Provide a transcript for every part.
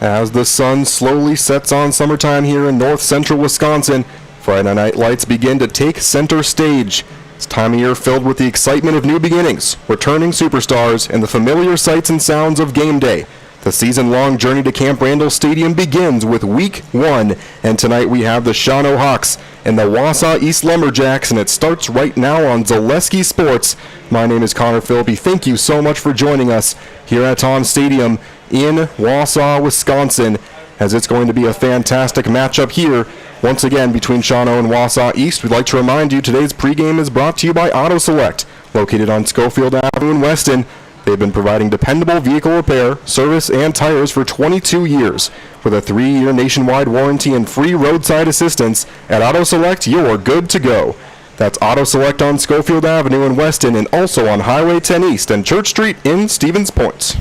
As the sun slowly sets on summertime here in north central Wisconsin, Friday night lights begin to take center stage. It's time of year filled with the excitement of new beginnings, returning superstars, and the familiar sights and sounds of game day. The season-long journey to Camp Randall Stadium begins with Week 1, and tonight we have the Shawano Hawks and the Wausau East Lumberjacks, and it starts right now on Zaleski Sports. My name is Connor Philby. Thank you so much for joining us here at Tom Stadium in Wausau, Wisconsin, as it's going to be a fantastic matchup here once again between Shawano and Wausau East. We'd like to remind you today's pregame is brought to you by Auto Select, located on Schofield Avenue in Weston. They've been providing dependable vehicle repair, service, and tires for 22 years. With a 3-year nationwide warranty and free roadside assistance, at Auto Select, you're good to go. That's Auto Select on Schofield Avenue in Weston and also on Highway 10 East and Church Street in Stevens Point.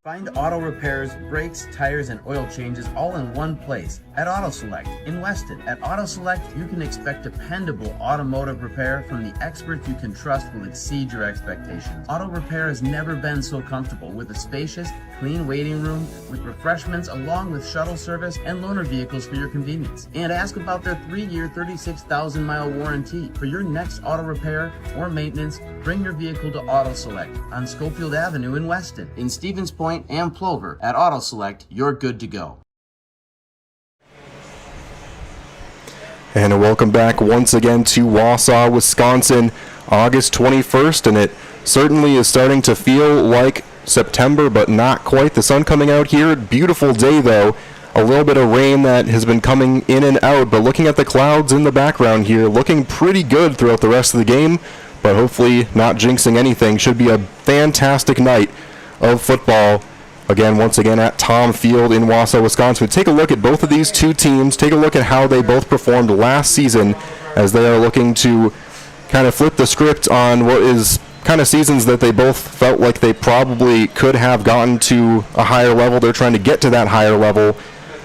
Find auto repairs, brakes, tires, and oil changes all in one place at Auto Select in Weston. At Auto Select, you can expect dependable automotive repair from the experts you can trust will exceed your expectations. Auto repair has never been so comfortable with a spacious, clean waiting room with refreshments along with shuttle service and loaner vehicles for your convenience. And ask about their 3-year, 36,000-mile warranty. For your next auto repair or maintenance, bring your vehicle to Auto Select on Schofield Avenue in Weston. In Stevens Point and Plover, at Auto Select, you're good to go. And welcome back once again to Wausau, Wisconsin, August 21st, and it certainly is starting to feel like September, but not quite. The sun coming out here, beautiful day though. A little bit of rain that has been coming in and out, but looking at the clouds in the background here, looking pretty good throughout the rest of the game, but hopefully not jinxing anything. Should be a fantastic night of football. Again, once again at Tom Field in Wausau, Wisconsin. Take a look at both of these two teams. Take a look at how they both performed last season as they are looking to kind of flip the script on what is kind of seasons that they both felt like they probably could have gotten to a higher level. They're trying to get to that higher level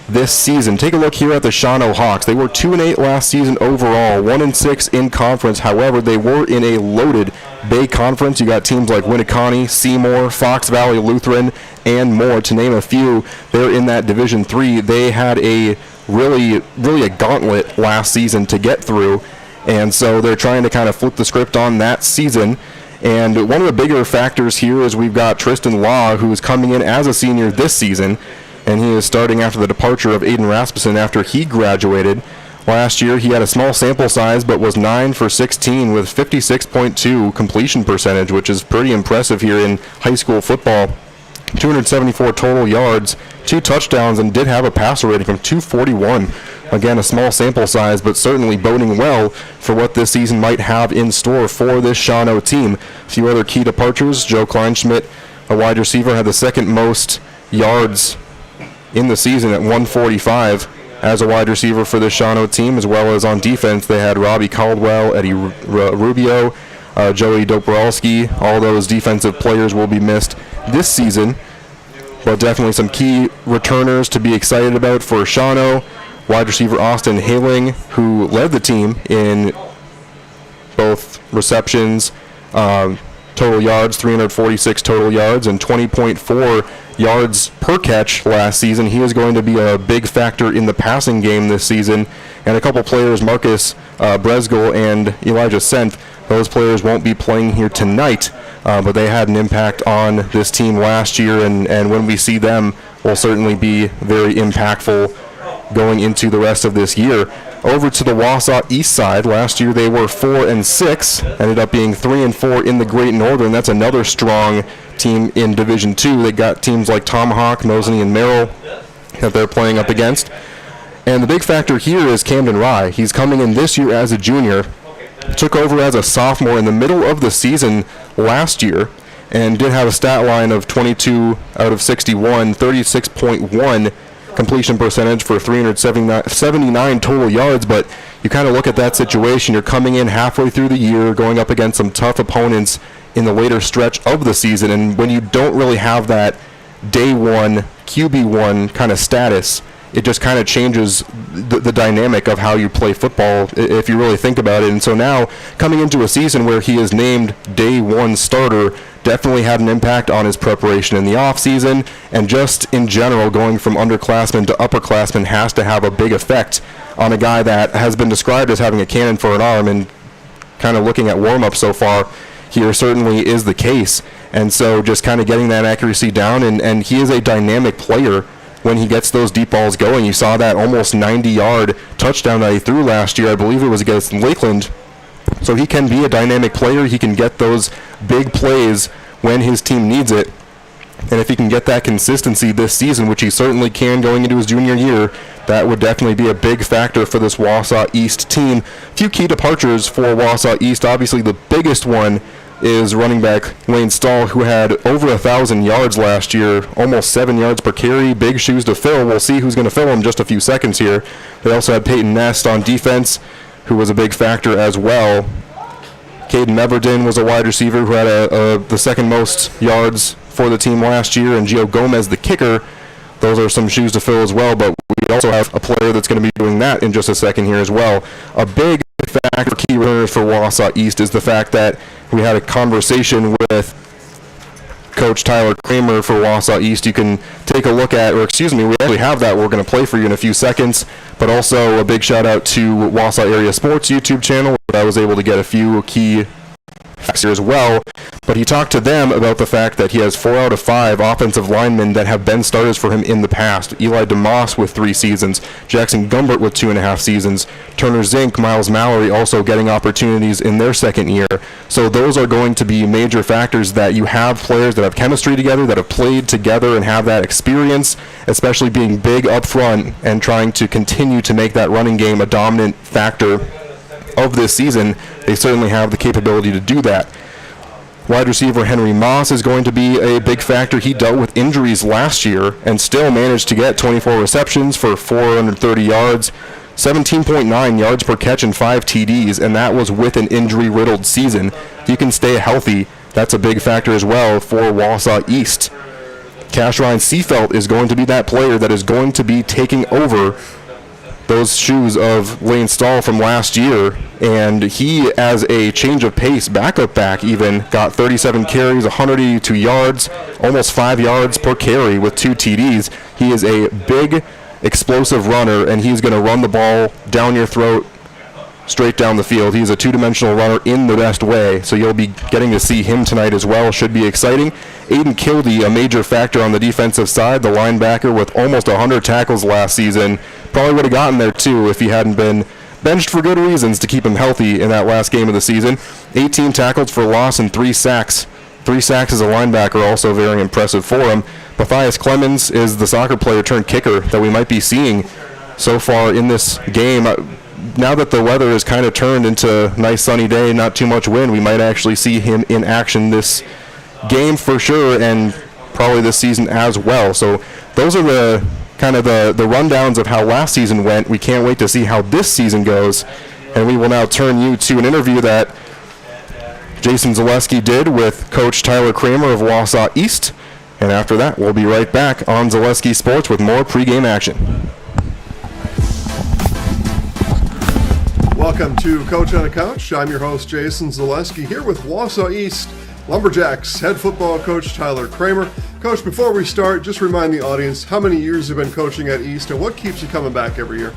this season. Take a look here at the Shawano Hawks. They were 2-8 last season overall, 1-6 in conference. However, they were in a loaded Bay Conference. You got teams like Winneconne, Seymour, Fox Valley Lutheran, and more, to name a few. They're in that Division 3. They had a really a gauntlet last season to get through, and so they're trying to kind of flip the script on that season. And one of the bigger factors here is we've got Tristan Law, who is coming in as a senior this season, and he is starting after the departure of Aiden Rasmussen after he graduated. Last year, he had a small sample size, but was 9 for 16 with 56.2 completion percentage, which is pretty impressive here in high school football. 274 total yards, 2 touchdowns, and did have a passer rating from 241. Again, a small sample size, but certainly boding well for what this season might have in store for this Shawano team. A few other key departures. Joe Kleinschmidt, a wide receiver, had the second most yards in the season at 145 as a wide receiver for the Shawano team, as well as on defense they had Robbie Caldwell, Eddie Rubio, Joey Dobrowski. All those defensive players will be missed this season, but definitely some key returners to be excited about for Shawano. Wide receiver Austin Haling, who led the team in both receptions, total yards, 346 total yards, and 20.4 yards per catch last season. He is going to be a big factor in the passing game this season. And a couple players, Marcus Bresgel and Elijah Senth, those players won't be playing here tonight, but they had an impact on this team last year, and when we see them, will certainly be very impactful going into the rest of this year. Over to the Wausau East side, last year they were 4-6, ended up being 3-4 in the Great Northern. That's another strong team in Division 2. They got teams like Tomahawk, Mosinee, and Merrill that they're playing up against. And the big factor here is Camden Rye. He's coming in this year as a junior, took over as a sophomore in the middle of the season last year, and did have a stat line of 22 out of 61, 36.1 completion percentage for 379 total yards. But you kind of look at that situation. You're coming in halfway through the year, going up against some tough opponents in the later stretch of the season, and when you don't really have that day one, QB1 kind of status, it just kind of changes the dynamic of how you play football, if you really think about it. And so now, coming into a season where he is named day one starter, definitely had an impact on his preparation in the offseason, and just in general, going from underclassmen to upperclassmen has to have a big effect on a guy that has been described as having a cannon for an arm, and kind of looking at warm-up so far, here certainly is the case. And so just kind of getting that accuracy down, and he is a dynamic player when he gets those deep balls going. You saw that almost 90-yard touchdown that he threw last year. I believe it was against Lakeland. So he can be a dynamic player. He can get those big plays when his team needs it. And if he can get that consistency this season, which he certainly can going into his junior year, that would definitely be a big factor for this Wausau East team. A few key departures for Wausau East. Obviously, the biggest one is running back Lane Stahl, who had over 1,000 yards last year, almost 7 yards per carry. Big shoes to fill. We'll see who's going to fill them in just a few seconds here. They also had Peyton Nest on defense, who was a big factor as well. Caden Everton was a wide receiver who had the second most yards for the team last year, and Gio Gomez, the kicker. Those are some shoes to fill as well, but we also have a player that's going to be doing that in just a second here as well. A big factor, key runners for Wausau East, is the fact that we had a conversation with Coach Tyler Kramer for Wausau East. You can take a look at, or excuse me, we actually have that we're going to play for you in a few seconds, but also a big shout out to Wausau Area Sports YouTube channel, where I was able to get a few key facts here as well. But he talked to them about the fact that he has 4 out of 5 offensive linemen that have been starters for him in the past. Eli DeMoss with 3 seasons, Jackson Gumbert with 2.5 seasons, Turner Zink, Miles Mallory also getting opportunities in their second year. So those are going to be major factors, that you have players that have chemistry together, that have played together and have that experience, especially being big up front and trying to continue to make that running game a dominant factor of this season. They certainly have the capability to do that. Wide receiver Henry Moss is going to be a big factor. He dealt with injuries last year and still managed to get 24 receptions for 430 yards, 17.9 yards per catch, and 5 TDs, and that was with an injury-riddled season. If you can stay healthy, that's a big factor as well for Wausau East. Cash Ryan Seafelt is going to be that player that is going to be taking over those shoes of Lane Stahl from last year, and he, as a change of pace backup back, even got 37 carries, 182 yards, almost 5 yards per carry with 2 TDs. He is a big, explosive runner, and he's going to run the ball down your throat, straight down the field. He's a two-dimensional runner in the best way, so you'll be getting to see him tonight as well. Should be exciting. Aiden Kildee, a major factor on the defensive side, the linebacker with almost 100 tackles last season. Probably would have gotten there too if he hadn't been benched for good reasons to keep him healthy in that last game of the season. 18 tackles for loss and 3 sacks. 3 sacks as a linebacker, also very impressive for him. Matthias Clemens is the soccer player turned kicker that we might be seeing so far in this game. Now that the weather has kind of turned into a nice sunny day, not too much wind, we might actually see him in action this game for sure, and probably this season as well. So those are the kind of the rundowns of how last season went. We can't wait to see how this season goes, and we will now turn you to an interview that Jason Zaleski did with Coach Tyler Kramer of Wausau East, and after that we'll be right back on Zaleski Sports with more pregame action. Welcome to Coach on a Couch. I'm your host, Jason Zaleski, here with Wausau East Lumberjacks head football coach Tyler Kramer. Coach, before we start, just remind the audience how many years you've been coaching at East and what keeps you coming back every year?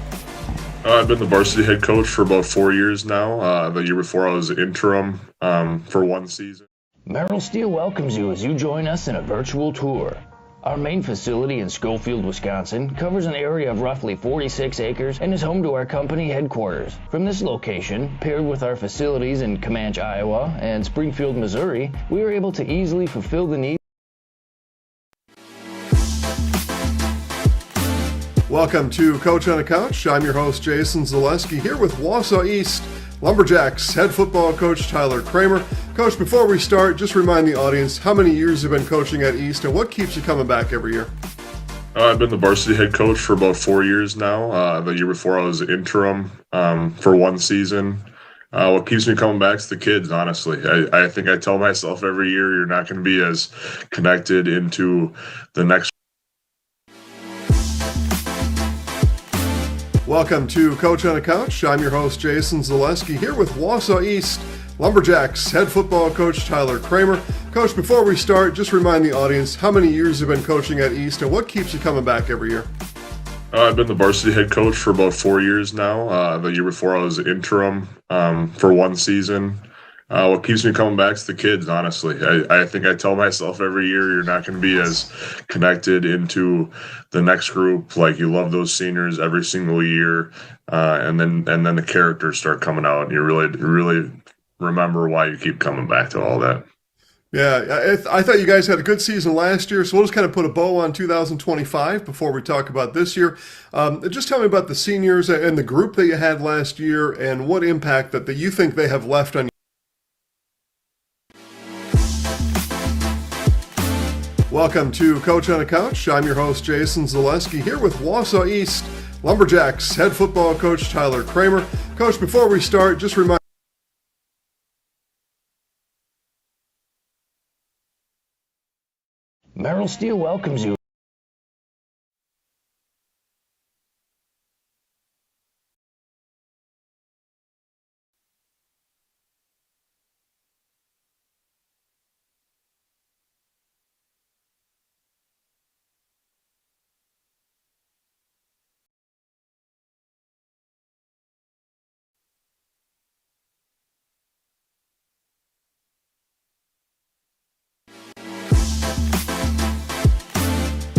I've been the varsity head coach for about 4 years now. The year before I was interim for 1 season. Merrill Steel welcomes you as you join us in a virtual tour. Our main facility in Schofield, Wisconsin covers an area of roughly 46 acres and is home to our company headquarters. From this location, paired with our facilities in Comanche, Iowa and Springfield, Missouri, we are able to easily fulfill the needs. Welcome to Coach on a Couch. I'm your host, Jason Zaleski, here with Wausau East Lumberjacks head football coach Tyler Kramer. Coach, before we start, just remind the audience how many years you've been coaching at East and what keeps you coming back every year? I've been the varsity head coach for about 4 years now. The year before I was interim for 1 season. What keeps me coming back is the kids, honestly. I think I tell myself every year you're not going to be as connected into the next. Welcome to Coach on a Couch. I'm your host, Jason Zaleski, here with Wausau East Lumberjacks head football coach Tyler Kramer. Coach, before we start, just remind the audience how many years you've been coaching at East and what keeps you coming back every year. I've been the varsity head coach for about 4 years now. The year before I was interim for one season. What keeps me coming back is the kids, honestly. I think I tell myself every year you're not going to be as connected into the next group. Like, you love those seniors every single year, and then the characters start coming out, and you really remember why you keep coming back to all that. Yeah, I thought you guys had a good season last year, so we'll just kind of put a bow on 2025 before we talk about this year. Just tell me about the seniors and the group that you had last year and what impact that you think they have left on you. Welcome to Coach on a Couch. I'm your host, Jason Zaleski, here with Wausau East Lumberjacks head football coach Tyler Kramer. Coach, before we start, just remind Merrill Steel welcomes you.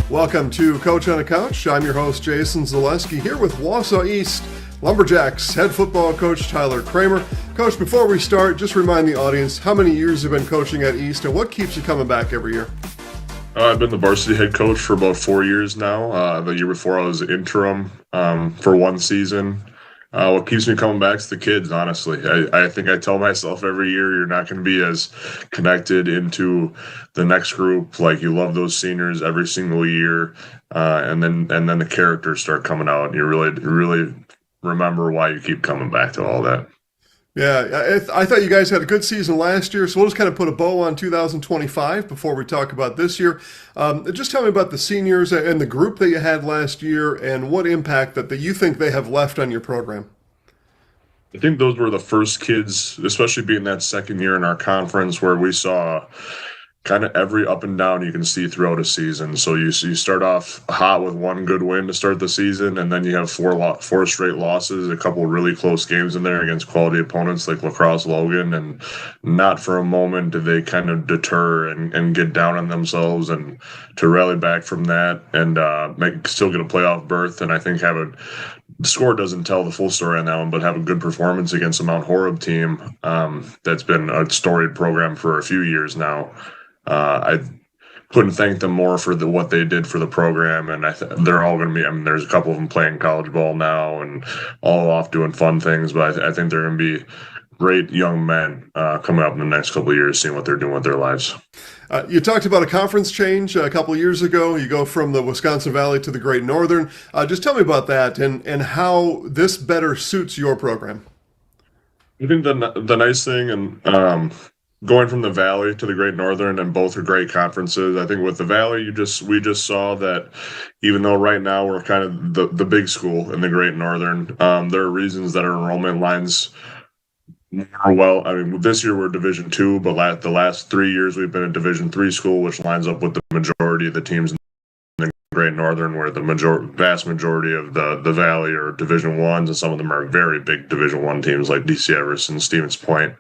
Welcome to Coach on a Couch. I'm your host, Jason Zaleski, here with Wausau East Lumberjacks head football coach Tyler Kramer. Coach, before we start, just remind the audience how many years you've been coaching at East and what keeps you coming back every year. I've been the varsity head coach for about 4 years now. The year before I was interim for one season. What keeps me coming back is the kids, honestly. I think I tell myself every year you're not going to be as connected into the next group. Like, you love those seniors every single year, and then the characters start coming out, and you really remember why you keep coming back to all that. Yeah, I thought you guys had a good season last year, so we'll just kind of put a bow on 2025 before we talk about this year. Just tell me about the seniors and the group that you had last year and what impact that you think they have left on your program. I think those were the first kids, especially being that second year in our conference, where we saw kind of every up and down you can see throughout a season. So you start off hot with one good win to start the season, and then you have four straight losses, a couple of really close games in there against quality opponents like La Crosse Logan, and not for a moment did they kind of deter and get down on themselves, and to rally back from that and still get a playoff berth. And I think the score doesn't tell the full story on that one, but have a good performance against a Mount Horeb team that's been a storied program for a few years now. I couldn't thank them more for what they did for the program, and they're all going to be. I mean, there's a couple of them playing college ball now, and all off doing fun things. But I think they're going to be great young men coming up in the next couple of years, seeing what they're doing with their lives. You talked about a conference change a couple of years ago. You go from the Wisconsin Valley to the Great Northern. Just tell me about that and how this better suits your program. I think the nice thing, and going from the Valley to the Great Northern, and both are great conferences. I think with the Valley, we just saw that even though right now we're kind of the big school in the Great Northern, there are reasons that our enrollment lines more well. I mean, this year we're Division II, but the last 3 years we've been a Division III school, which lines up with the majority of the teams in the Great Northern, where the vast majority of the Valley are Division I's, and some of them are very big Division I teams like DC Everson, Stevens Point.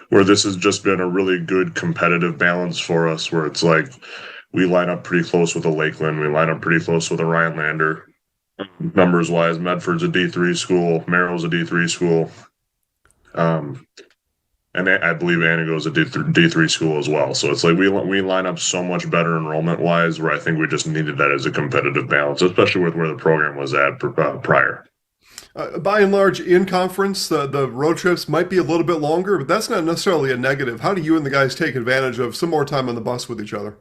Where this has just been a really good competitive balance for us, where it's like we line up pretty close with a Lakeland, we line up pretty close with a Rhinelander. Numbers wise, Medford's a D3 school, Merrill's a D3 school, and I believe Antigo's a D3 school as well. So it's like we line up so much better enrollment wise, where I think we just needed that as a competitive balance, especially with where the program was at prior. By and large, in conference, the road trips might be a little bit longer, but that's not necessarily a negative. How do you and the guys take advantage of some more time on the bus with each other?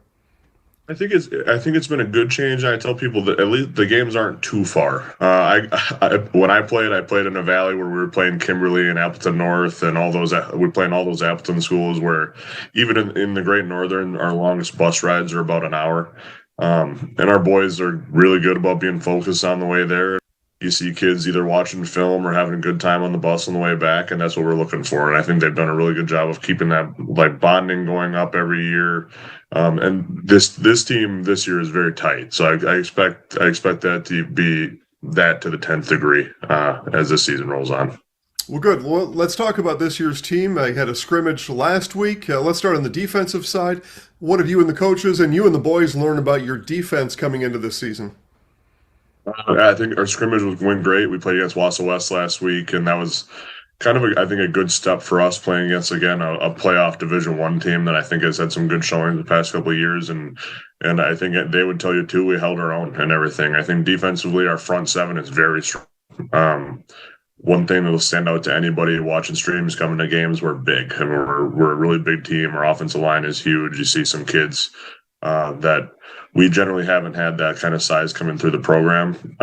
I think it's been a good change. I tell people that at least the games aren't too far. When I played in a Valley where we were playing Kimberly and Appleton North and all those. We played in all those Appleton schools where even in the Great Northern, our longest bus rides are about an hour. And our boys are really good about being focused on the way there. you see kids either watching film or having a good time on the bus on the way back, and that's what we're looking for. And I think they've done a really good job of keeping that like bonding going up every year. And this team this year is very tight, so I expect that to be that to the 10th degree as this season rolls on. Well, good. Well, let's talk about this year's team. I had a scrimmage last week. Let's start on the defensive side. What have you and the coaches and you and the boys learned about your defense coming into this season? I think our scrimmage went great. We played against Wausau West last week, and that was kind of, I think, a good step for us playing against, again, a playoff Division I team that I think has had some good showings the past couple of years. And I think they would tell you, too, we held our own and everything. I think defensively, our front seven is very strong. One thing that will stand out to anybody watching streams coming to games, we're big. I mean, we're a really big team. Our offensive line is huge. You see some kids that we generally haven't had that kind of size coming through the program.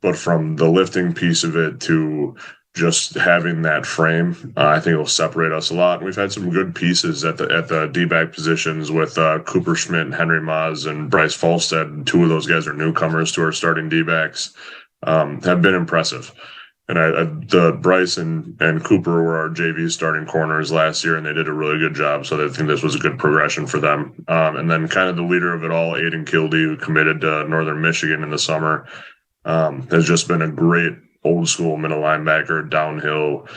But from the lifting piece of it to just having that frame, I think it'll separate us a lot. And we've had some good pieces at the D-back positions with Cooper Schmidt and Henry Maz and Bryce Falstead. Two of those guys are newcomers to our starting D-backs, have been impressive. And the Bryce and Cooper were our JV starting corners last year, and they did a really good job. So I think this was a good progression for them. And then kind of the leader of it all, Aiden Kildee, who committed to Northern Michigan in the summer, has just been a great old school middle linebacker downhill.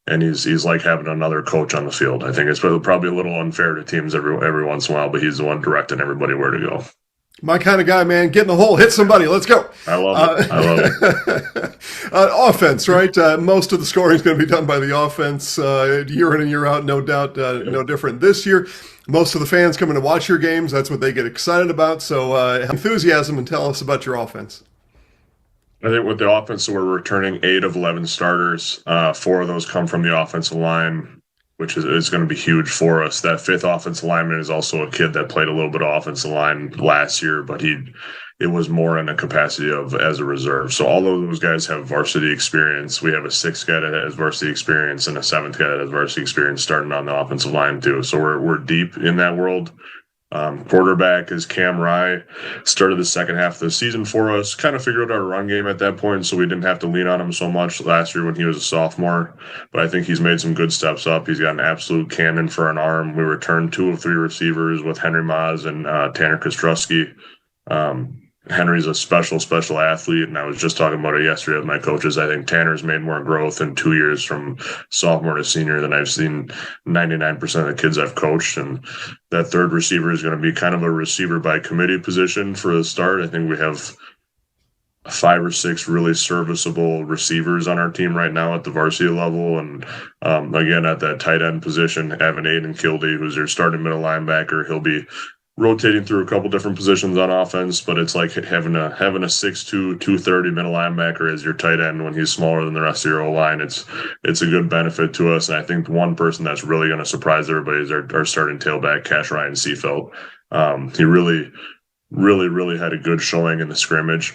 And he's like having another coach on the field. I think it's probably a little unfair to teams every once in a while, but he's the one directing everybody where to go. My kind of guy, man. Get in the hole, hit somebody. Let's go. I love it. Offense, right? Most of the scoring is going to be done by the offense year in and year out, no doubt. No different this year. Most of the fans coming to watch your games, that's what they get excited about. So enthusiasm, and tell us about your offense. I think with the offense, so we're returning 8 of 11 starters. 4 of those come from the offensive line, which is going to be huge for us. That 5th offensive lineman is also a kid that played a little bit of offensive line last year, but it was more in a capacity of as a reserve. So all of those guys have varsity experience. We have a 6th guy that has varsity experience and a 7th guy that has varsity experience starting on the offensive line too. So we're deep in that world. Quarterback is Cam Rye, started the second half of the season for us, kind of figured out our run game at that point, so we didn't have to lean on him so much last year when he was a sophomore, but I think he's made some good steps up. He's got an absolute cannon for an arm. We returned 2 of 3 receivers with Henry Maz and Tanner Kostrowski. Henry's a special athlete, and I was just talking about it yesterday with my coaches. I think Tanner's made more growth in 2 years from sophomore to senior than I've seen 99% of the kids I've coached. And that 3rd receiver is going to be kind of a receiver by committee position for the start. I think we have 5 or 6 really serviceable receivers on our team right now at the varsity level. And again, at that tight end position, having Aiden Kildee, who's your starting middle linebacker, he'll be rotating through a couple different positions on offense, but it's like having a 6'2", 230 middle linebacker as your tight end when he's smaller than the rest of your O-line. It's a good benefit to us, and I think one person that's really going to surprise everybody is our starting tailback, Cash Ryan Seafelt. He really had a good showing in the scrimmage,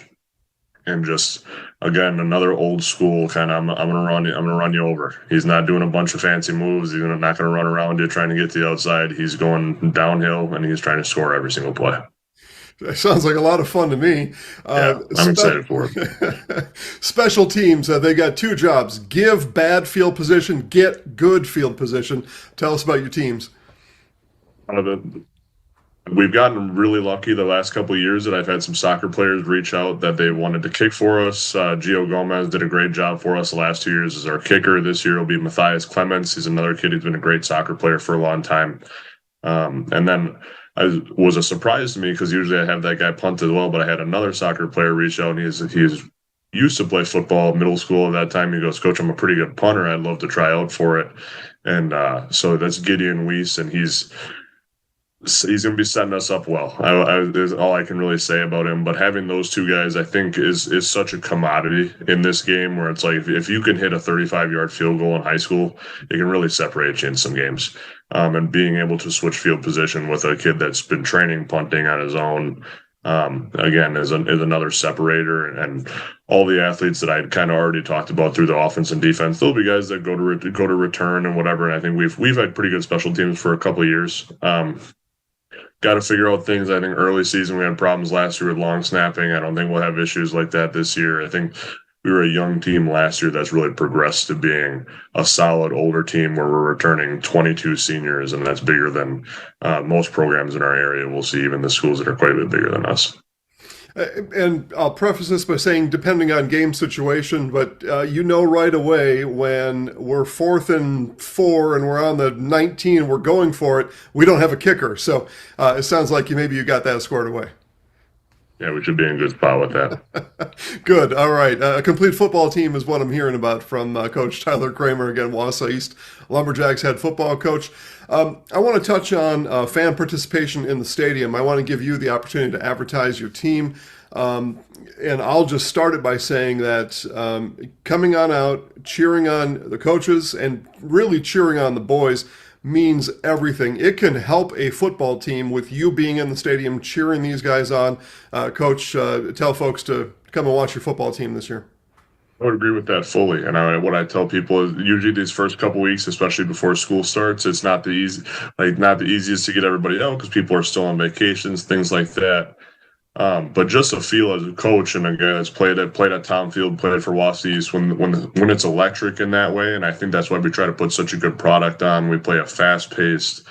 and just again another old school kind of I'm gonna run you over. He's not doing a bunch of fancy moves. He's not gonna run around you trying to get to the outside. He's going downhill and he's trying to score every single play. That sounds like a lot of fun to me. Yeah, I'm excited for it. Special teams, they got 2 jobs: give bad field position, get good field position. Tell us about your teams. We've gotten really lucky the last couple of years that I've had some soccer players reach out that they wanted to kick for us. Gio Gomez did a great job for us the last 2 years as our kicker. This year will be Matthias Clements. He's another kid who's been a great soccer player for a long time. And then I was a surprise to me because usually I have that guy punt as well, but I had another soccer player reach out, and he's used to play football middle school at that time. He goes, "Coach, I'm a pretty good punter. I'd love to try out for it." And so that's Gideon Weiss, and he's going to be setting us up well. Is all I can really say about him. But having those 2 guys, I think, is such a commodity in this game where it's like if you can hit a 35-yard field goal in high school, it can really separate you in some games. And being able to switch field position with a kid that's been training punting on his own, again, is another separator. And all the athletes that I'd kind of already talked about through the offense and defense, there'll be guys that go to return and whatever. And I think we've had pretty good special teams for a couple of years. got to figure out things. I think early season we had problems last year with long snapping. I don't think we'll have issues like that this year. I think we were a young team last year that's really progressed to being a solid older team where we're returning 22 seniors, and that's bigger than most programs in our area. We'll see even the schools that are quite a bit bigger than us. And I'll preface this by saying, depending on game situation, but right away when we're 4th and 4 and we're on the 19 and we're going for it, we don't have a kicker. So it sounds like maybe you got that squared away. Yeah, we should be in good spot with that. Good. All right. A complete football team is what I'm hearing about from Coach Tyler Kramer, again, Wausau East Lumberjacks head football coach. I want to touch on fan participation in the stadium. I want to give you the opportunity to advertise your team. And I'll just start it by saying that coming on out, cheering on the coaches, and really cheering on the boys means everything. It can help a football team with you being in the stadium, cheering these guys on. Coach, tell folks to come and watch your football team this year. I would agree with that fully. And what I tell people is usually these first couple weeks, especially before school starts, it's not the easiest to get everybody out because people are still on vacations, things like that. But just a feel as a coach and a guy that's played at Tom Field, played for Wausau East, when it's electric in that way, and I think that's why we try to put such a good product on. We play a fast-paced,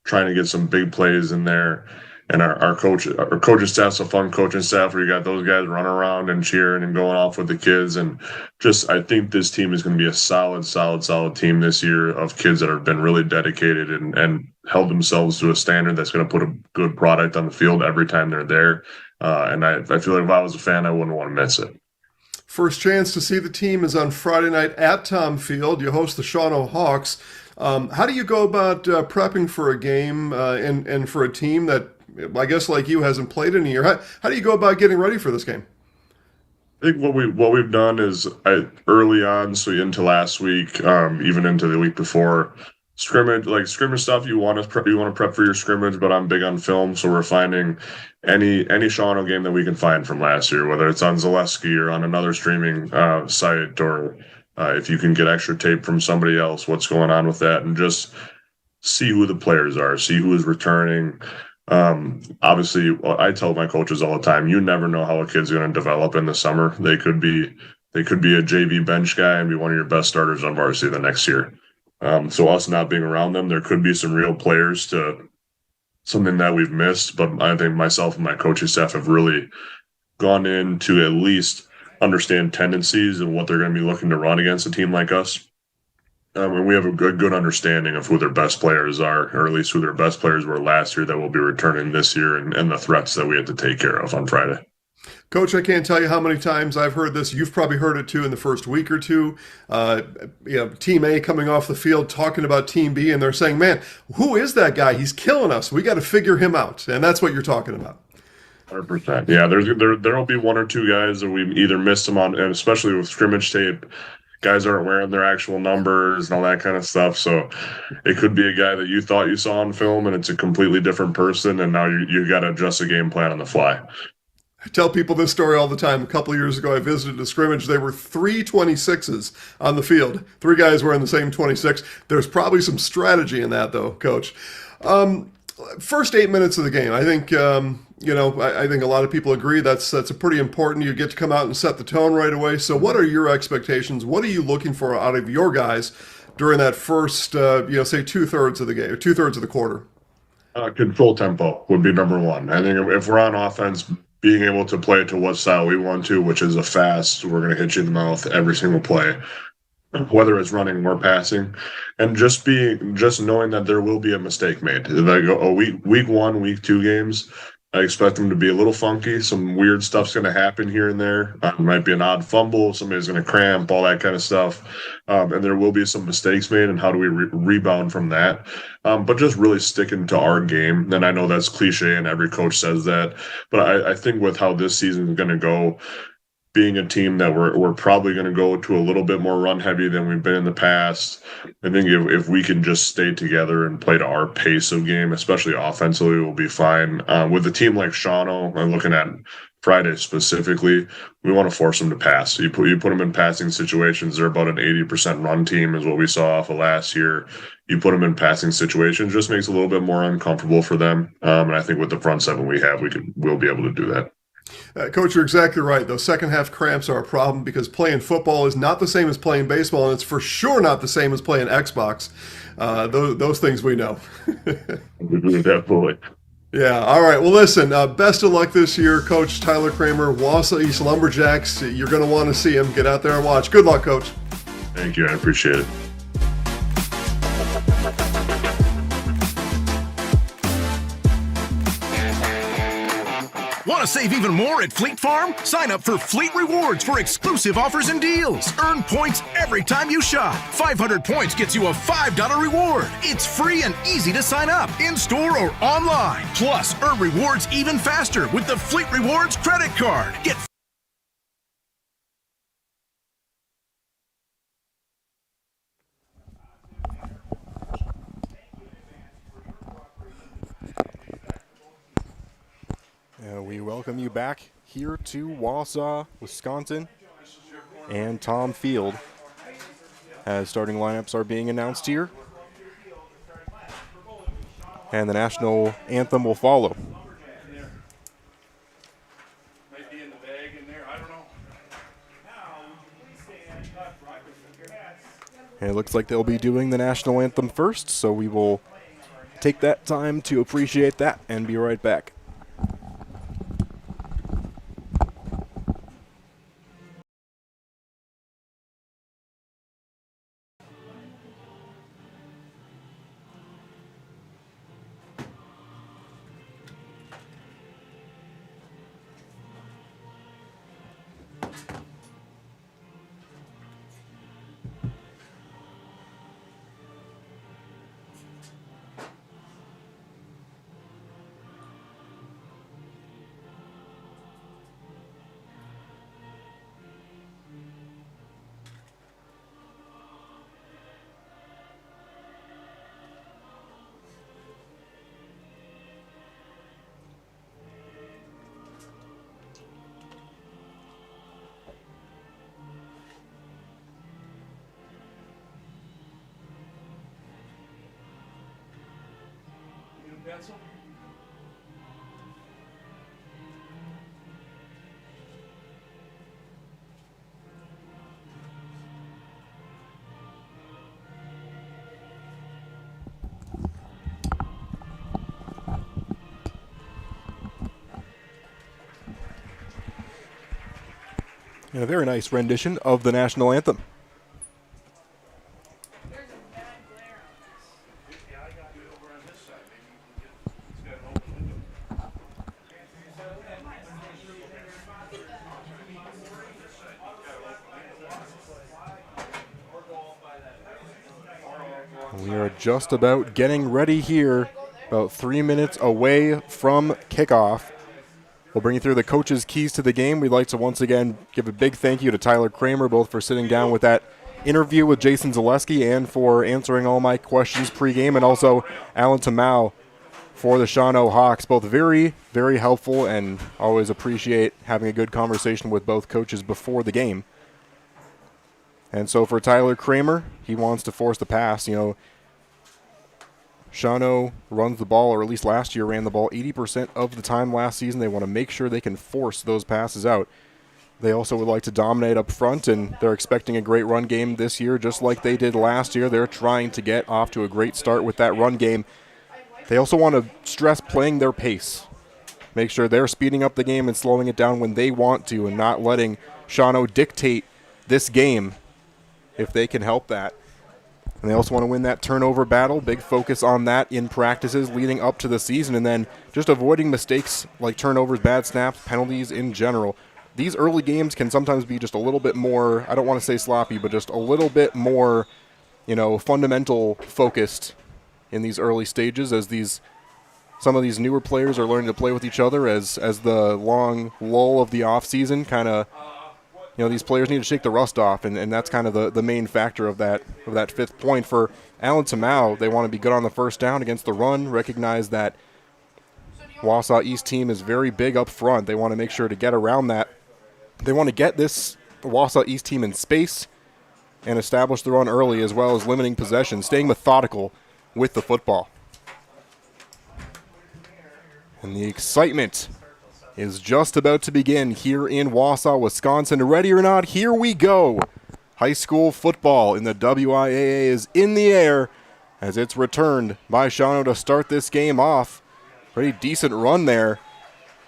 trying to get some big plays in there. And our coaching staff's a fun coaching staff where you got those guys running around and cheering and going off with the kids. And just I think this team is going to be a solid team this year of kids that have been really dedicated and held themselves to a standard that's going to put a good product on the field every time they're there. And I feel like if I was a fan, I wouldn't want to miss it. First chance to see the team is on Friday night at Tom Field. You host the Shawano Hawks. How do you go about prepping for a game and for a team that, I guess like you, hasn't played in a year? How do you go about getting ready for this game? I think what we've done is early on, so into last week, even into the week before, scrimmage stuff. You want to prep for your scrimmage, but I'm big on film, so we're finding any Shawano game that we can find from last year, whether it's on Zaleski or on another streaming site, or if you can get extra tape from somebody else, what's going on with that, and just see who the players are, see who is returning. Obviously, I tell my coaches all the time, you never know how a kid's going to develop in the summer. They could be a JV bench guy and be one of your best starters on varsity the next year. So us not being around them, there could be some real players to something that we've missed. But I think myself and my coaching staff have really gone in to at least understand tendencies and what they're going to be looking to run against a team like us. And we have a good understanding of who their best players are, or at least who their best players were last year that will be returning this year, and the threats that we had to take care of on Friday. Coach, I can't tell you how many times I've heard this. You've probably heard it too in the first week or two. Team A coming off the field talking about Team B, and they're saying, man, who is that guy? He's killing us. We got to figure him out. And that's what you're talking about. 100%. Yeah, there'll be one or two guys that we either missed them on, and especially with scrimmage tape, guys aren't wearing their actual numbers and all that kind of stuff. So it could be a guy that you thought you saw on film, and it's a completely different person, and now you got to adjust a game plan on the fly. I tell people this story all the time. A couple of years ago, I visited a scrimmage. There were 3 26s on the field. 3 guys wearing the same 26. There's probably some strategy in that, though, Coach. First 8 minutes of the game, I think, I think a lot of people agree that's a pretty important. You get to come out and set the tone right away. So what are your expectations? What are you looking for out of your guys during that first, say 2/3 of the game, or 2/3 of the quarter? Control tempo would be number one. I think if we're on offense, being able to play to what style we want to, which is a fast, we're going to hit you in the mouth every single play, whether it's running or passing, and just knowing that there will be a mistake made. Like week 1, week 2 games, I expect them to be a little funky. Some weird stuff's going to happen here and there. It might be an odd fumble. Somebody's going to cramp, all that kind of stuff. And there will be some mistakes made, and how do we rebound from that? But just really sticking to our game. And I know that's cliche and every coach says that, but I think with how this season is going to go, being a team that we're probably going to go to a little bit more run heavy than we've been in the past. I think if we can just stay together and play to our pace of game, especially offensively, we'll be fine. With a team like Shawano, I'm looking at Friday specifically, we want to force them to pass. You put them in passing situations. They're about an 80% run team is what we saw off of last year. You put them in passing situations, just makes it a little bit more uncomfortable for them. And I think with the front seven we have, we'll be able to do that. Coach, you're exactly right. Those second half cramps are a problem because playing football is not the same as playing baseball, and it's for sure not the same as playing Xbox. Those things we know. Definitely. Yeah. All right. Well, listen, best of luck this year, Coach Tyler Kramer, Wausau East Lumberjacks. You're going to want to see him. Get out there and watch. Good luck, Coach. Thank you. I appreciate it. Want to save even more at Fleet Farm? Sign up for Fleet Rewards for exclusive offers and deals. Earn points every time you shop. 500 points gets you a $5 reward. It's free and easy to sign up, in-store or online. Plus, earn rewards even faster with the Fleet Rewards credit card. Get We welcome you back here to Wausau, Wisconsin, and Tom Field, as starting lineups are being announced here. And the national anthem will follow. And it looks like they'll be doing the national anthem first, so we will take that time to appreciate that and be right back. Pencil? And a very nice rendition of the national anthem. We are just about getting ready here, about 3 minutes away from kickoff. We'll bring you through the coach's keys to the game. We'd like to once again give a big thank you to Tyler Kramer, both for sitting down with that interview with Jason Zaleski and for answering all my questions pregame, and also Alan Tamau for the Shawano Hawks. Both very, very helpful, and always appreciate having a good conversation with both coaches before the game. And so for Tyler Kramer, he wants to force the pass. You know, Shawano runs the ball, or at least last year ran the ball 80% of the time last season. They want to make sure they can force those passes out. They also would like to dominate up front, and they're expecting a great run game this year, just like they did last year. They're trying to get off to a great start with that run game. They also want to stress playing their pace. Make sure they're speeding up the game and slowing it down when they want to, and not letting Shawano dictate this game if they can help that. And they also want to win that turnover battle. Big focus on that in practices leading up to the season, and then just avoiding mistakes like turnovers, bad snaps, penalties in general. These early games can sometimes be just a little bit more, I don't want to say sloppy, but just a little bit more, fundamental focused in these early stages, as some of these newer players are learning to play with each other as the long lull of the offseason kind of these players need to shake the rust off, and that's kind of the main factor of that 5th point. For Allen Tamau, they want to be good on the first down against the run, recognize that Wausau East team is very big up front. They want to make sure to get around that. They want to get this Wausau East team in space and establish the run early, as well as limiting possession, staying methodical with the football. And the excitement is just about to begin here in Wausau, Wisconsin. Ready or not, here we go. High school football in the WIAA is in the air as it's returned by Shawano to start this game off. Pretty decent run there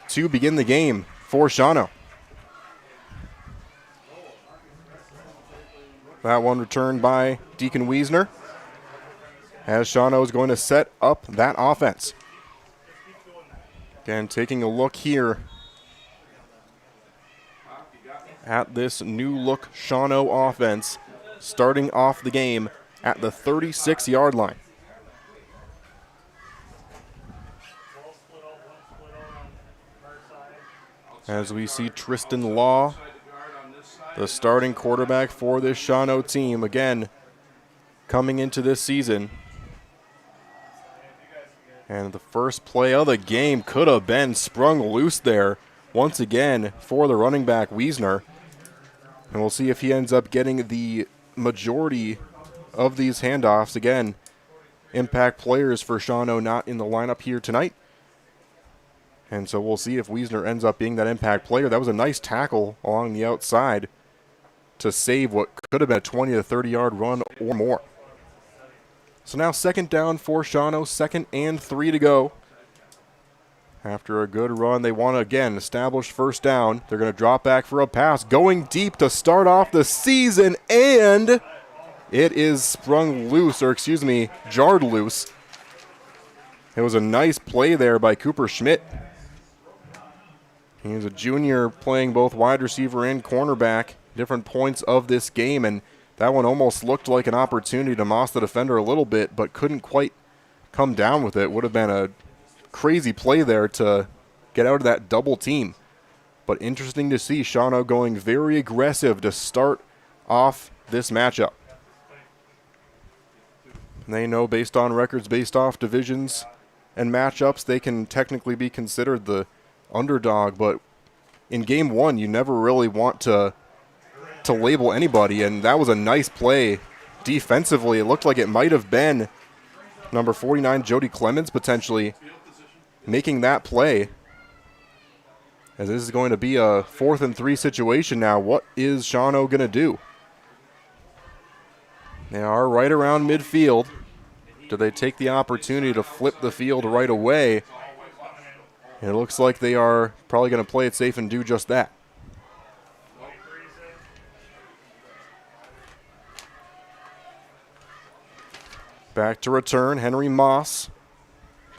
to begin the game for Shawano. That one returned by Deacon Wiesner, as Shawano is going to set up that offense. Again, taking a look here at this new look Shawano offense, starting off the game at the 36-yard line. As we see Tristan Law, the starting quarterback for this Shawano team, again, coming into this season. And the first play of the game could have been sprung loose there, once again, for the running back, Wiesner. And we'll see if he ends up getting the majority of these handoffs. Again, impact players for Shawano not in the lineup here tonight. And so we'll see if Wiesner ends up being that impact player. That was a nice tackle along the outside to save what could have been a 20 to 30-yard run or more. So now 2nd down for Shawano, 2nd and 3 to go. After a good run, they want to, again, establish 1st down. They're going to drop back for a pass, going deep to start off the season, and it is sprung loose, or excuse me, jarred loose. It was a nice play there by Cooper Schmidt. He's a junior playing both wide receiver and cornerback, different points of this game, and that one almost looked like an opportunity to moss the defender a little bit, but couldn't quite come down with it. Would have been a crazy play there to get out of that double team. But interesting to see Shawano going very aggressive to start off this matchup. They know, based on records, based off divisions and matchups, they can technically be considered the underdog, but in game 1 you never really want to label anybody, and that was a nice play defensively. It looked like it might have been number 49 Jody Clemens potentially making that play, as this is going to be a 4th and 3 situation now. What is Shawano going to do? They are right around midfield. Do they take the opportunity to flip the field right away? And it looks like they are probably going to play it safe and do just that. Back to return, Henry Moss,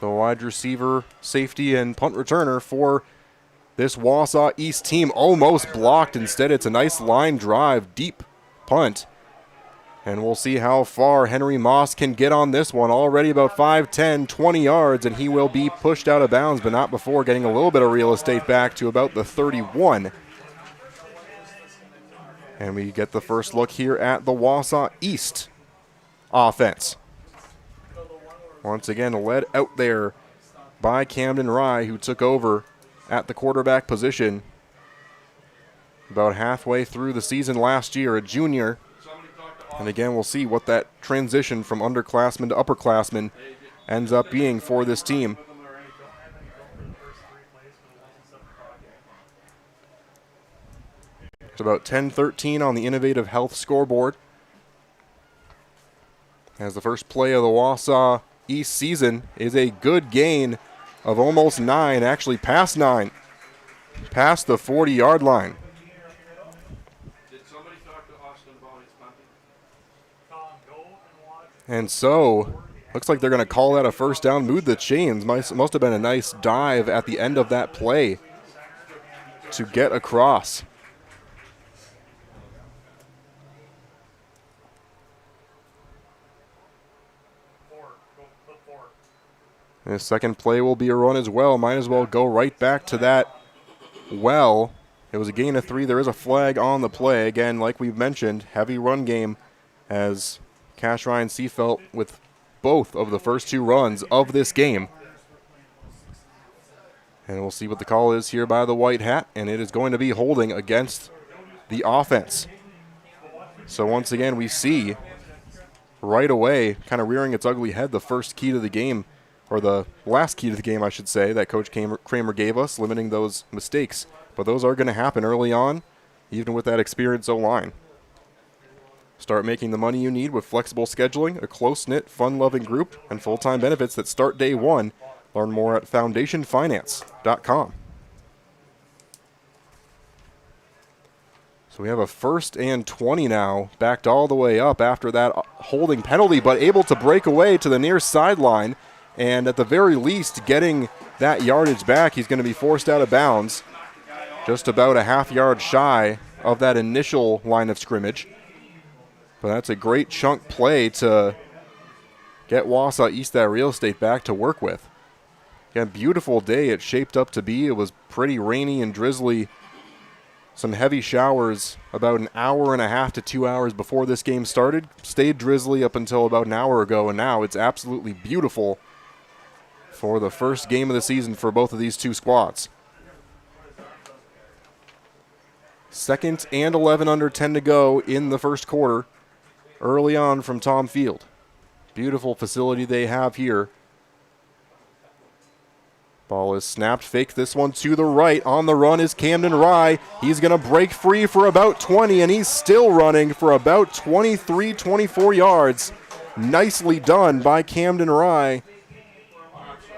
the wide receiver, safety, and punt returner for this Wausau East team. Almost blocked. Instead, it's a nice line drive, deep punt. And we'll see how far Henry Moss can get on this one. Already about 5, 10, 20 yards, and he will be pushed out of bounds, but not before getting a little bit of real estate back to about the 31. And we get the first look here at the Wausau East offense. Once again, led out there by Camden Rye, who took over at the quarterback position about halfway through the season last year, a junior. And again, we'll see what that transition from underclassmen to upperclassmen ends up being for this team. It's about 10-13 on the Innovative Health scoreboard, as the first play of the Wausau East season is a good gain of almost 9, actually past 9, past the 40-yard line. And so, looks like they're going to call that a 1st down. Move the chains. Must have been a nice dive at the end of that play to get across. And the second play will be a run as well. Might as well go right back to that well It was a gain of 3. There is a flag on the play. Again, like we've mentioned, heavy run game as Cash Ryan Seafelt with both of the first 2 runs of this game. And we'll see what the call is here by the White Hat, and it is going to be holding against the offense. So once again, we see right away, kind of rearing its ugly head, the first key to the game, or the last key to the game, I should say, that Coach Kramer gave us, limiting those mistakes. But those are going to happen early on, even with that experienced O-line. Start making the money you need with flexible scheduling, a close-knit, fun-loving group, and full-time benefits that start day 1. Learn more at foundationfinance.com. So we have a 1st and 20 now, backed all the way up after that holding penalty, but able to break away to the near sideline. And at the very least, getting that yardage back, he's going to be forced out of bounds. Just about a half yard shy of that initial line of scrimmage. But that's a great chunk play to get Wausau East that real estate back to work with. Again, beautiful day it shaped up to be. It was pretty rainy and drizzly. Some heavy showers about an hour and a half to 2 hours before this game started. Stayed drizzly up until about an hour ago, and now it's absolutely beautiful for the first game of the season for both of these 2 squads. 2nd and 11 under 10 to go in the first quarter. Early on from Tom Field. Beautiful facility they have here. Ball is snapped, fake this one to the right. On the run is Camden Rye. He's going to break free for about 20, and he's still running for about 23, 24 yards. Nicely done by Camden Rye.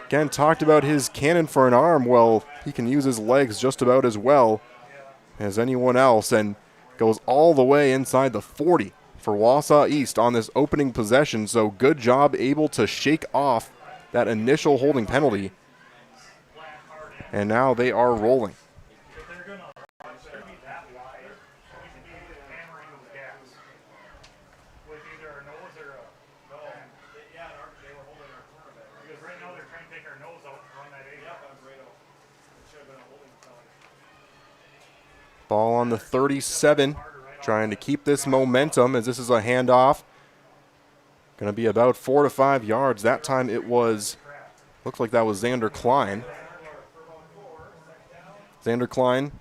Again, talked about his cannon for an arm. Well, he can use his legs just about as well as anyone else, and goes all the way inside the 40 for Wausau East on this opening possession. So good job able to shake off that initial holding penalty. And now they are rolling. Ball on the 37, trying to keep this momentum as this is a handoff. Going to be about 4 to 5 yards. That time it was, looks like that was Xander Klein. Xander Klein,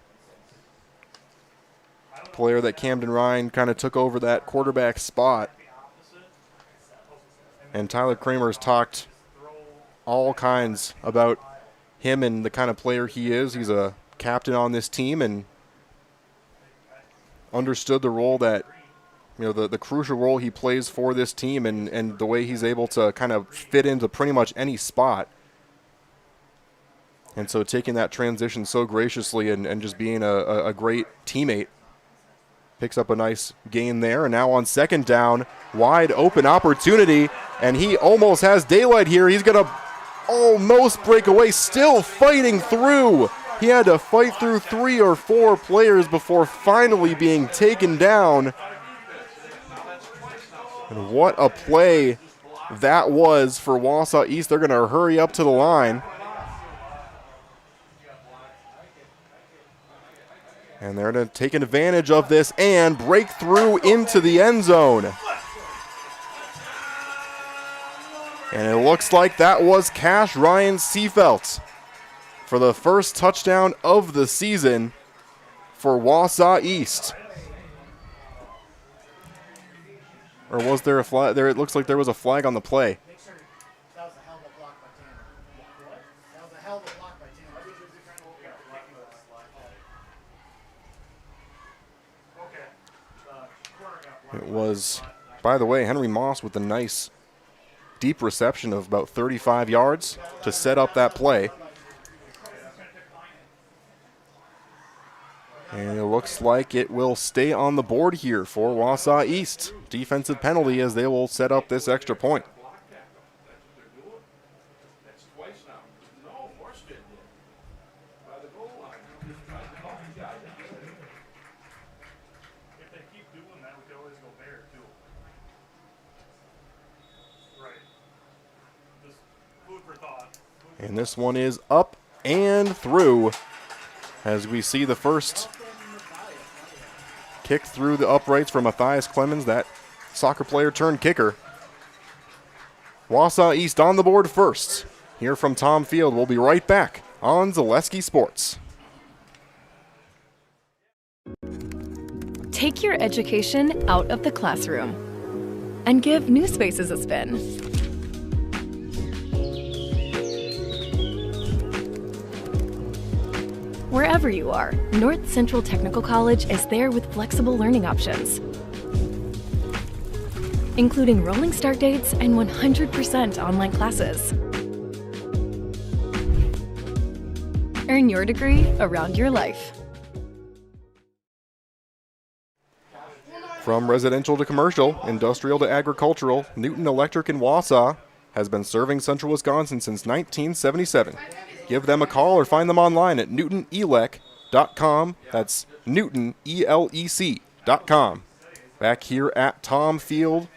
player that Camden Ryan kind of took over that quarterback spot. And Tyler Kramer's talked all kinds about him and the kind of player he is. He's a captain on this team and understood the role that, the crucial role he plays for this team and the way he's able to kind of fit into pretty much any spot. And so taking that transition so graciously and just being a great teammate. Picks up a nice gain there. And now on 2nd down, wide open opportunity. And he almost has daylight here. He's going to almost break away, still fighting through. He had to fight through 3 or 4 players before finally being taken down. And what a play that was for Wausau East. They're going to hurry up to the line. And they're going to take advantage of this and break through into the end zone. And it looks like that was Cash Ryan Seafelt for the first touchdown of the season for Wausau East. Or was there a flag? There, it looks like there was a flag on the play. That was a hell of a block by Tanner. That was a hell of a block by Tanner. It was, by the way, Henry Moss with a nice deep reception of about 35 yards to set up that play. And it looks like it will stay on the board here for Wausau East. Defensive penalty as they will set up this extra point. And this one is up and through as we see the first kick through the uprights from Matthias Clemens, that soccer player turned kicker. Wausau East on the board first. Here from Tom Field. We'll be right back on Zaleski Sports. Take your education out of the classroom and give New Spaces a spin. Wherever you are, North Central Technical College is there with flexible learning options, including rolling start dates and 100% online classes. Earn your degree around your life. From residential to commercial, industrial to agricultural, Newton Electric in Wausau has been serving Central Wisconsin since 1977. Give them a call or find them online at newtonelec.com. That's newtonelec.com. Back here at Tom Field,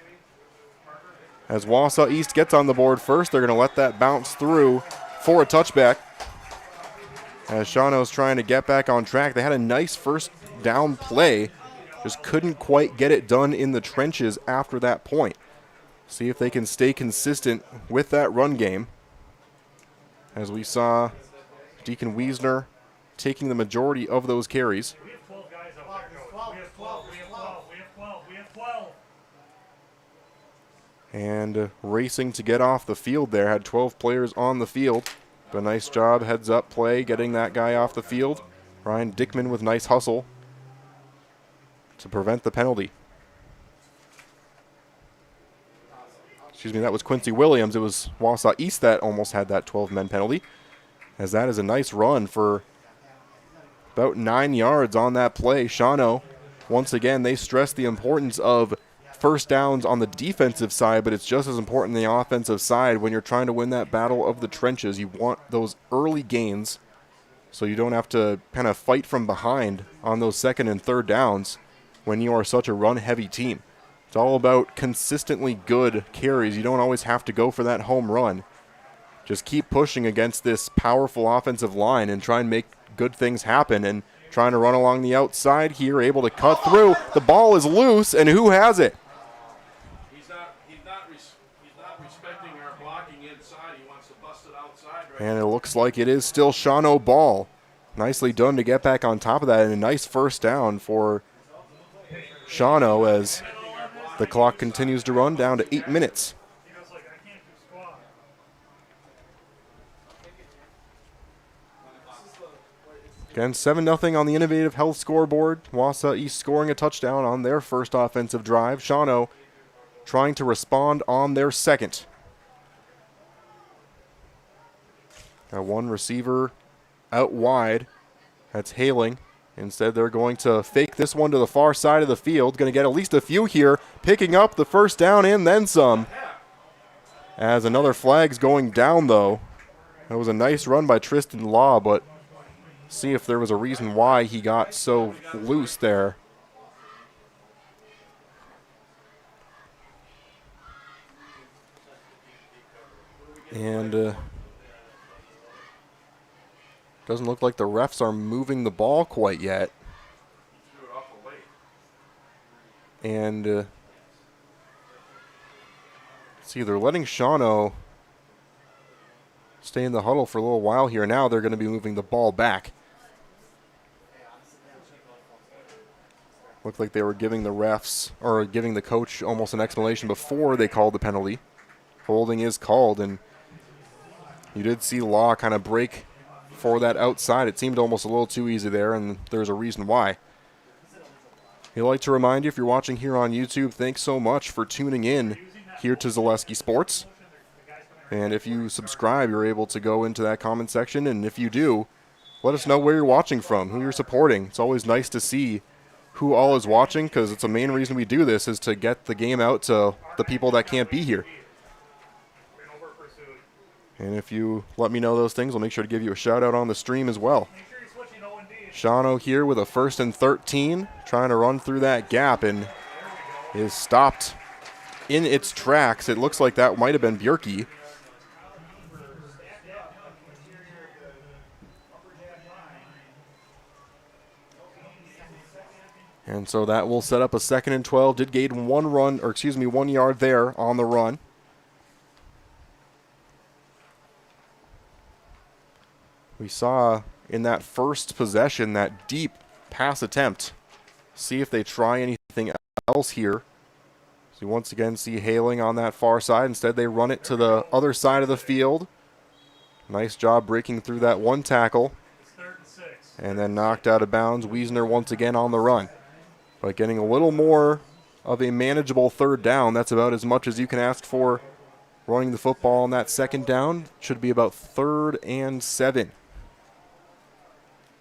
as Wausau East gets on the board first, they're going to let that bounce through for a touchback. As Shawano's trying to get back on track, they had a nice first down play, just couldn't quite get it done in the trenches after that point. See if they can stay consistent with that run game. As we saw Deacon Wiesner taking the majority of those carries. We have 12 guys up there, Coach. We have 12. We have 12. We have 12. We have 12. And racing to get off the field there, had 12 players on the field. But a nice job, heads up play, getting that guy off the field. Ryan Dickman with nice hustle to prevent the penalty. Excuse me, that was Quincy Williams. It was Wausau East that almost had that 12-men penalty, as that is a nice run for about 9 yards on that play. Shawano, once again, they stress the importance of first downs on the defensive side, but it's just as important on the offensive side when you're trying to win that battle of the trenches. You want those early gains so you don't have to kind of fight from behind on those second and third downs when you are such a run-heavy team. It's all about consistently good carries. You don't always have to go for that home run. Just keep pushing against this powerful offensive line and try and make good things happen. And trying to run along the outside here, able to cut through. The ball is loose, and who has it? He's not respecting our blocking inside. He wants to bust it outside right And it looks like it is still Shawano ball. Nicely done to get back on top of that, and a nice first down for Shawano as the clock continues to run down to 8 minutes. Again, 7-0 on the Innovative Health scoreboard. Wausau East scoring a touchdown on their first offensive drive. Shawano trying to respond on their second. Got one receiver out wide. That's Haling. Instead, they're going to fake this one to the far side of the field. Going to get at least a few here. Picking up the first down and then some. As another flag's going down, though. That was a nice run by Tristan Law, but see if there was a reason why he got so loose there. And doesn't look like the refs are moving the ball quite yet. And see, they're letting Shawano stay in the huddle for a little while here. Now they're going to be moving the ball back. Looked like they were giving the refs, or giving the coach almost an explanation before they called the penalty. Holding is called, and you did see Law kind of break for that outside. It seemed almost a little too easy there, and there's a reason why. I'd like to remind you, if you're watching here on YouTube, thanks so much for tuning in here to Zaleski Sports. And if you subscribe, you're able to go into that comment section, and if you do, let us know where you're watching from, who you're supporting. It's always nice to see who all is watching, because it's the main reason we do this, is to get the game out to the people that can't be here. And if you let me know those things, I'll make sure to give you a shout out on the stream as well. Shawano here with a 1st and 13, trying to run through that gap, and is stopped in its tracks. It looks like that might have been Bjerke. And so that will set up a 2nd and 12. Did gain 1 yard there on the run. We saw in that first possession that deep pass attempt. See if they try anything else here. So you once again see Hailing on that far side. Instead, they run it to the other side of the field. Nice job breaking through that one tackle. And then knocked out of bounds. Wiesner once again on the run. But getting a little more of a manageable 3rd down. That's about as much as you can ask for running the football on that 2nd down. Should be about 3rd and 7.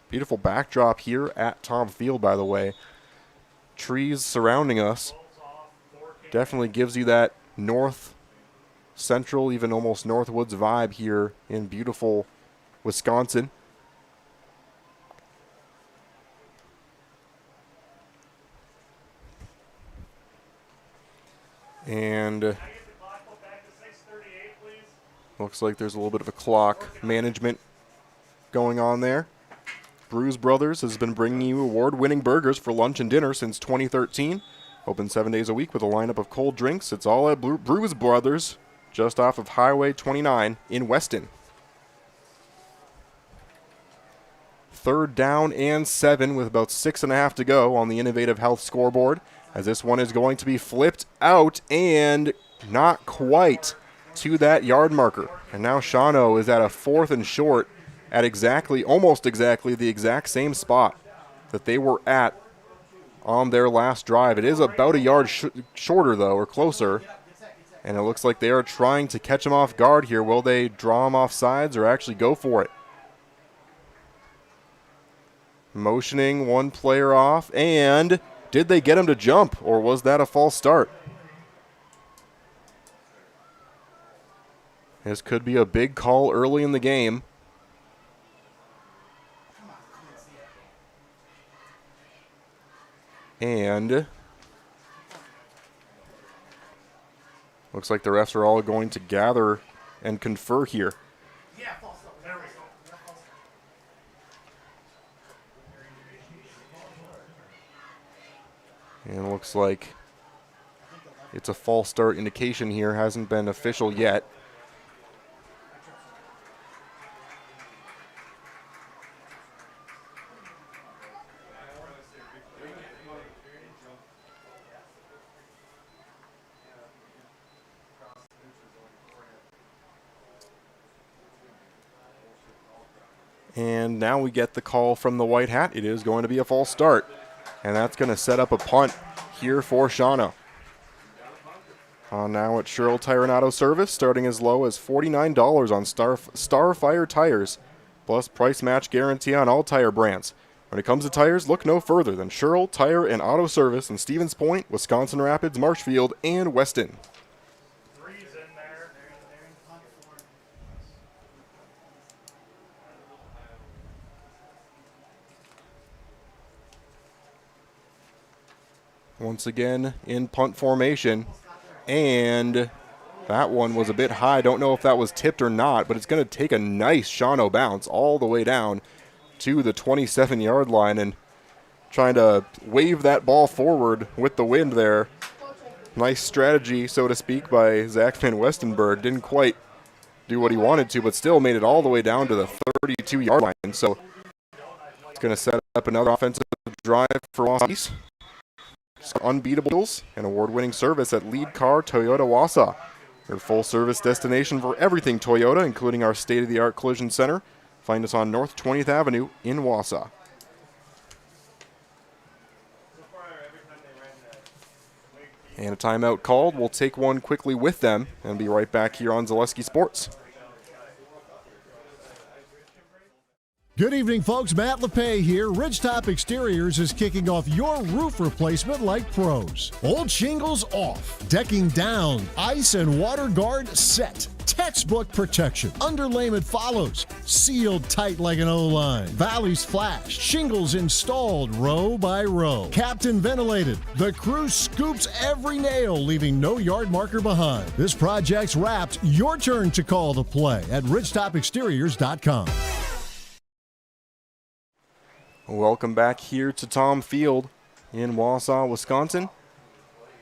Beautiful backdrop here at Tom Field, by the way. Trees surrounding us. Definitely gives you that north central, even almost Northwoods vibe here in beautiful Wisconsin. And looks like there's a little bit of a clock management going on there. Brews Brothers has been bringing you award-winning burgers for lunch and dinner since 2013. Open 7 days a week with a lineup of cold drinks. It's all at Brews Brothers, just off of Highway 29 in Weston. 3rd down and 7 with about 6.5 to go on the Innovative Health scoreboard, as this one is going to be flipped out and not quite to that yard marker. And now Shawano is at a 4th and short at almost exactly the exact same spot that they were at on their last drive. It is about a yard shorter, though, or closer. And it looks like they are trying to catch him off guard here. Will they draw him off sides or actually go for it? Motioning one player off. And did they get him to jump, or was that a false start? This could be a big call early in the game. And looks like the refs are all going to gather and confer here. And it looks like it's a false start indication here. Hasn't been official yet. And now we get the call from the White Hat. It is going to be a false start. And that's going to set up a punt here for Shawano. Now at Sherrill Tire and Auto Service, starting as low as $49 on Starfire tires, plus price match guarantee on all tire brands. When it comes to tires, look no further than Sherrill Tire and Auto Service in Stevens Point, Wisconsin Rapids, Marshfield, and Weston. Once again in punt formation, and that one was a bit high. Don't know if that was tipped or not, but it's going to take a nice Shawano bounce all the way down to the 27-yard line, and trying to wave that ball forward with the wind there. Nice strategy, so to speak, by Zach Van Westenberg. Didn't quite do what he wanted to, but still made it all the way down to the 32-yard line. So it's going to set up another offensive drive for Wausau. Unbeatables and award-winning service at Lead Car Toyota Wausau. Your full-service destination for everything Toyota, including our state-of-the-art collision center. Find us on North 20th Avenue in Wausau. And a timeout called. We'll take one quickly with them and be right back here on Zaleski Sports. Good evening, folks. Matt LePay here. Ridgetop Exteriors is kicking off your roof replacement like pros. Old shingles off, decking down, ice and water guard set. Textbook protection. Underlayment follows. Sealed tight like an O-line. Valleys flashed. Shingles installed row by row. Captain ventilated. The crew scoops every nail, leaving no yard marker behind. This project's wrapped. Your turn to call the play at ridgetopexteriors.com. Welcome back here to Tom Field. in Wausau, Wisconsin.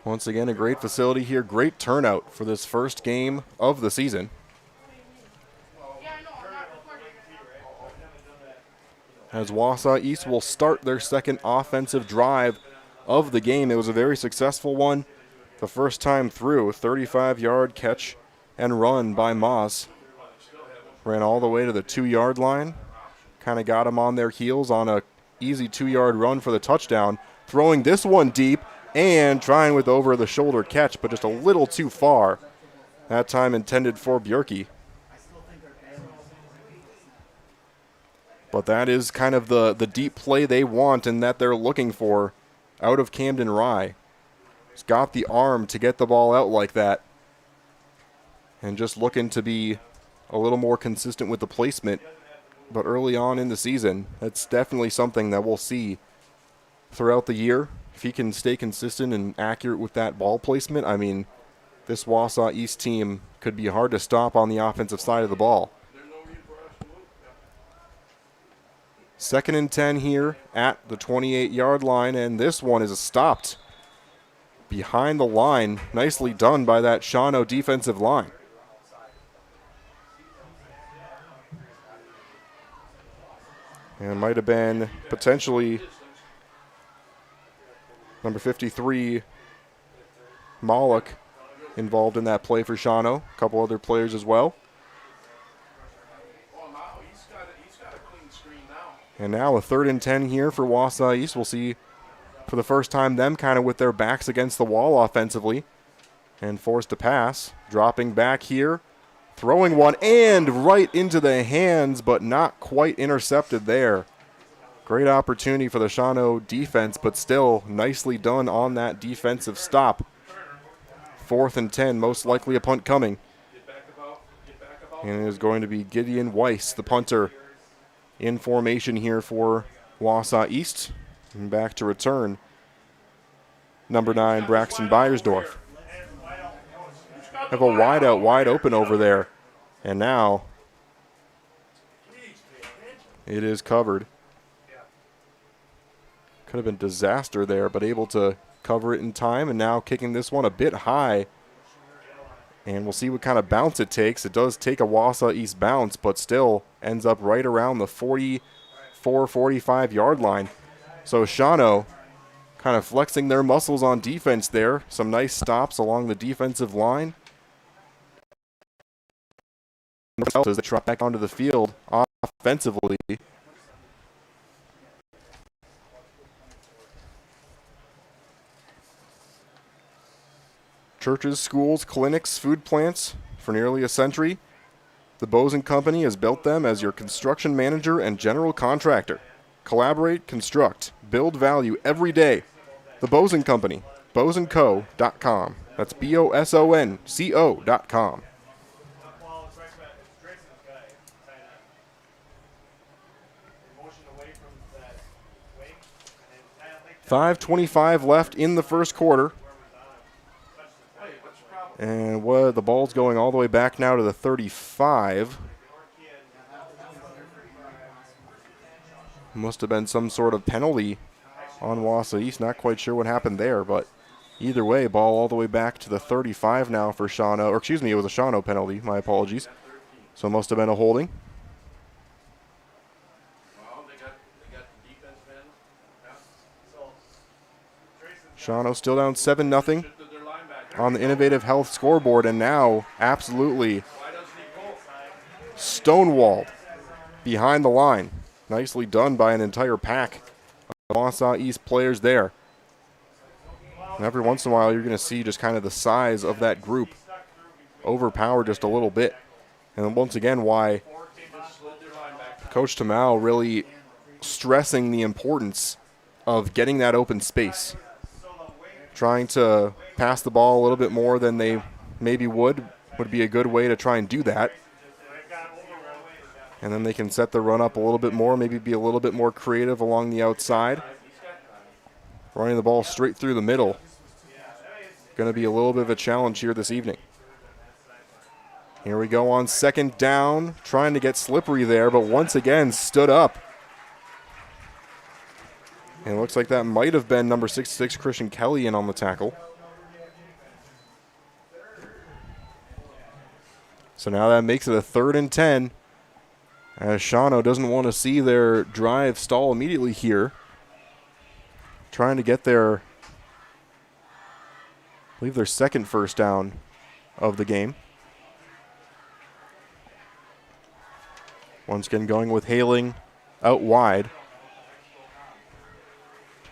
Once again, a great facility here. Great turnout for this first game of the season. As Wausau East will start their second offensive drive of the game. It was a very successful one the first time through. A 35-yard catch and run by Moss. Ran all the way to the 2-yard line. Kind of got them on their heels on a easy 2-yard run for the touchdown. Throwing this one deep and trying with over-the-shoulder catch, but just a little too far. That time intended for Bjerke. But that is kind of the deep play they want and that they're looking for out of Camden Rye. He's got the arm to get the ball out like that. And just looking to be a little more consistent with the placement. But early on in the season, that's definitely something that we'll see throughout the year. If he can stay consistent and accurate with that ball placement, I mean, this Wausau East team could be hard to stop on the offensive side of the ball. 2nd and 10 here at the 28-yard line, and this one is stopped behind the line. Nicely done by that Shawano defensive line. And it might have been potentially number 53, Moloch, involved in that play for Shawano. A couple other players as well. And now a 3rd and 10 here for Wausau East. We'll see for the first time them kind of with their backs against the wall offensively and forced to pass. Dropping back here, throwing one and right into the hands, but not quite intercepted there. Great opportunity for the Shawano defense, but still nicely done on that defensive stop. 4th and 10, most likely a punt coming. And it is going to be Gideon Weiss, the punter, in formation here for Wausau East. And back to return, number 9, Braxton Beiersdorf. Have a wide out, wide open over there. And now it is covered. Could have been disaster there, but able to cover it in time. And now kicking this one a bit high. And we'll see what kind of bounce it takes. It does take a Wausau East bounce, but still ends up right around the 44, 45-yard line. So Shawano kind of flexing their muscles on defense there. Some nice stops along the defensive line. As they trot back onto the field offensively. Churches, schools, clinics, food plants for nearly a century. The Bose & Company has built them as your construction manager and general contractor. Collaborate, construct, build value every day. The Bose & Company, boseandco.com. That's BOSONCO.com. 5:25 left in the first quarter. And the ball's going all the way back now to the 35. Must have been some sort of penalty on Wausau East. Not quite sure what happened there, but either way, ball all the way back to the 35 now for Shawano. Or excuse me, it was a Shawano penalty. My apologies. So it must have been a holding. Shawano still down 7-0 on the Innovative Health scoreboard, and now absolutely stonewalled behind the line. Nicely done by an entire pack of Wausau East players there. And every once in a while, you're going to see just kind of the size of that group overpower just a little bit. And once again, why Coach Tamau really stressing the importance of getting that open space. Trying to pass the ball a little bit more than they maybe would be a good way to try and do that. And then they can set the run up a little bit more, maybe be a little bit more creative along the outside. Running the ball straight through the middle. Going to be a little bit of a challenge here this evening. Here we go on 2nd down, trying to get slippery there, but once again stood up. And it looks like that might have been number 66, Christian Kelly, in on the tackle. So now that makes it a 3rd and 10. As Shawano doesn't want to see their drive stall immediately here. Trying to get their, I believe, their second first down of the game. Once again going with Haling out wide.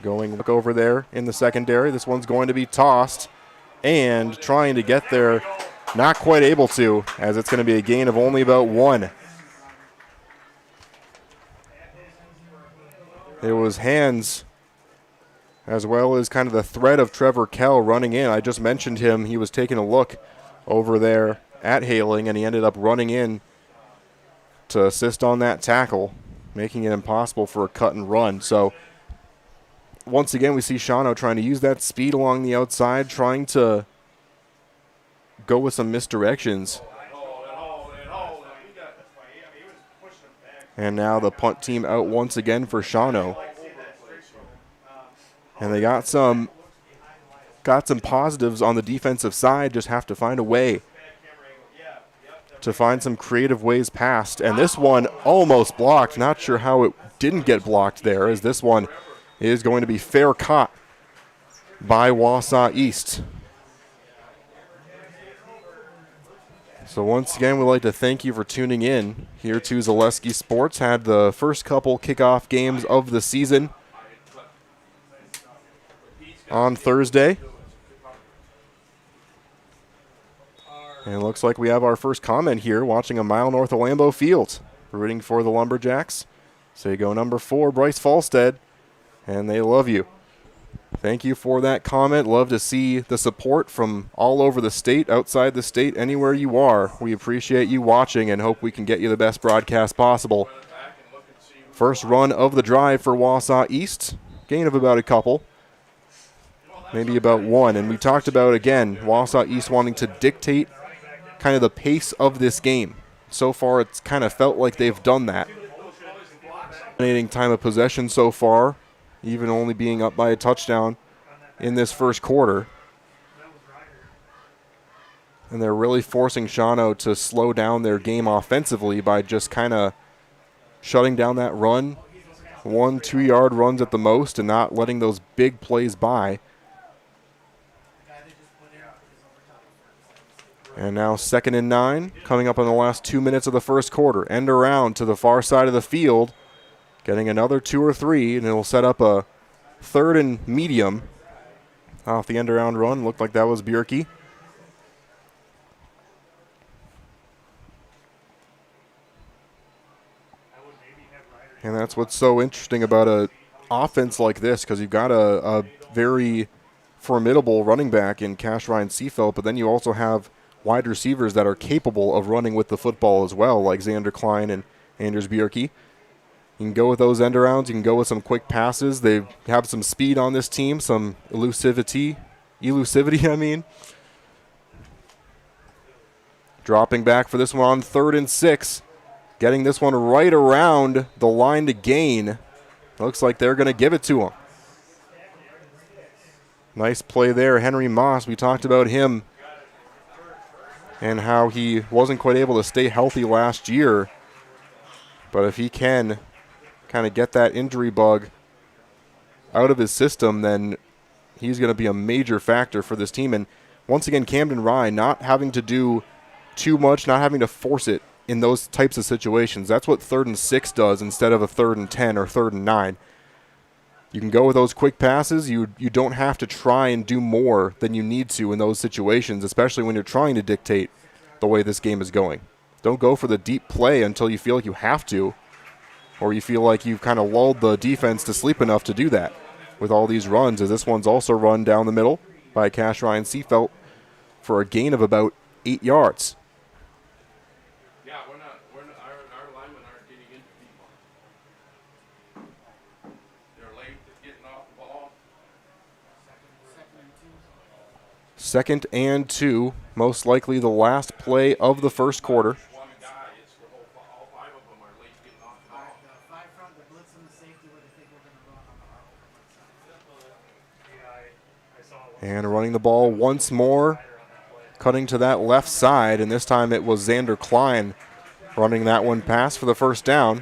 Going look over there in the secondary. This one's going to be tossed and trying to get there. Not quite able to, as it's going to be a gain of only about 1. It was hands as well as kind of the threat of Trevor Kell running in. I just mentioned him. He was taking a look over there at Haling, and he ended up running in to assist on that tackle, making it impossible for a cut and run. So once again, we see Shawano trying to use that speed along the outside, trying to go with some misdirections. And now the punt team out once again for Shawano. And they got some positives on the defensive side, just have to find a way to find some creative ways past. And this one almost blocked. Not sure how it didn't get blocked there, as this one is going to be fair caught by Wausau East. So once again, we'd like to thank you for tuning in here to Zaleski Sports. Had the first couple kickoff games of the season on Thursday. And it looks like we have our first comment here, watching a mile north of Lambeau Field. Rooting for the Lumberjacks. So you go number 4, Bryce Falstead, and they love you. Thank you for that comment. Love to see the support from all over the state, outside the state, anywhere you are. We appreciate you watching and hope we can get you the best broadcast possible. First run of the drive for Wausau East. Gain of about a couple. Maybe about 1. And we talked about, again, Wausau East wanting to dictate kind of the pace of this game. So far, it's kind of felt like they've done that. Dominating time of possession so far, even only being up by a touchdown in this first quarter. And they're really forcing Shawano to slow down their game offensively by just kind of shutting down that run. 1-2 yard runs at the most and not letting those big plays by. And now 2nd and 9, coming up in the last 2 minutes of the first quarter. End around to the far side of the field. Getting another 2 or 3, and it'll set up a 3rd and medium off the end around run. Looked like that was Bjerke. And that's what's so interesting about a offense like this, because you've got a very formidable running back in Cash Ryan Seafelt, but then you also have wide receivers that are capable of running with the football as well, like Xander Klein and Anders Bjerke. You can go with those end arounds. You can go with some quick passes. They have some speed on this team, some elusivity. Dropping back for this one on 3rd and 6. Getting this one right around the line to gain. Looks like they're going to give it to him. Nice play there. Henry Moss, we talked about him and how he wasn't quite able to stay healthy last year. But if he can kind of get that injury bug out of his system, then he's going to be a major factor for this team. And once again, Camden Rye not having to do too much, not having to force it in those types of situations. That's what 3rd and 6 does instead of a 3rd and 10 or 3rd and 9. You can go with those quick passes. You don't have to try and do more than you need to in those situations, especially when you're trying to dictate the way this game is going. Don't go for the deep play until you feel like you have to, or you feel like you've kind of lulled the defense to sleep enough to do that with all these runs, as this one's also run down the middle by Cash Ryan Seafelt for a gain of about 8 yards. Yeah, our linemen aren't getting into people. They're late getting off the ball. 2nd and 2, most likely the last play of the first quarter. One guy, it's all 5 of them are late getting off the ball. The 5 front, the blitz and the safety where they think we're going to run on the And running the ball once more, cutting to that left side, and this time it was Xander Klein running that one past for the first down.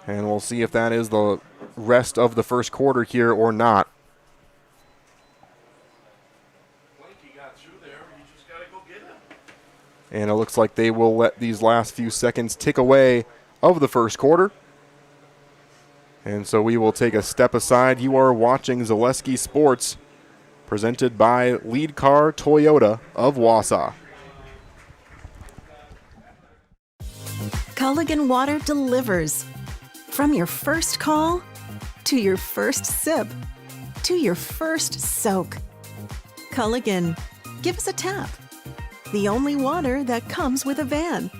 And we'll see if that is the rest of the first quarter here or not. And it looks like they will let these last few seconds tick away of the first quarter. And so we will take a step aside. You are watching Zaleski Sports, presented by Lead Car Toyota of Wausau. Culligan Water delivers. From your first call, to your first sip, to your first soak. Culligan, give us a tap. The only water that comes with a van.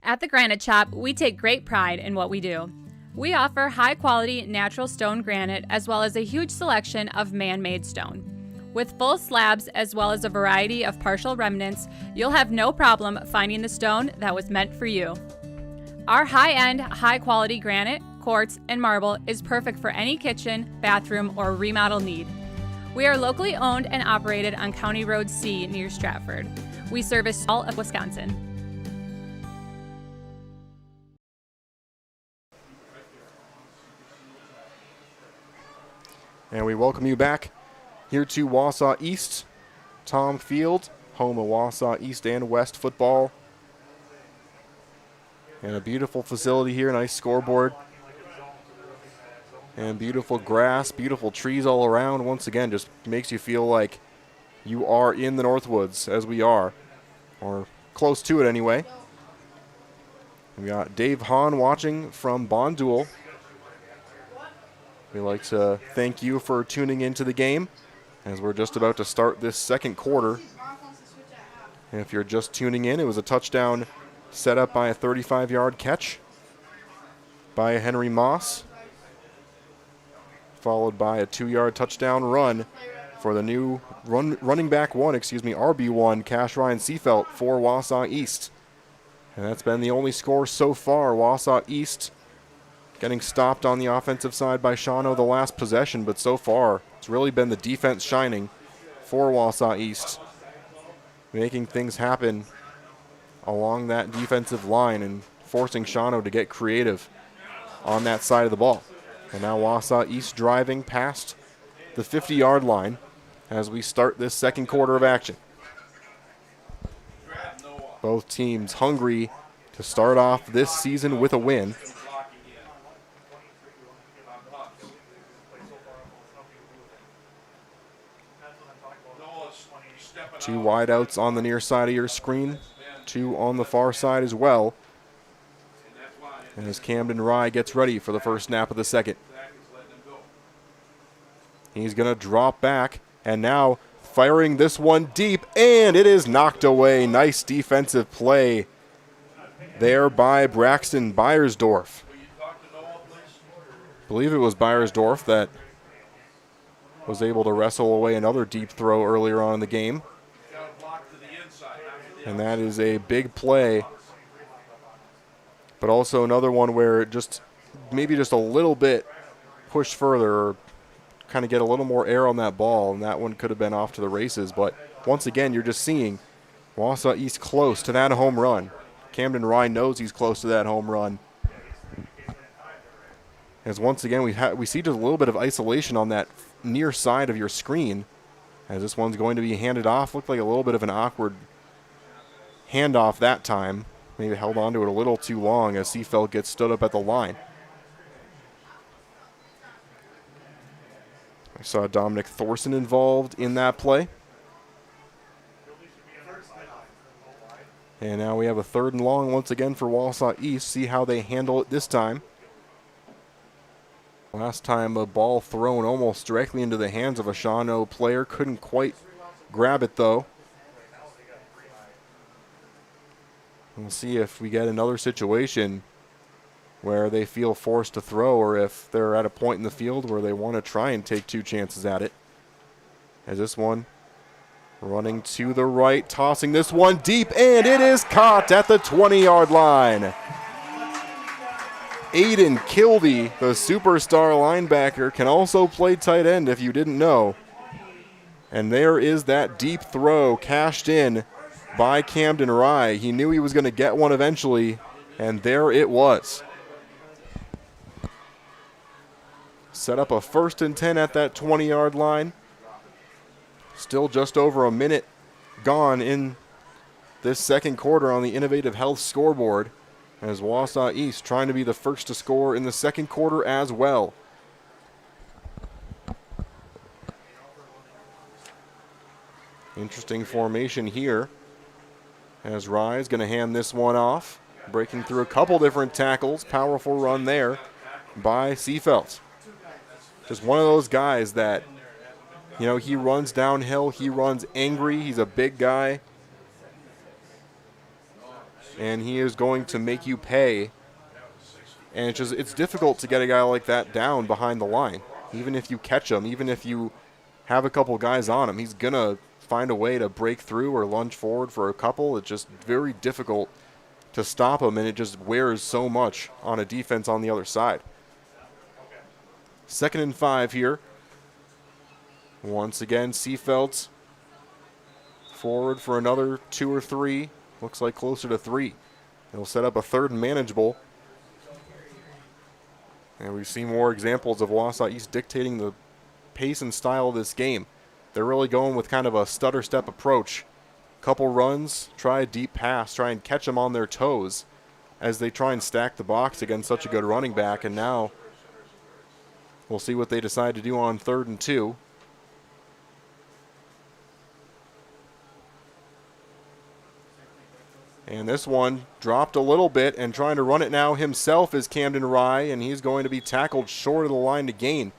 At the Granite Shop, we take great pride in what we do. We offer high-quality natural stone granite as well as a huge selection of man-made stone. With full slabs as well as a variety of partial remnants, you'll have no problem finding the stone that was meant for you. Our high-end, high-quality granite, quartz, and marble is perfect for any kitchen, bathroom, or remodel need. We are locally owned and operated on County Road C near Stratford. We service all of Wisconsin. And we welcome you back here to Wausau East, Tom Field, home of Wausau East and West football. And a beautiful facility here, nice scoreboard. And beautiful grass, beautiful trees all around. Once again, just makes you feel like you are in the Northwoods, as we are, or close to it anyway. We got Dave Hahn watching from Bondul. We'd like to thank you for tuning into the game as we're just about to start this second quarter. And if you're just tuning in, it was a touchdown set up by a 35-yard catch by Henry Moss, followed by a 2-yard touchdown run for the new running back one, RB1, Cash Ryan Seafelt for Wausau East. And that's been the only score so far. Wausau East getting stopped on the offensive side by Shawano the last possession, but so far it's really been the defense shining for Wausau East, making things happen along that defensive line and forcing Shawano to get creative on that side of the ball. And now Wausau East driving past the 50-yard line as we start this second quarter of action. Both teams hungry to start off this season with a win. Two wideouts on the near side of your screen, two on the far side as well. And as Camden Rye gets ready for the first snap of the second. He's going to drop back, and now firing this one deep, and it is knocked away. Nice defensive play there by Braxton Beiersdorf. I believe it was Beiersdorf that was able to wrestle away another deep throw earlier on in the game. And that is a big play, but also another one where maybe just a little bit push further or kind of get a little more air on that ball, and that one could have been off to the races. But once again, you're just seeing Wausau East close to that home run. Camden Ryan knows he's close to that home run. As once again, we see just a little bit of isolation on that near side of your screen, as this one's going to be handed off. Looked like a little bit of an awkward handoff that time. Maybe held on to it a little too long as Seafeld gets stood up at the line. I saw Dominic Thorson involved in that play. And now we have a 3rd and long once again for Wausau East. See how they handle it this time. Last time a ball thrown almost directly into the hands of a Shawano player. Couldn't quite grab it though. We'll see if we get another situation where they feel forced to throw, or if they're at a point in the field where they want to try and take 2 chances at it. As this one running to the right, tossing this one deep, and it is caught at the 20-yard line. Aiden Kilby, the superstar linebacker, can also play tight end if you didn't know. And there is that deep throw cashed in by Camden Rye. He knew he was going to get one eventually, and there it was. Set up a 1st and 10 at that 20-yard line. Still just over a minute gone in this second quarter on the Innovative Health scoreboard, as Wausau East trying to be the first to score in the second quarter as well. Interesting formation here, as Rye is going to hand this one off, breaking through a couple different tackles. Powerful run there by Seefeld. Just one of those guys that, you know, he runs downhill, he runs angry, he's a big guy, and he is going to make you pay. And it's difficult to get a guy like that down behind the line. Even if you catch him, even if you have a couple guys on him, he's going to find a way to break through or lunge forward for a couple. It's just very difficult to stop him, and it just wears so much on a defense on the other side. 2nd and 5 here. Once again, Seefeld forward for another 2 or 3. Looks like closer to 3. He'll set up a 3rd and manageable. And we see more examples of Wausau East dictating the pace and style of this game. They're really going with kind of a stutter step approach. Couple runs, try a deep pass, try and catch them on their toes as they try and stack the box against such a good running back. And now we'll see what they decide to do on 3rd and 2. And this one dropped a little bit, and trying to run it now himself is Camden Rye, and he's going to be tackled short of the line to gain.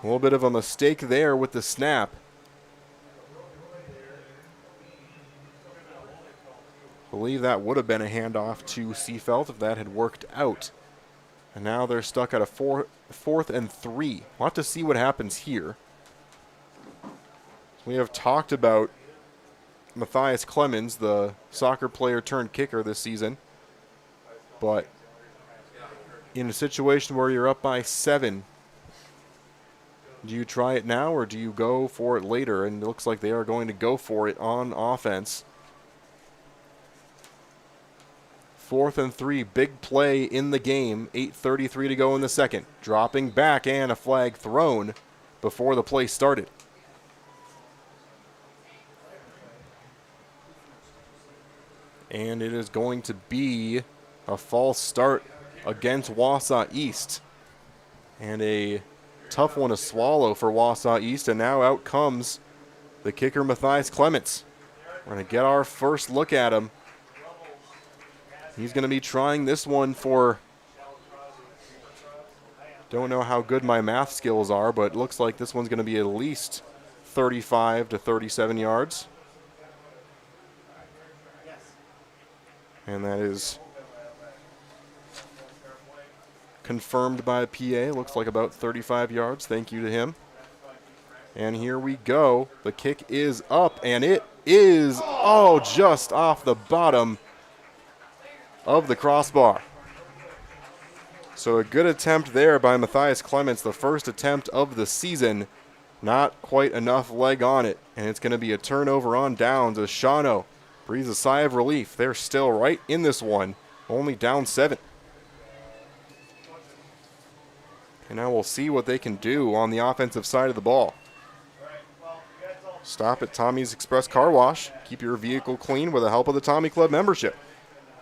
A little bit of a mistake there with the snap. I believe that would have been a handoff to Seefeld if that had worked out. And now they're stuck at a 4th and 3. We'll have to see what happens here. We have talked about Matthias Clemens, the soccer player turned kicker this season. But in a situation where you're up by 7, do you try it now or do you go for it later? And it looks like they are going to go for it on offense. 4th and 3, big play in the game. 8:33 to go in the second. Dropping back and a flag thrown before the play started. And it is going to be a false start against Wausau East. And a tough one to swallow for Wausau East. And now out comes the kicker, Matthias Clements. We're going to get our first look at him. He's going to be trying this one for, don't know how good my math skills are, but it looks like this one's going to be at least 35 to 37 yards. And that is confirmed by a PA. Looks like about 35 yards. Thank you to him. And here we go. The kick is up, and it is, just off the bottom of the crossbar. So a good attempt there by Matthias Clements, the first attempt of the season. Not quite enough leg on it, and it's going to be a turnover on downs as Shawano breathes a sigh of relief. They're still right in this one, only down 7. And now we'll see what they can do on the offensive side of the ball. Stop at Tommy's Express Car Wash. Keep your vehicle clean with the help of the Tommy Club membership.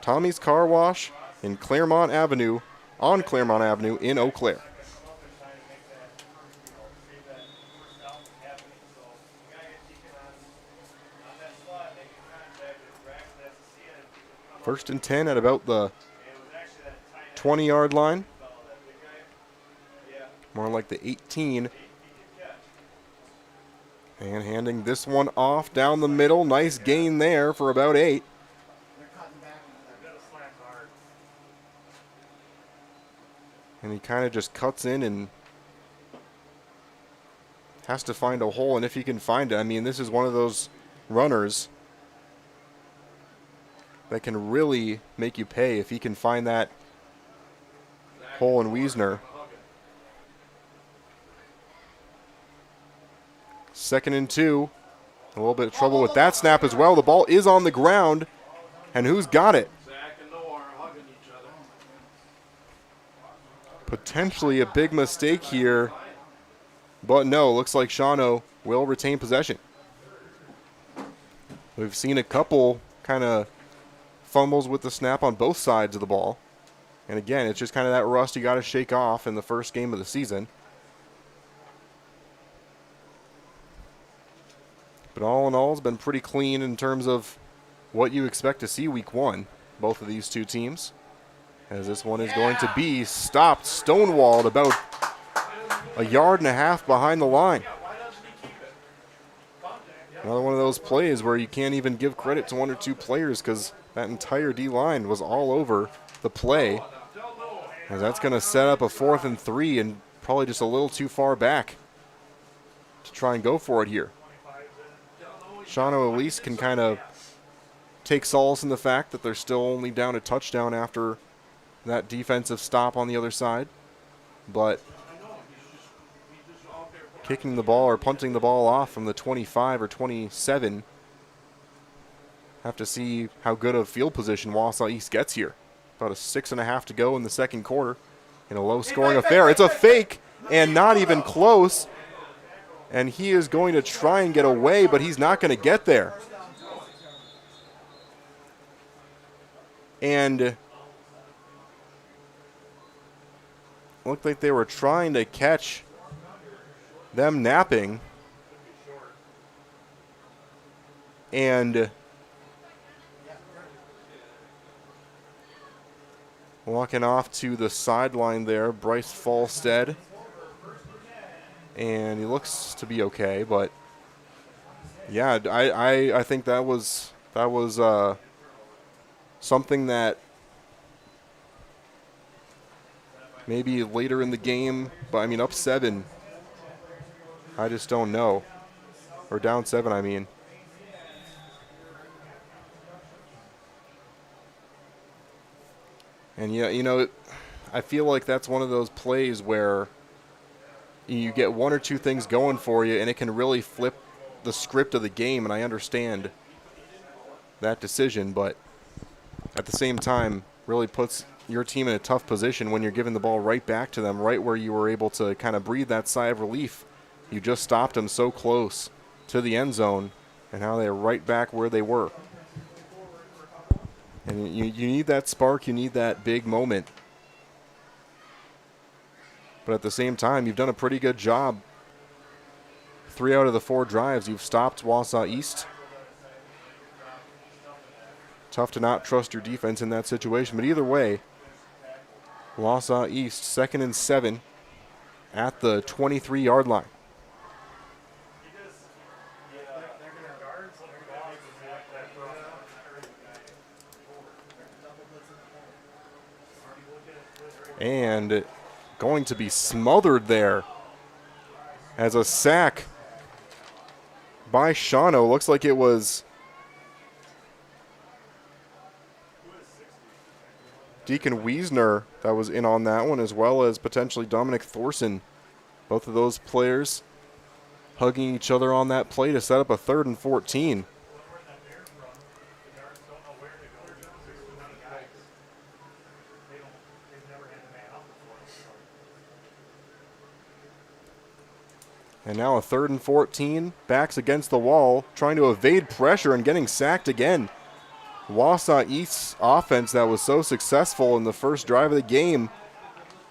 Tommy's Car Wash in Claremont Avenue, on Claremont Avenue in Eau Claire. First and 10 at about the 20-yard line. More like the 18. And handing this one off down the middle. Nice gain there for about 8. And he kind of just cuts in and has to find a hole. And if he can find it, I mean, this is one of those runners that can really make you pay if he can find that Hole and Wiesner. Second and 2. A little bit of trouble with that snap as well. The ball is on the ground. And who's got it? Potentially a big mistake here. But no, looks like Shawano will retain possession. We've seen a couple kind of fumbles with the snap on both sides of the ball. And again, it's just kind of that rust you got to shake off in the first game of the season. But all in all, it's been pretty clean in terms of what you expect to see week 1, both of these two teams. As this one is going to be stopped, stonewalled about a yard and a half behind the line. Another one of those plays where you can't even give credit to one or two players because that entire D-line was all over the play. As that's going to set up a 4th and 3 and probably just a little too far back to try and go for it here. Shawano at least can kind of take solace in the fact that they're still only down a touchdown after that defensive stop on the other side. But kicking the ball or punting the ball off from the 25 or 27, have to see how good of field position Wausau East gets here. About a 6.5 to go in the second quarter in a low-scoring affair. It's a fake and not even close. And he is going to try and get away, but he's not going to get there. And looked like they were trying to catch them napping. And walking off to the sideline there, Bryce Falstead. And he looks to be okay, but yeah, I think that was something that maybe later in the game, but I mean up 7, I just don't know, or down 7, I mean. And yeah, you know, I feel like that's one of those plays where you get one or two things going for you, and it can really flip the script of the game, and I understand that decision, but at the same time, really puts your team in a tough position when you're giving the ball right back to them, right where you were able to kind of breathe that sigh of relief. You just stopped them so close to the end zone, and now they're right back where they were. And you need that spark, you need that big moment. But at the same time, you've done a pretty good job. 3 out of the 4 drives, you've stopped Wausau East. Tough to not trust your defense in that situation. But either way, Wausau East, 2nd and 7 at the 23-yard line. And going to be smothered there as a sack by Shawano. Looks like it was Deacon Wiesner that was in on that one, as well as potentially Dominic Thorson. Both of those players hugging each other on that play to set up a 3rd and 14. And now a 3rd and 14, backs against the wall, trying to evade pressure and getting sacked again. Wausau East's offense that was so successful in the first drive of the game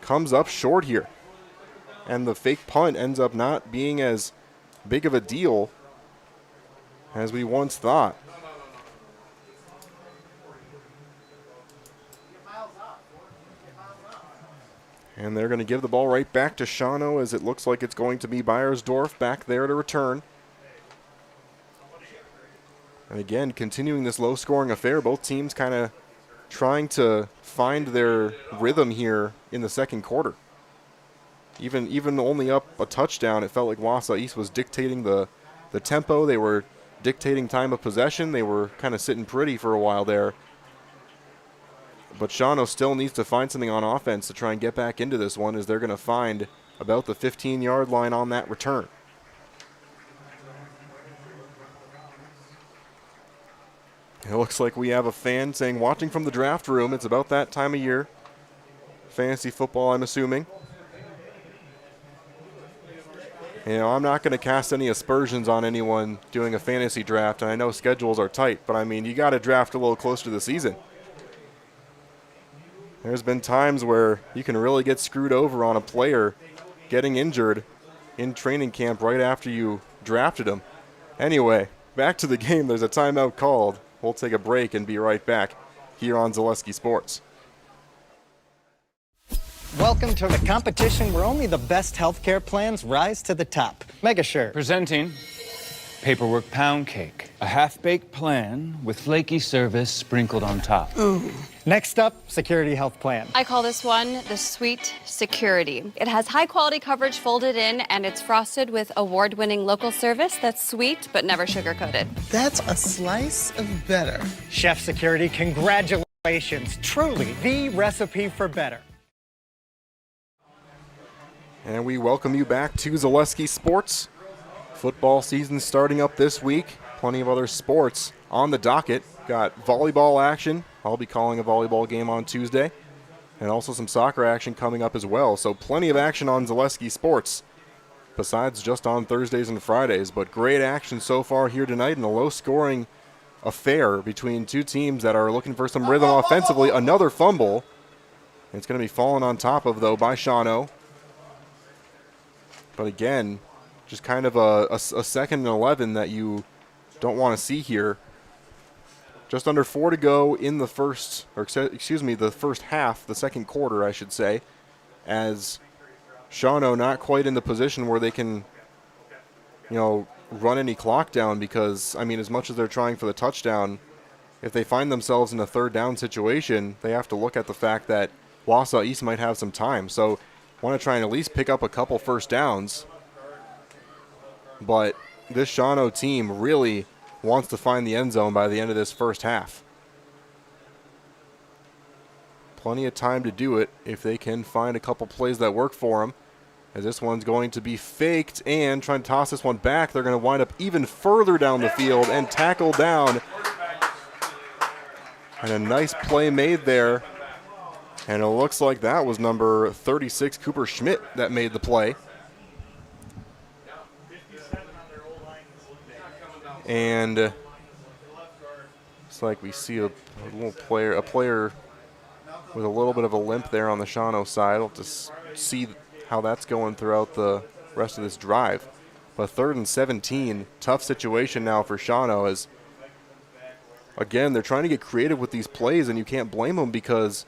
comes up short here. And the fake punt ends up not being as big of a deal as we once thought. And they're going to give the ball right back to Shawano, as it looks like it's going to be Beiersdorf back there to return. And again, continuing this low-scoring affair, both teams kind of trying to find their rhythm here in the second quarter. Even only up a touchdown, it felt like Wausau East was dictating the tempo. They were dictating time of possession. They were kind of sitting pretty for a while there. But Shawano still needs to find something on offense to try and get back into this one, as they're going to find about the 15-yard line on that return. It looks like we have a fan saying, watching from the draft room, it's about that time of year. Fantasy football, I'm assuming. You know, I'm not going to cast any aspersions on anyone doing a fantasy draft, and I know schedules are tight, but I mean, you got to draft a little closer to the season. There's been times where you can really get screwed over on a player getting injured in training camp right after you drafted him. Anyway, back to the game. There's a timeout called. We'll take a break and be right back here on Zaleski Sports. Welcome to the competition where only the best healthcare plans rise to the top. Megasure. Presenting Paperwork Pound Cake, a half-baked plan with flaky service sprinkled on top. Ooh. Next up, Security Health Plan. I call this one the Sweet Security. It has high-quality coverage folded in, and it's frosted with award-winning local service that's sweet but never sugar-coated. That's a slice of better. Chef Security, congratulations. Truly the recipe for better. And we welcome you back to Zaleski Sports. Football season starting up this week. Plenty of other sports on the docket. Got volleyball action. I'll be calling a volleyball game on Tuesday. And also some soccer action coming up as well. So plenty of action on Zaleski Sports, besides just on Thursdays and Fridays. But great action so far here tonight in a low-scoring affair between two teams that are looking for some rhythm offensively. Another fumble. It's going to be fallen on top of, though, by Shawano. But again, just kind of a second and 11 that you don't want to see here. Just under 4 to go in the first, or excuse me, the first half, the second quarter, I should say, as Shawano not quite in the position where they can, you know, run any clock down, because, I mean, as much as they're trying for the touchdown, if they find themselves in a third down situation, they have to look at the fact that Wausau East might have some time. So want to try and at least pick up a couple first downs. But this Shawano team really wants to find the end zone by the end of this first half. Plenty of time to do it if they can find a couple plays that work for them. As this one's going to be faked and trying to toss this one back. They're going to wind up even further down the field and tackled down. And a nice play made there. And it looks like that was number 36, Cooper Schmidt, that made the play. And it's like we see a player with a little bit of a limp there on the Shawano side. We'll just see how that's going throughout the rest of this drive. But 3rd and 17, tough situation now for Shawano, as again, they're trying to get creative with these plays, and you can't blame them because,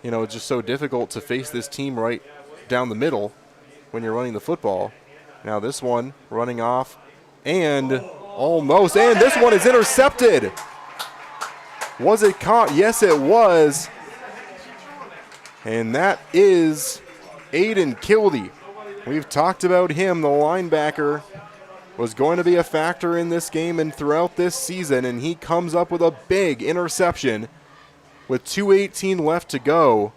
you know, it's just so difficult to face this team right down the middle when you're running the football. Now this one running off and almost, and this one is intercepted. Was it caught? Yes, it was. And that is Aiden Kildee. We've talked about him. The linebacker was going to be a factor in this game and throughout this season, and he comes up with a big interception with 2:18 left to go.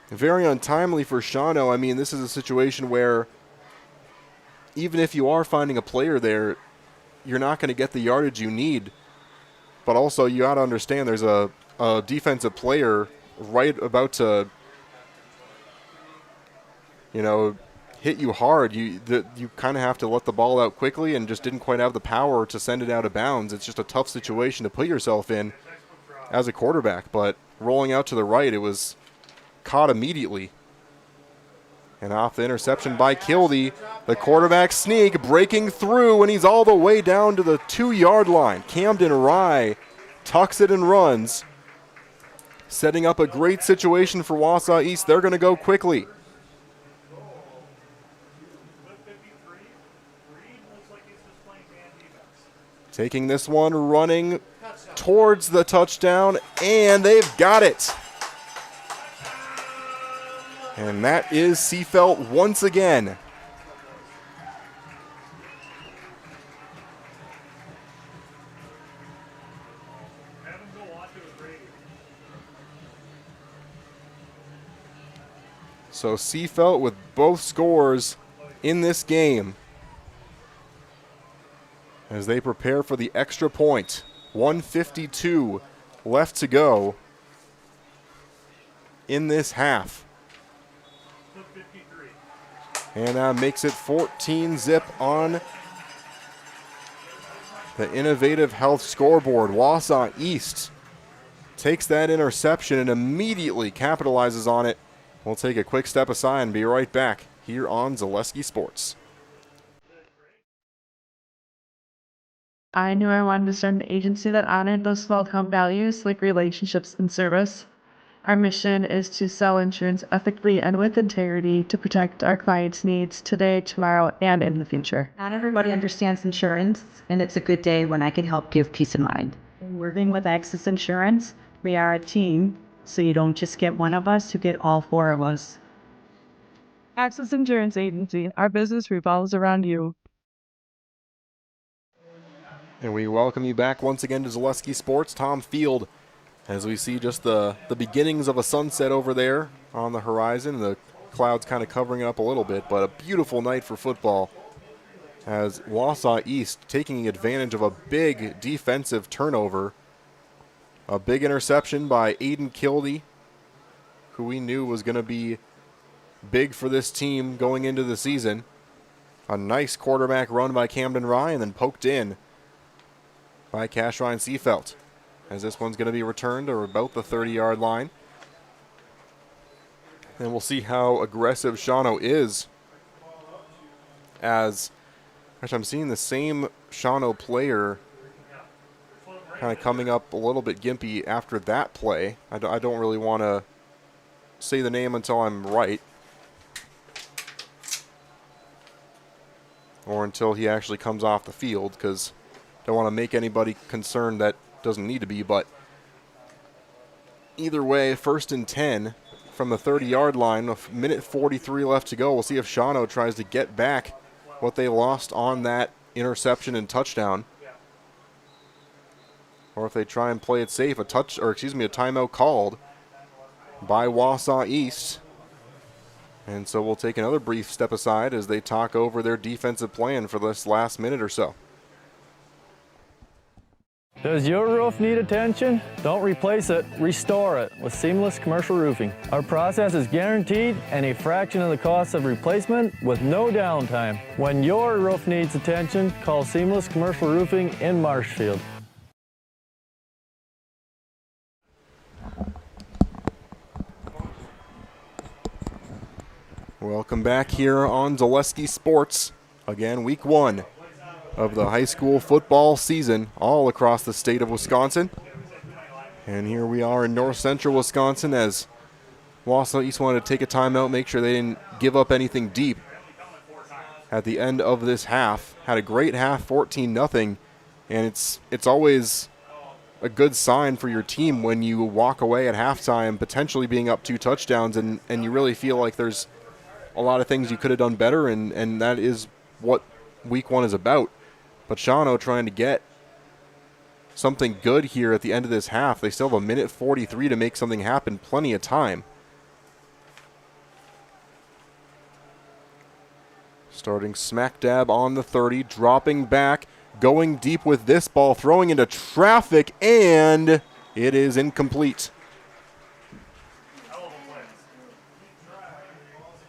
Very untimely for Shawano. I mean, this is a situation where even if you are finding a player there, you're not going to get the yardage you need. But also, you got to understand there's a defensive player right about to, you know, hit you hard. You kind of have to let the ball out quickly, and just didn't quite have the power to send it out of bounds. It's just a tough situation to put yourself in as a quarterback. But rolling out to the right, it was caught immediately. And off the interception by Kildee, the quarterback sneak breaking through, and he's all the way down to the 2-yard line. Camden Rye tucks it and runs, setting up a great situation for Wausau East. They're going to go quickly. Taking this one, running towards the touchdown, and they've got it. And that is Seafelt once again. So Seafelt with both scores in this game as they prepare for the extra point. 1:52 left to go in this half. And that makes it 14-zip on the Innovative Health scoreboard. Wausau East takes that interception and immediately capitalizes on it. We'll take a quick step aside and be right back here on Zaleski Sports. I knew I wanted to start an agency that honored those small town values like relationships and service. Our mission is to sell insurance ethically and with integrity to protect our clients' needs today, tomorrow, and in the future. Not everybody understands insurance, and it's a good day when I can help give peace of mind. Working with Access Insurance, we are a team, so you don't just get one of us, you get all four of us. Access Insurance Agency, our business revolves around you. And we welcome you back once again to Zaleski Sports. Tom Field, as we see just the beginnings of a sunset over there on the horizon. The clouds kind of covering it up a little bit, but a beautiful night for football as Wausau East taking advantage of a big defensive turnover. A big interception by Aiden Kildee, who we knew was going to be big for this team going into the season. A nice quarterback run by Camden Ryan, then poked in by Cash Ryan Seafelt, as this one's going to be returned to about the 30-yard line. And we'll see how aggressive Shawano is, as actually I'm seeing the same Shawano player kind of coming up a little bit gimpy after that play. I don't really want to say the name until I'm right, or until he actually comes off the field, because don't want to make anybody concerned that doesn't need to be. But either way, 1st and 10 from the 30-yard line, a minute 43 left to go. We'll see if Shawano tries to get back what they lost on that interception and touchdown, or if they try and play it safe. A timeout called by Wausau East. And so we'll take another brief step aside as they talk over their defensive plan for this last minute or so. Does your roof need attention? Don't replace it, restore it with Seamless Commercial Roofing. Our process is guaranteed and a fraction of the cost of replacement with no downtime. When your roof needs attention, call Seamless Commercial Roofing in Marshfield. Welcome back here on Zaleski Sports. Again, week 1 of the high school football season all across the state of Wisconsin. And here we are in north central Wisconsin as Wausau East wanted to take a timeout, make sure they didn't give up anything deep at the end of this half. Had a great half, 14-0, and it's always a good sign for your team when you walk away at halftime potentially being up 2 touchdowns and you really feel like there's a lot of things you could have done better, and that is what week 1 is about. But Shawano trying to get something good here at the end of this half. They still have a minute 43 to make something happen. Plenty of time. Starting smack dab on the 30, dropping back, going deep with this ball, throwing into traffic, and it is incomplete.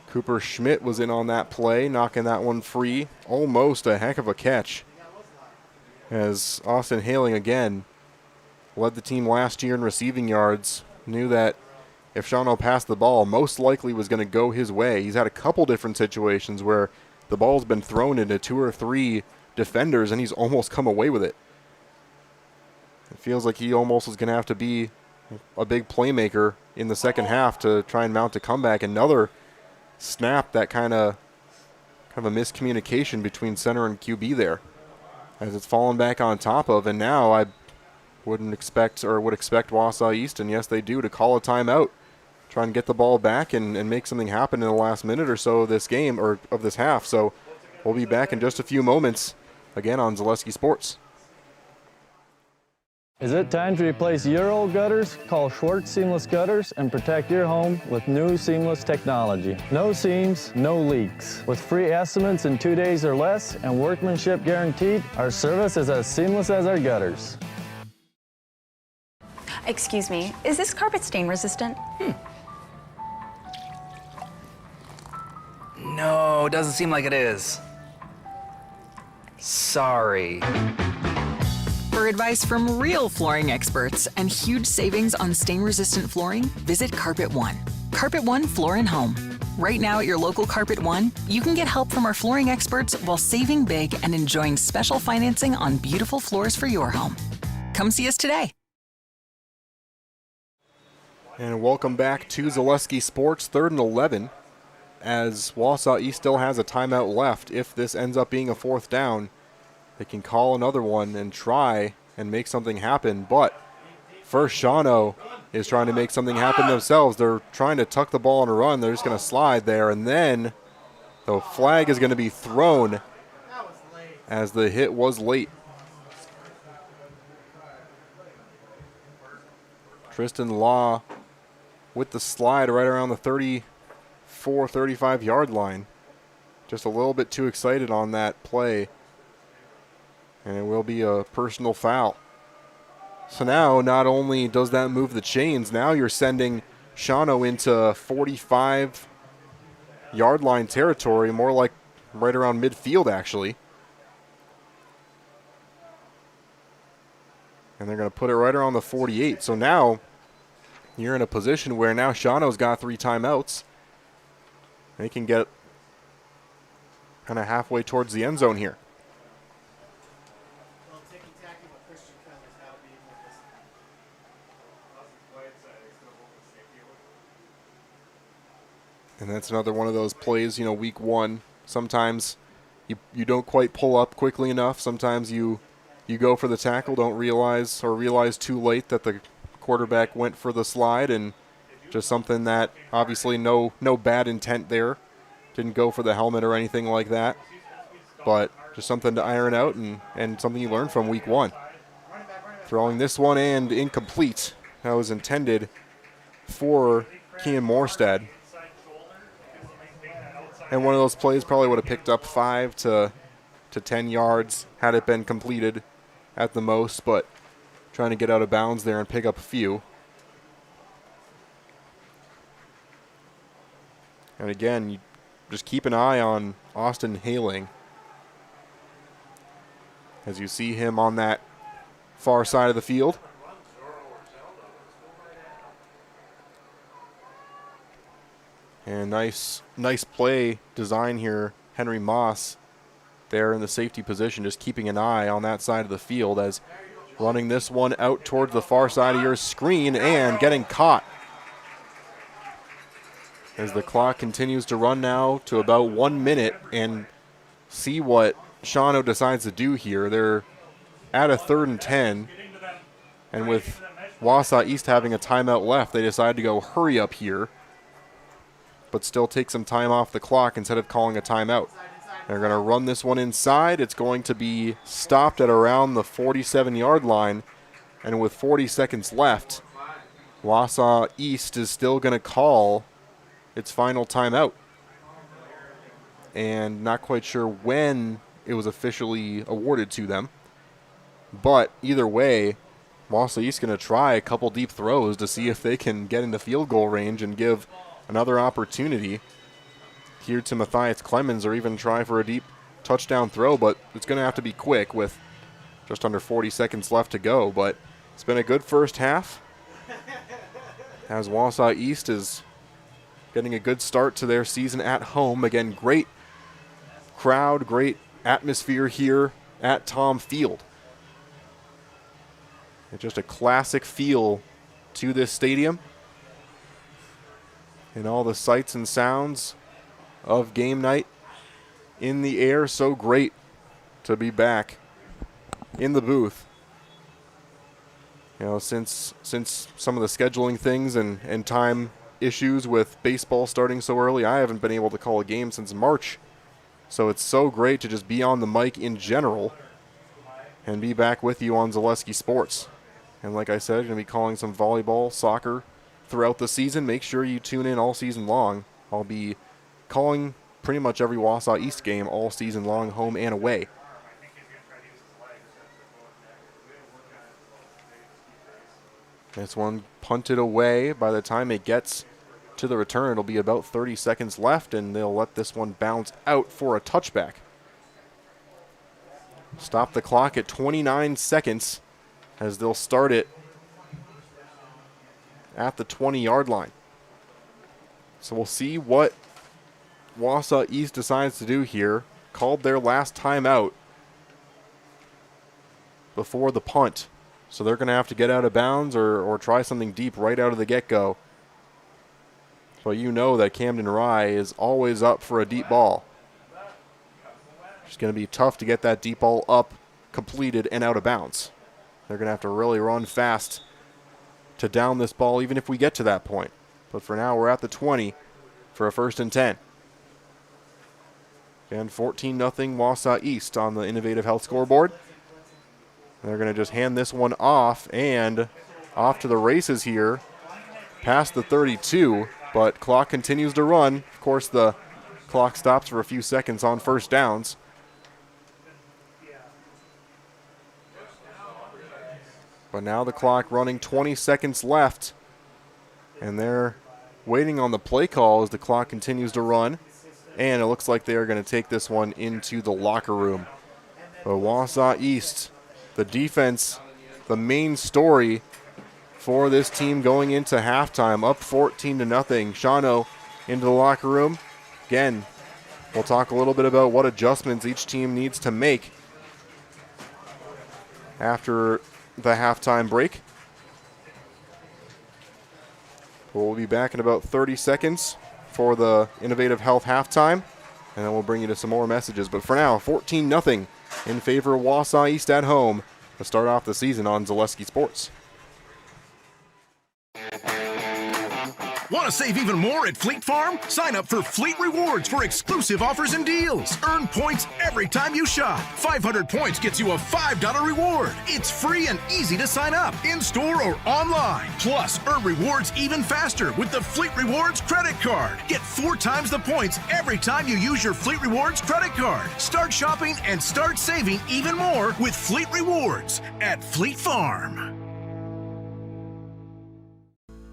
Cooper Schmidt was in on that play, knocking that one free. Almost a heck of a catch, as Austin Haling again led the team last year in receiving yards. Knew that if Shawano passed the ball, most likely was going to go his way. He's had a couple different situations where the ball's been thrown into 2 or 3 defenders and he's almost come away with it. It feels like he almost was going to have to be a big playmaker in the second half to try and mount a comeback. Another snap, that kind of a miscommunication between center and QB there, as it's fallen back on top of. And now I would expect Wausau East, and yes they do, to call a timeout, try and get the ball back and make something happen in the last minute or so of this game, or of this half. So we'll be back in just a few moments again on Zaleski Sports. Is it time to replace your old gutters? Call Schwartz Seamless Gutters and protect your home with new seamless technology. No seams, no leaks. With free estimates in 2 days or less and workmanship guaranteed, our service is as seamless as our gutters. Excuse me, is this carpet stain resistant? No, doesn't seem like it is. Sorry. For advice from real flooring experts and huge savings on stain-resistant flooring, visit Carpet One. Carpet One Floor and Home. Right now at your local Carpet One, you can get help from our flooring experts while saving big and enjoying special financing on beautiful floors for your home. Come see us today. And welcome back to Zaleski Sports, 3rd and 11, as Wausau East still has a timeout left. If this ends up being a 4th down, they can call another one and try and make something happen. But first, Shawano is trying to make something happen themselves. They're trying to tuck the ball and run. They're just going to slide there, and then the flag is going to be thrown as the hit was late. Tristan Law with the slide right around the 34, 35-yard line. Just a little bit too excited on that play. And it will be a personal foul. So now, not only does that move the chains, now you're sending Shawano into 45-yard line territory, more like right around midfield, actually. And they're going to put it right around the 48. So now you're in a position where now Shawano's got 3 timeouts. They can get kind of halfway towards the end zone here. And that's another one of those plays, you know, week 1. Sometimes you don't quite pull up quickly enough. Sometimes you go for the tackle, don't realize too late that the quarterback went for the slide, and just something that obviously no bad intent there. Didn't go for the helmet or anything like that. But just something to iron out and something you learned from week 1. Throwing this one and incomplete. That was intended for Kean Morstead. And one of those plays probably would have picked up 5 to 10 yards had it been completed at the most, but trying to get out of bounds there and pick up a few. And again, you just keep an eye on Austin Haling as you see him on that far side of the field. And nice play design here. Henry Moss there in the safety position, just keeping an eye on that side of the field as running this one out towards the far side of your screen and getting caught. As the clock continues to run now to about 1 minute, and see what Shawano decides to do here. They're at a 3rd and 10, and with Wausau East having a timeout left, they decide to go hurry up here, but still take some time off the clock instead of calling a timeout. They're going to run this one inside. It's going to be stopped at around the 47-yard line, and with 40 seconds left, Wausau East is still going to call its final timeout. And not quite sure when it was officially awarded to them. But either way, Wausau East going to try a couple deep throws to see if they can get into field goal range and give another opportunity here to Matthias Clemens, or even try for a deep touchdown throw, but it's going to have to be quick with just under 40 seconds left to go. But it's been a good first half as Wausau East is getting a good start to their season at home. Again, great crowd, great atmosphere here at Tom Field. It's just a classic feel to this stadium, and all the sights and sounds of game night in the air. So great to be back in the booth. You know, since some of the scheduling things and time issues with baseball starting so early, I haven't been able to call a game since March. So it's so great to just be on the mic in general and be back with you on Zaleski Sports. And like I said, going to be calling some volleyball, soccer throughout the season. Make sure you tune in all season long. I'll be calling pretty much every Wausau East game all season long, home and away. This one punted away. By the time it gets to the return, it'll be about 30 seconds left, and they'll let this one bounce out for a touchback. Stop the clock at 29 seconds as they'll start it at the 20-yard line. So we'll see what Wausau East decides to do here. Called their last timeout before the punt. So they're going to have to get out of bounds or try something deep right out of the get-go. So you know that Camden Rye is always up for a deep ball. It's going to be tough to get that deep ball up, completed, and out of bounds. They're going to have to really run fast to down this ball, even if we get to that point. But for now, we're at the 20 for a 1st and 10. And 14-0 Wausau East on the Innovative Health scoreboard. They're going to just hand this one off, and off to the races here, past the 32, but clock continues to run. Of course, the clock stops for a few seconds on first downs. But now the clock running, 20 seconds left, and they're waiting on the play call as the clock continues to run, and it looks like they are going to take this one into the locker room. But Wausau East, the defense, the main story for this team going into halftime, up 14-0. Shawano into the locker room. Again, we'll talk a little bit about what adjustments each team needs to make after the halftime break. We'll be back in about 30 seconds for the Innovative Health halftime, and then we'll bring you to some more messages. But for now, 14-0 in favor of Wausau East at home to start off the season on Zaleski Sports. Want to save even more at Fleet Farm? Sign up for Fleet Rewards for exclusive offers and deals. Earn points every time you shop. 500 points gets you a $5 reward. It's free and easy to sign up, in-store or online. Plus, earn rewards even faster with the Fleet Rewards credit card. Get 4 times the points every time you use your Fleet Rewards credit card. Start shopping and start saving even more with Fleet Rewards at Fleet Farm.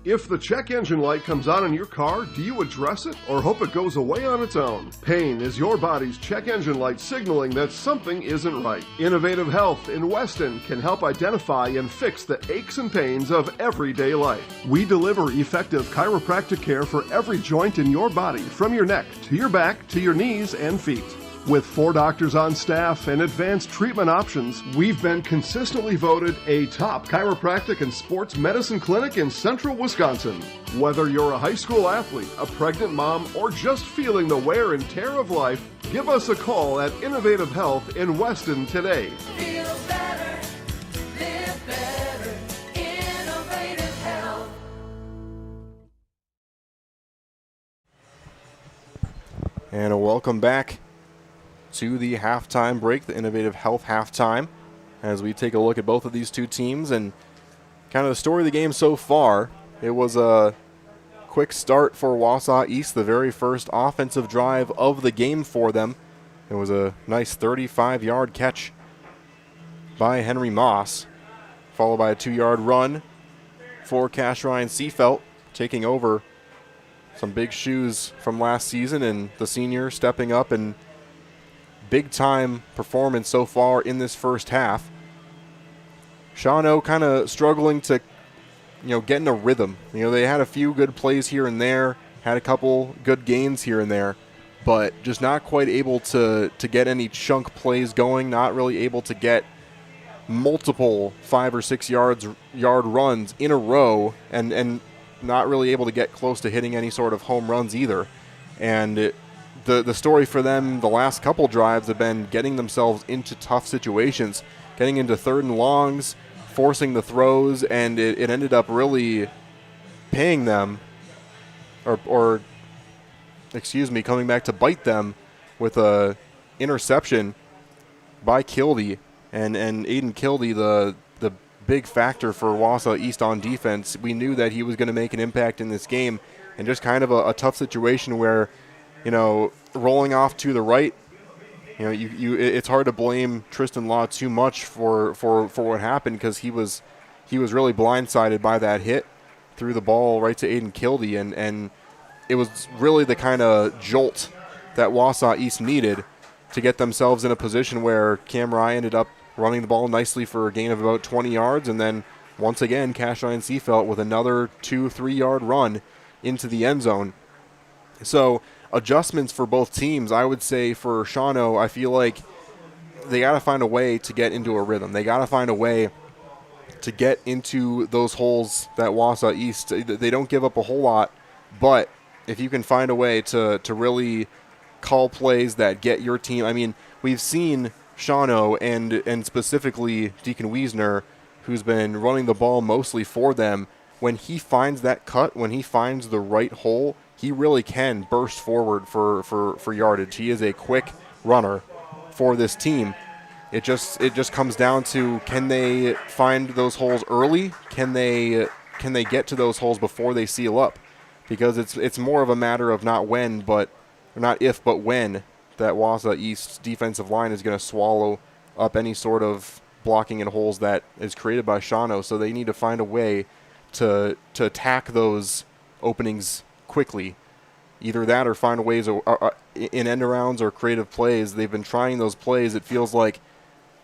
If the check engine light comes on in your car, do you address it or hope it goes away on its own? Pain is your body's check engine light signaling that something isn't right. Innovative Health in Weston can help identify and fix the aches and pains of everyday life. We deliver effective chiropractic care for every joint in your body, from your neck to your back to your knees and feet. With 4 doctors on staff and advanced treatment options, we've been consistently voted a top chiropractic and sports medicine clinic in central Wisconsin. Whether you're a high school athlete, a pregnant mom, or just feeling the wear and tear of life, give us a call at Innovative Health in Weston today. Feel better, live better, Innovative Health. And a welcome back to the halftime break, the Innovative Health halftime, as we take a look at both of these two teams and kind of the story of the game so far. It was a quick start for Wausau East, the very first offensive drive of the game for them. It was a nice 35-yard catch by Henry Moss, followed by a 2-yard run for Cash Ryan Seafelt, taking over some big shoes from last season, and the senior stepping up and big-time performance so far in this first half. Shawano kind of struggling to, get in a rhythm. They had a few good plays here and there, had a couple good gains here and there, but just not quite able to get any chunk plays going, not really able to get multiple 5 or 6 yard runs in a row, and not really able to get close to hitting any sort of home runs either. And the story for them the last couple drives have been getting themselves into tough situations, getting into 3rd and longs, forcing the throws, and it ended up really paying them, or coming back to bite them with a interception by Kildee, and Aiden Kildee, the big factor for Wausau East on defense. We knew that he was going to make an impact in this game, and just kind of a tough situation where, rolling off to the right, it's hard to blame Tristan Law too much for what happened, because he was really blindsided by that hit, threw the ball right to Aiden Kildee, and it was really the kind of jolt that Wausau East needed to get themselves in a position where Cam Rye ended up running the ball nicely for a gain of about 20 yards, and then once again Cash-Ryan Seafelt with another 2-3 yard run into the end zone. So adjustments for both teams. I would say for Shawano, I feel like they got to find a way to get into a rhythm. They got to find a way to get into those holes that Wausau East, they don't give up a whole lot, but if you can find a way to really call plays that get your team. I mean, we've seen Shawano and specifically Deacon Wiesner, who's been running the ball mostly for them, when he finds that cut, when he finds the right hole, he really can burst forward for yardage. He is a quick runner for this team. It just comes down to, can they find those holes early? Can they get to those holes before they seal up? Because it's more of a matter of not if, but when that Wausau East defensive line is going to swallow up any sort of blocking in holes that is created by Shawano. So they need to find a way to attack those openings quickly. Either that or find ways in end arounds or creative plays. They've been trying those plays. It feels like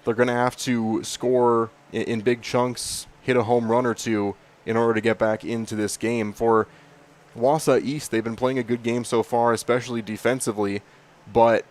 they're going to have to score in big chunks, hit a home run or two in order to get back into this game. For Wausau East, they've been playing a good game so far, especially defensively, but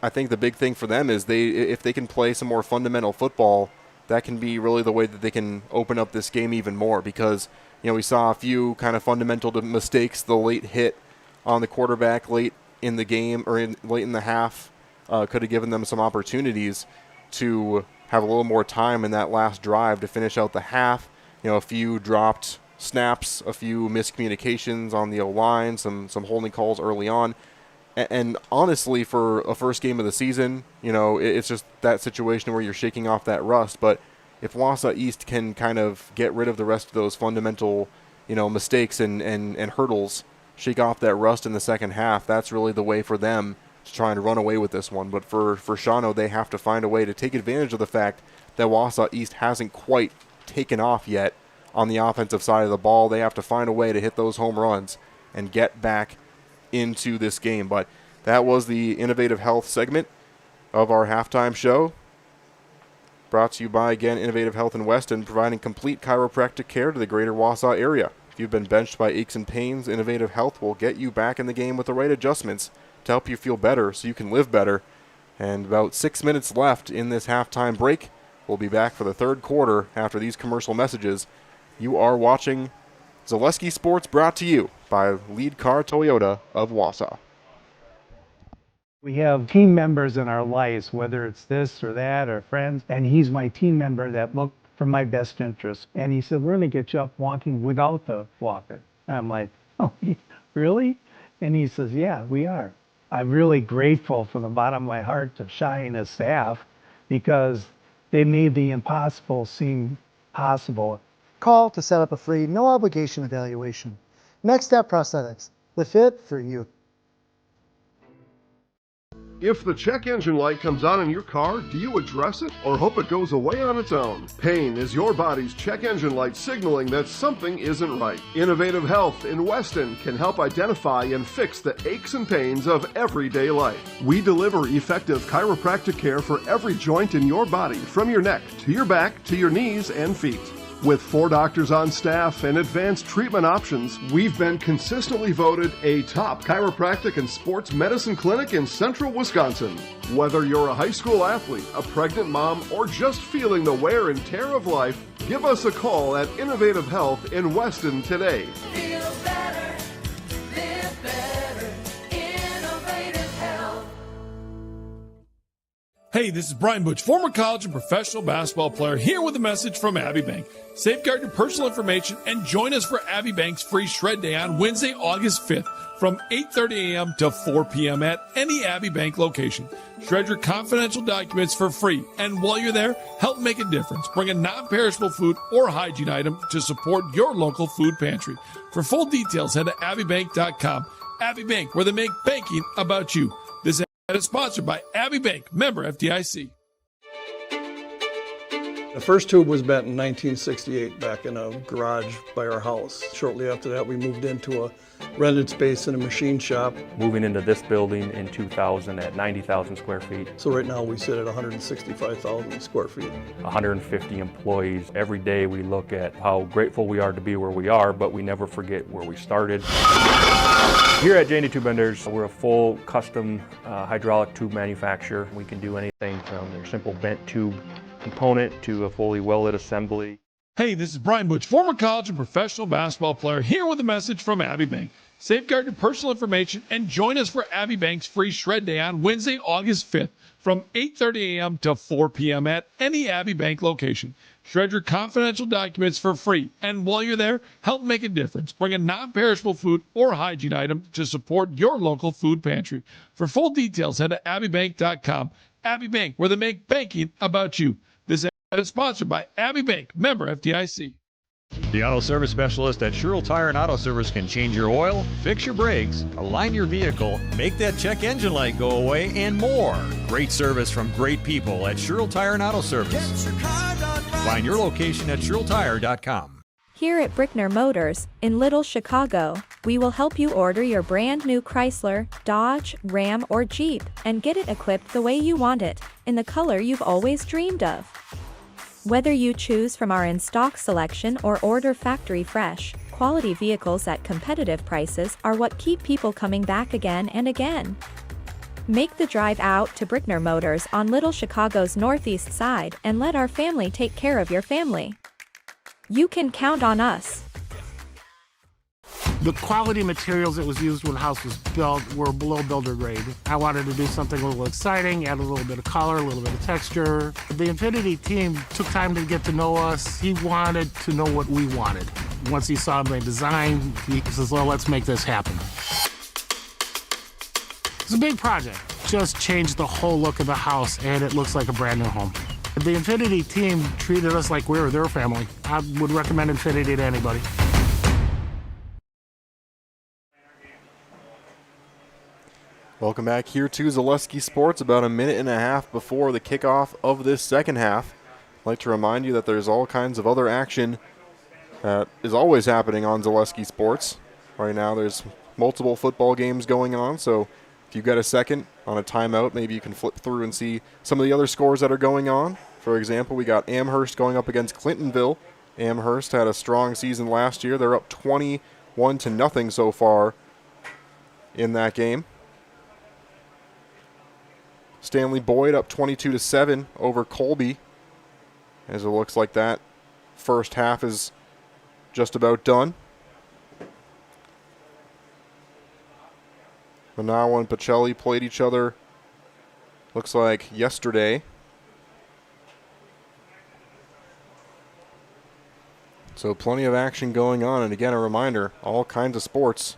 I think the big thing for them is if they can play some more fundamental football, that can be really the way that they can open up this game even more, because we saw a few kind of fundamental mistakes. The late hit on the quarterback late in the game or late in the half could have given them some opportunities to have a little more time in that last drive to finish out the half. A few dropped snaps, a few miscommunications on the O-line, some holding calls early on. And honestly, for a first game of the season, it's just that situation where you're shaking off that rust. But if Wausau East can kind of get rid of the rest of those fundamental, mistakes and hurdles, shake off that rust in the second half, that's really the way for them to try and run away with this one. But for Shawano, they have to find a way to take advantage of the fact that Wausau East hasn't quite taken off yet on the offensive side of the ball. They have to find a way to hit those home runs and get back into this game. But that was the Innovative Health segment of our halftime show, brought to you by, again, Innovative Health in Weston, providing complete chiropractic care to the greater Wausau area. If you've been benched by aches and pains, Innovative Health will get you back in the game with the right adjustments to help you feel better so you can live better. And about 6 minutes left in this halftime break. We'll be back for the third quarter after these commercial messages. You are watching Zaleski Sports, brought to you by Lead Car Toyota of Wausau. We have team members in our lives, whether it's this or that or friends, and he's my team member that looked for my best interest. And he said, we're going to get you up walking without the walker. And I'm like, oh, really? And he says, yeah, we are. I'm really grateful from the bottom of my heart to Shai and his staff, because they made the impossible seem possible. Call to set up a free, no obligation evaluation. Next Step Prosthetics, the fit for you. If the check engine light comes on in your car, do you address it or hope it goes away on its own? Pain is your body's check engine light signaling that something isn't right. Innovative Health in Weston can help identify and fix the aches and pains of everyday life. We deliver effective chiropractic care for every joint in your body, from your neck to your back to your knees and feet. With 4 doctors on staff and advanced treatment options, we've been consistently voted a top chiropractic and sports medicine clinic in central Wisconsin. Whether you're a high school athlete, a pregnant mom, or just feeling the wear and tear of life, give us a call at Innovative Health in Weston today. Feel better, live better, Innovative Health. Hey, this is Brian Butch, former college and professional basketball player, here with a message from Abbey Bank. Safeguard your personal information and join us for Abbey Bank's free shred day on Wednesday, August 5th from 8:30 a.m. to 4 p.m. at any Abbey Bank location. Shred your confidential documents for free, and while you're there, help make a difference. Bring a non-perishable food or hygiene item to support your local food pantry. For full details, head to abbeybank.com. Abbey Bank, where they make banking about you. This ad is sponsored by Abbey Bank, member FDIC. The first tube was bent in 1968 back in a garage by our house. Shortly after that, we moved into a rented space in a machine shop. Moving into this building in 2000 at 90,000 square feet. So right now we sit at 165,000 square feet. 150 employees. Every day we look at how grateful we are to be where we are, but we never forget where we started. Here at J&D Tube Benders, we're a full custom hydraulic tube manufacturer. We can do anything from a simple bent tube component to a fully welded assembly. Hey, this is Brian Butch, former college and professional basketball player, here with a message from Abbey Bank. Safeguard your personal information and join us for Abbey Bank's free shred day on Wednesday, August 5th from 8:30 a.m. to 4 p.m. at any Abbey Bank location. Shred your confidential documents for free, and while you're there, help make a difference. Bring a non-perishable food or hygiene item to support your local food pantry. For full details, head to abbeybank.com. Abbey Bank, where they make banking about you. This ad is sponsored by Abbey Bank, member FDIC. The auto service specialist at Sherrill Tire and Auto Service can change your oil, fix your brakes, align your vehicle, make that check engine light go away, and more. Great service from great people at Sherrill Tire and Auto Service. Find your location at SherrillTire.com. Here at Brickner Motors, in Little Chicago, we will help you order your brand new Chrysler, Dodge, Ram, or Jeep, and get it equipped the way you want it, in the color you've always dreamed of. Whether you choose from our in-stock selection or order factory fresh, quality vehicles at competitive prices are what keep people coming back again and again. Make the drive out to Brickner Motors on Little Chicago's northeast side and let our family take care of your family. You can count on us. The quality materials that was used when the house was built were below builder grade. I wanted to do something a little exciting, add a little bit of color, a little bit of texture. The Infinity team took time to get to know us. He wanted to know what we wanted. Once he saw my design, he says, well, let's make this happen. It's a big project. Just changed the whole look of the house, and it looks like a brand new home. The Infinity team treated us like we were their family. I would recommend Infinity to anybody. Welcome back here to Zaleski Sports, about a minute and a half before the kickoff of this second half. I'd like to remind you that there's all kinds of other action that is always happening on Zaleski Sports. Right now there's multiple football games going on, so if you've got a second on a timeout, maybe you can flip through and see some of the other scores that are going on. For example, we got Amherst going up against Clintonville. Amherst had a strong season last year. They're up 21-0 so far in that game. Stanley Boyd up 22-7 over Colby, as it looks like that first half is just about done. Manawa and Pacelli played each other, looks like yesterday. So plenty of action going on, and again a reminder, all kinds of sports.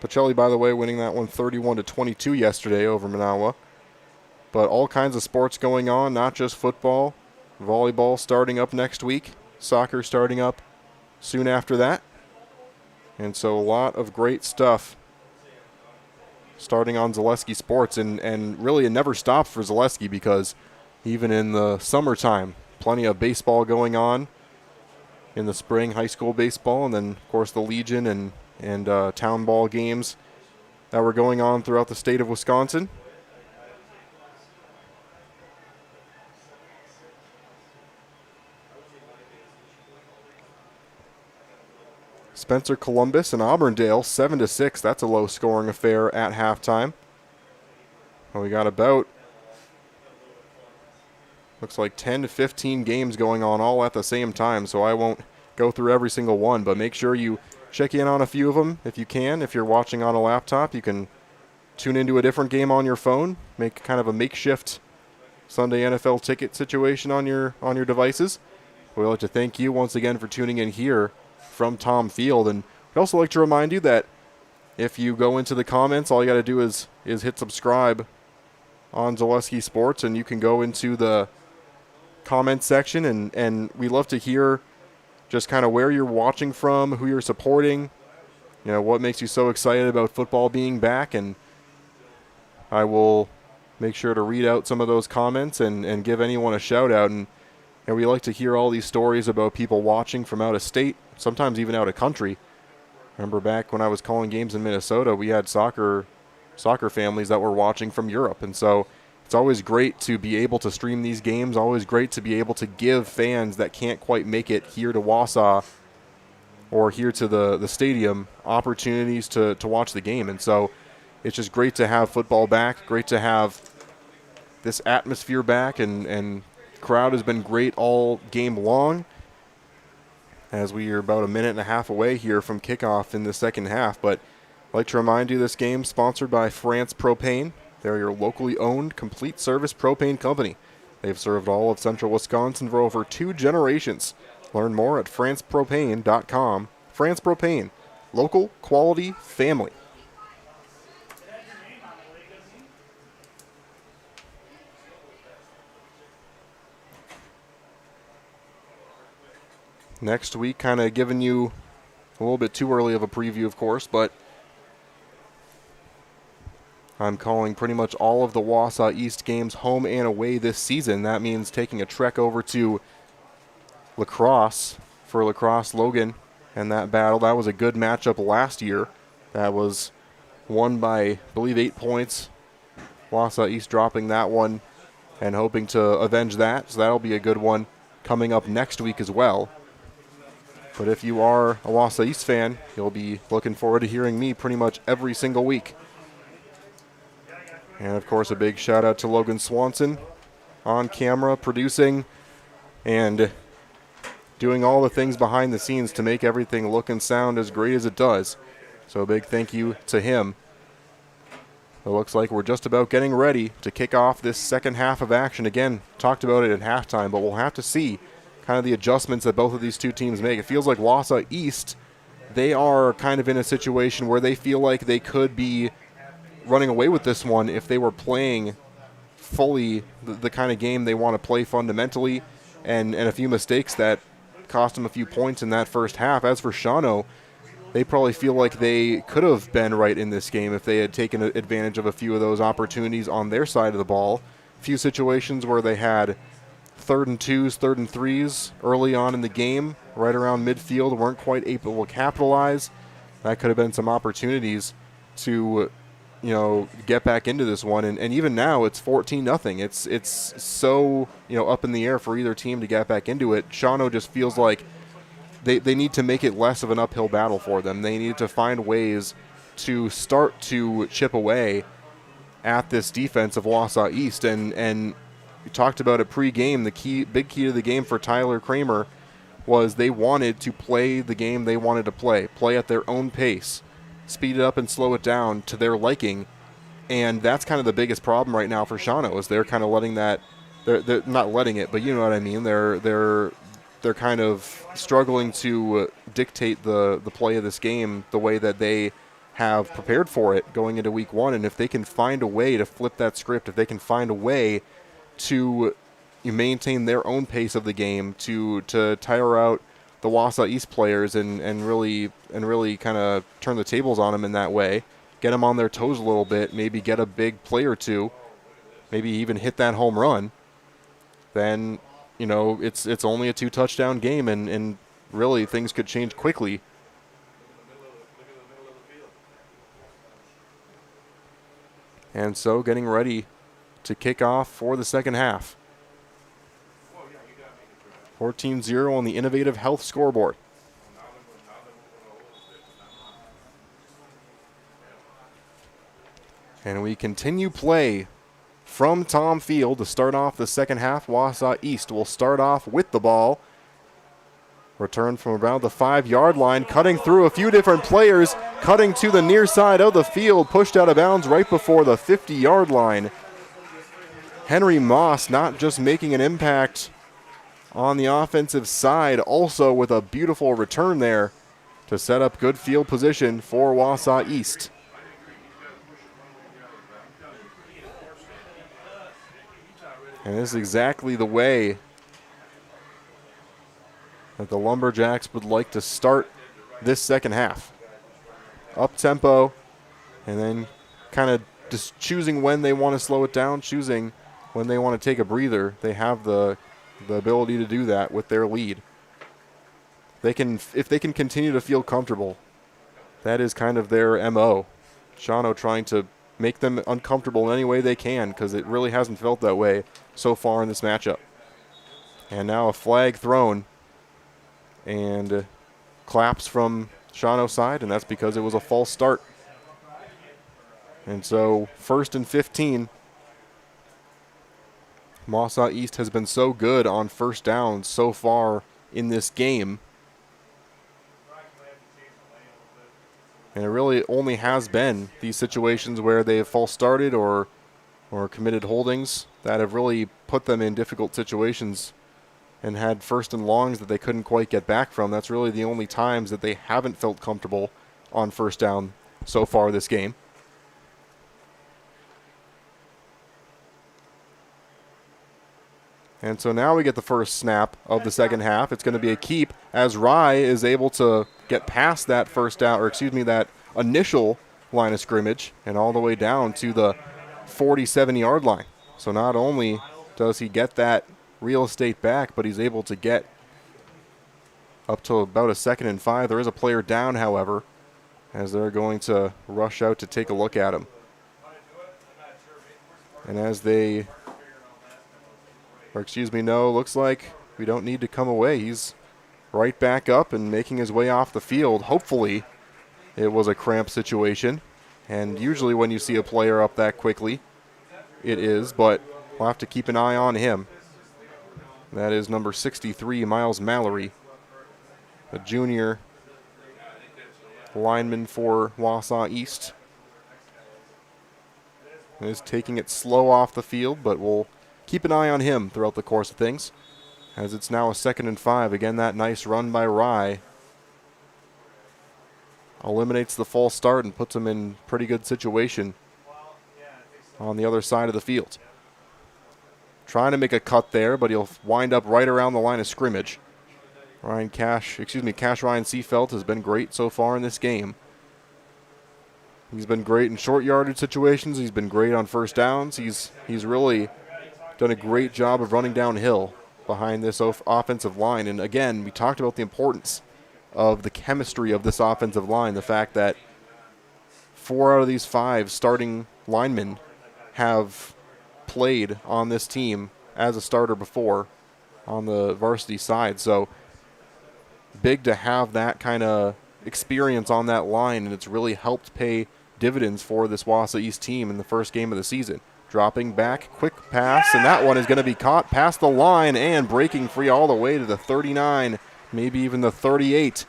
Pacelli, by the way, winning that one 31-22 yesterday over Manawa. But all kinds of sports going on, not just football. Volleyball starting up next week. Soccer starting up soon after that. And so a lot of great stuff starting on Zaleski Sports. And really it never stops for Zaleski, because even in the summertime, plenty of baseball going on. In the spring, high school baseball, and then, of course, the Legion and town ball games that were going on throughout the state of Wisconsin. Spencer Columbus and Auburndale, 7-6. That's a low-scoring affair at halftime. Well, we got about, looks like 10 to 15 games going on all at the same time, so I won't go through every single one, but make sure you check in on a few of them if you can. If you're watching on a laptop, you can tune into a different game on your phone, make kind of a makeshift Sunday NFL ticket situation on your devices. We'd like to thank you once again for tuning in here from Tom Field, and we'd also like to remind you that if you go into the comments, all you got to do is hit subscribe on Zaleski Sports, and you can go into the comment section, and we love to hear just kind of where you're watching from, who you're supporting, what makes you so excited about football being back, and I will make sure to read out some of those comments and give anyone a shout out. And we like to hear all these stories about people watching from out of state, sometimes even out of country. Remember back when I was calling games in Minnesota, we had soccer families that were watching from Europe. And so it's always great to be able to stream these games, always great to be able to give fans that can't quite make it here to Wausau or here to the stadium opportunities to watch the game. And so it's just great to have football back, great to have this atmosphere back, and crowd has been great all game long as we are about a minute and a half away here from kickoff in the second half. But I'd like to remind you this game sponsored by France Propane. They're your locally owned complete service propane company. They've served all of central Wisconsin for over 2 generations. Learn more at francepropane.com. France Propane, local, quality, family. Next week, kind of giving you a little bit too early of a preview, of course, but I'm calling pretty much all of the Wausau East games home and away this season. That means taking a trek over to La Crosse for La Crosse Logan and that battle. That was a good matchup last year. That was won by, I believe, 8 points. Wausau East dropping that one and hoping to avenge that. So that'll be a good one coming up next week as well. But if you are a Wausau East fan, you'll be looking forward to hearing me pretty much every single week. And, of course, a big shout-out to Logan Swanson on camera, producing, and doing all the things behind the scenes to make everything look and sound as great as it does. So a big thank you to him. It looks like we're just about getting ready to kick off this second half of action. Again, talked about it at halftime, but we'll have to see kind of the adjustments that both of these two teams make. It feels like Wausau East, they are kind of in a situation where they feel like they could be running away with this one if they were playing fully the kind of game they want to play fundamentally, and a few mistakes that cost them a few points in that first half. As for Shawano, they probably feel like they could have been right in this game if they had taken advantage of a few of those opportunities on their side of the ball. A few situations where they had 3rd and 2s, 3rd and 3s early on in the game, right around midfield, weren't quite able to capitalize. That could have been some opportunities to, get back into this one. And even now, it's 14-0. It's so, up in the air for either team to get back into it. Shawano just feels like they need to make it less of an uphill battle for them. They need to find ways to start to chip away at this defense of Wausau East. And we talked about it pre-game. The big key to the game for Tyler Kramer was they wanted to play the game they wanted to play at their own pace, speed it up and slow it down to their liking. And that's kind of the biggest problem right now for Shawano, is they're kind of letting that, they're not letting it, but you know what I mean. They're kind of struggling to dictate the play of this game the way that they have prepared for it going into week one. And if they can find a way to flip that script, if they can find a way to maintain their own pace of the game, to tire out the Wausau East players and really kind of turn the tables on them in that way, get them on their toes a little bit, maybe get a big play or two, maybe even hit that home run, then it's only a 2-touchdown game, and really things could change quickly. And so getting ready to kick off for the second half. 14-0 on the Innovative Health scoreboard. And we continue play from Tom Field to start off the second half. Wausau East will start off with the ball. Return from around the 5-yard line, cutting through a few different players, cutting to the near side of the field, pushed out of bounds right before the 50-yard line. Henry Moss not just making an impact on the offensive side, also with a beautiful return there to set up good field position for Wausau East. And this is exactly the way that the Lumberjacks would like to start this second half. Up tempo, and then kind of just choosing when they want to slow it down, choosing when they want to take a breather. They have the ability to do that with their lead. If they can continue to feel comfortable, that is kind of their MO. Shawano trying to make them uncomfortable in any way they can, because it really hasn't felt that way so far in this matchup. And now a flag thrown, and claps from Shawano's side, and that's because it was a false start. And so 1st and 15. Wausau East has been so good on first down so far in this game. And it really only has been these situations where they have false started or committed holdings that have really put them in difficult situations and had first and longs that they couldn't quite get back from. That's really the only times that they haven't felt comfortable on first down so far this game. And so now we get the first snap of the second half. It's going to be a keep as Rye is able to get past that that initial line of scrimmage and all the way down to the 47-yard line. So not only does he get that real estate back, but he's able to get up to about a 2nd and 5. There is a player down, however, as they're going to rush out to take a look at him. And as they, looks like we don't need to come away. He's right back up and making his way off the field. Hopefully it was a cramp situation. And usually when you see a player up that quickly, it is, but we'll have to keep an eye on him. That is number 63, Miles Mallory, a junior lineman for Wausau East. He is taking it slow off the field, but we'll keep an eye on him throughout the course of things, as it's now a 2nd and 5. Again, that nice run by Rye eliminates the false start and puts him in pretty good situation on the other side of the field. Trying to make a cut there, but he'll wind up right around the line of scrimmage. Cash Ryan Seafelt has been great so far in this game. He's been great in short yardage situations. He's been great on first downs. He's really done a great job of running downhill behind this offensive line. And again, we talked about the importance of the chemistry of this offensive line, the fact that 4 out of these 5 starting linemen have played on this team as a starter before on the varsity side. So big to have that kind of experience on that line, and it's really helped pay dividends for this Wausau East team in the first game of the season. Dropping back, quick pass, and that one is going to be caught past the line and breaking free all the way to the 39, maybe even the 38.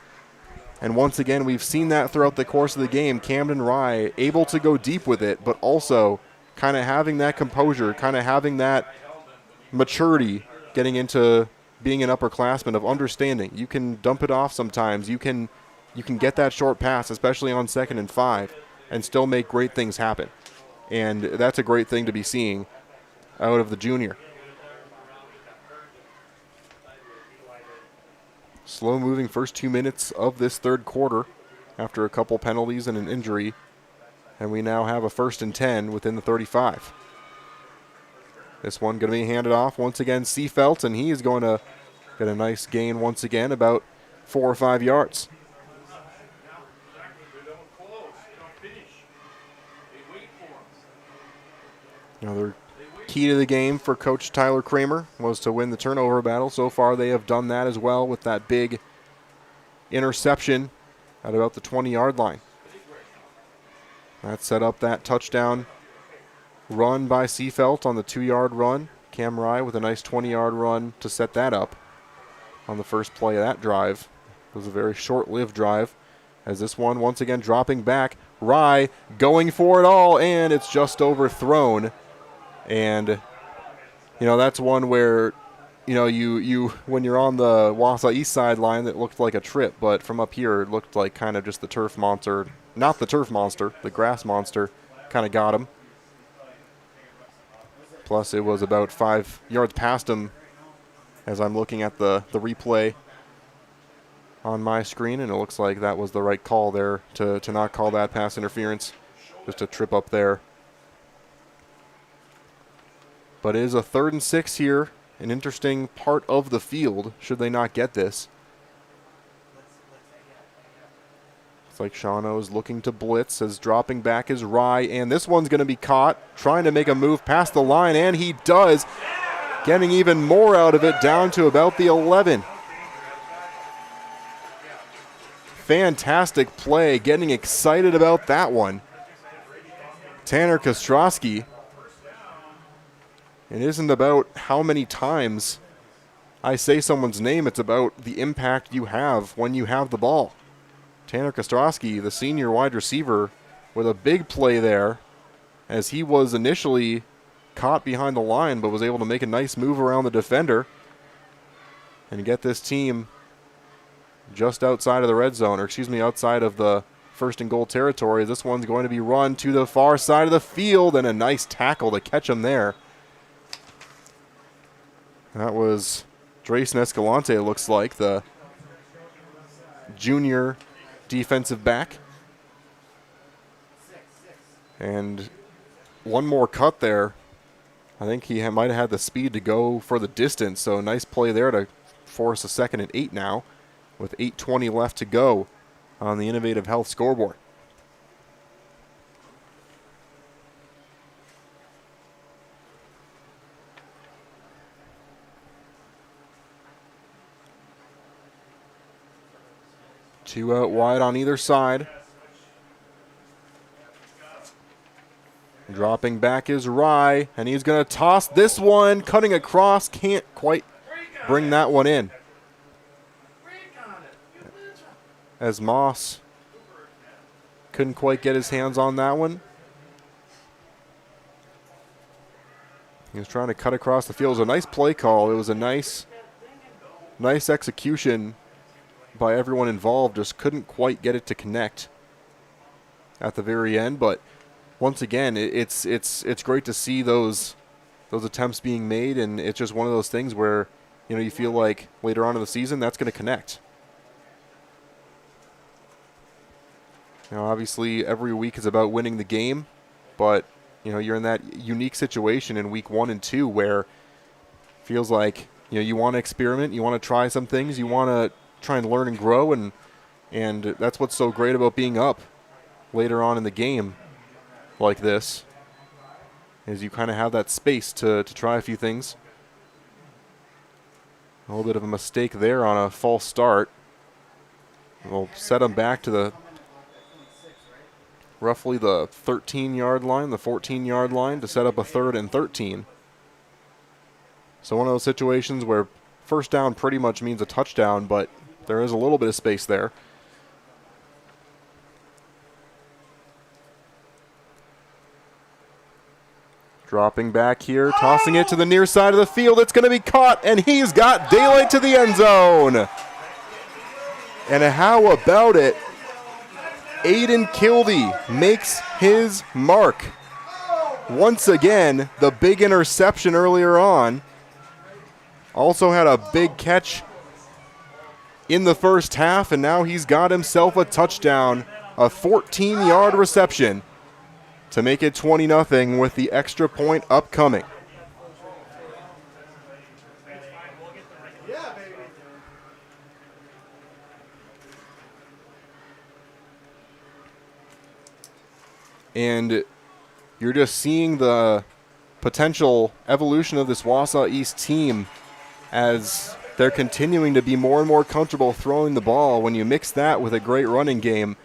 And once again, we've seen that throughout the course of the game. Camden Rye able to go deep with it, but also kind of having that composure, kind of having that maturity, getting into being an upperclassman of understanding. You can dump it off sometimes. You can get that short pass, especially on 2nd and 5, and still make great things happen. And that's a great thing to be seeing out of the junior. Slow-moving first 2 minutes of this third quarter after a couple penalties and an injury. And we now have a 1st and 10 within the 35. This one going to be handed off once again, Seafelt, and he is going to get a nice gain once again, about 4 or 5 yards. Another key to the game for Coach Tyler Kramer was to win the turnover battle. So far they have done that as well with that big interception at about the 20-yard line. That set up that touchdown run by Seafelt on the 2-yard run. Cam Rye with a nice 20-yard run to set that up on the first play of that drive. It was a very short-lived drive, as this one once again dropping back. Rye going for it all, and it's just overthrown. And that's one where, you when you're on the Wausau East sideline, it looked like a trip, but from up here, it looked like kind of just the turf monster. Not the turf monster, the grass monster kind of got him. Plus, it was about 5 yards past him as I'm looking at the replay on my screen, and it looks like that was the right call there to not call that pass interference, just a trip up there. But it is a 3rd and 6 here, an interesting part of the field, should they not get this. It's like Shawano is looking to blitz as dropping back is Rye, and this one's going to be caught, trying to make a move past the line, and he does, getting even more out of it, down to about the 11. Fantastic play, getting excited about that one. Tanner Kostrowski. It isn't about how many times I say someone's name, it's about the impact you have when you have the ball. Tanner Kostrowski, the senior wide receiver, with a big play there, as he was initially caught behind the line, but was able to make a nice move around the defender and get this team just outside of the red zone, or outside of the 1st and goal territory. This one's going to be run to the far side of the field, and a nice tackle to catch him there. That was Drayson Escalante, it looks like, the junior defensive back. And one more cut there. I think he might have had the speed to go for the distance, so nice play there to force a 2nd and 8 now, with 8:20 left to go on the Innovative Health scoreboard. Two out wide on either side. Dropping back is Rye, and he's going to toss this one, cutting across, can't quite bring that one in. As Moss couldn't quite get his hands on that one. He was trying to cut across the field. It was a nice play call. It was a nice execution by everyone involved. Just couldn't quite get it to connect at the very end. But once again, it's great to see those attempts being made, and it's just one of those things where you feel like later on in the season that's going to connect. Obviously, every week is about winning the game, but you're in that unique situation in week 1 and 2 where it feels like you want to experiment, you want to try some things, you want to try and learn and grow, and that's what's so great about being up later on in the game like this, is you kind of have that space to try a few things. A little bit of a mistake there on a false start. We'll set them back to the roughly the 13-yard line, the 14-yard line, to set up a 3rd and 13. So one of those situations where first down pretty much means a touchdown, but there is a little bit of space there. Dropping back here, tossing it to the near side of the field. It's going to be caught, and he's got daylight to the end zone. And how about it? Aiden Kildee makes his mark. Once again, the big interception earlier on. Also had a big catch in the first half, and now he's got himself a touchdown, a 14-yard reception to make it 20-0 with the extra point upcoming. And you're just seeing the potential evolution of this Wausau East team as they're continuing to be more and more comfortable throwing the ball. When you mix that with a great running game,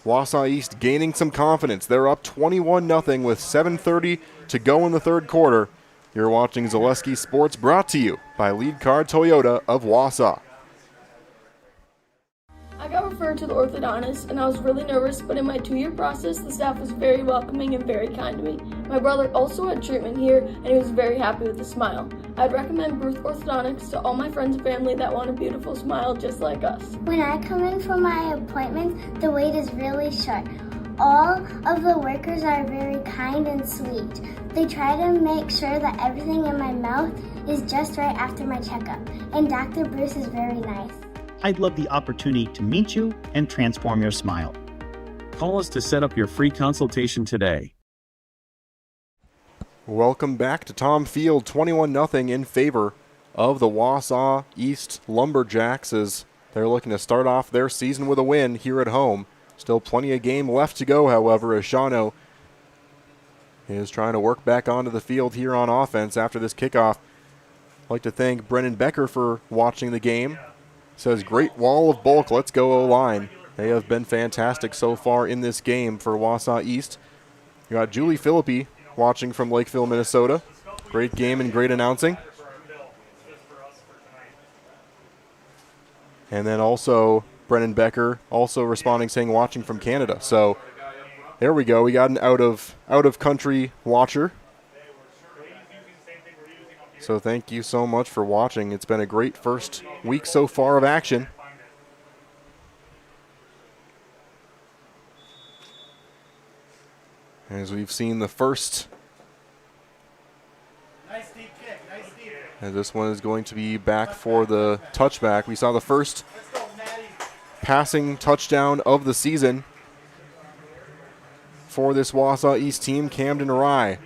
Wausau East gaining some confidence. They're up 21-0 with 7:30 to go in the 3rd quarter. You're watching Zaleski Sports, brought to you by Lead Car Toyota of Wausau. I got referred to the orthodontist, and I was really nervous, but in my 2-year process, the staff was very welcoming and very kind to me. My brother also had treatment here, and he was very happy with the smile. I'd recommend Bruce Orthodontics to all my friends and family that want a beautiful smile just like us. When I come in for my appointment, the wait is really short. All of the workers are very kind and sweet. They try to make sure that everything in my mouth is just right after my checkup, and Dr. Bruce is very nice. I'd love the opportunity to meet you and transform your smile. Call us to set up your free consultation today. Welcome back to Tom Field, 21-0 in favor of the Wausau East Lumberjacks as they're looking to start off their season with a win here at home. Still plenty of game left to go, however, as Shawano is trying to work back onto the field here on offense after this kickoff. I'd like to thank Brennan Becker for watching the game. Says, great wall of bulk, let's go O-line. They have been fantastic so far in this game for Wausau East. You got Julie Philippi watching from Lakeville, Minnesota. Great game and great announcing. And then also Brennan Becker also responding saying watching from Canada. So there we go. We got an out of country watcher. So thank you so much for watching. It's been a great first week so far of action. As we've seen the first. And this one is going to be back for the touchback. We saw the first passing touchdown of the season for this Wausau East team. Camden Rye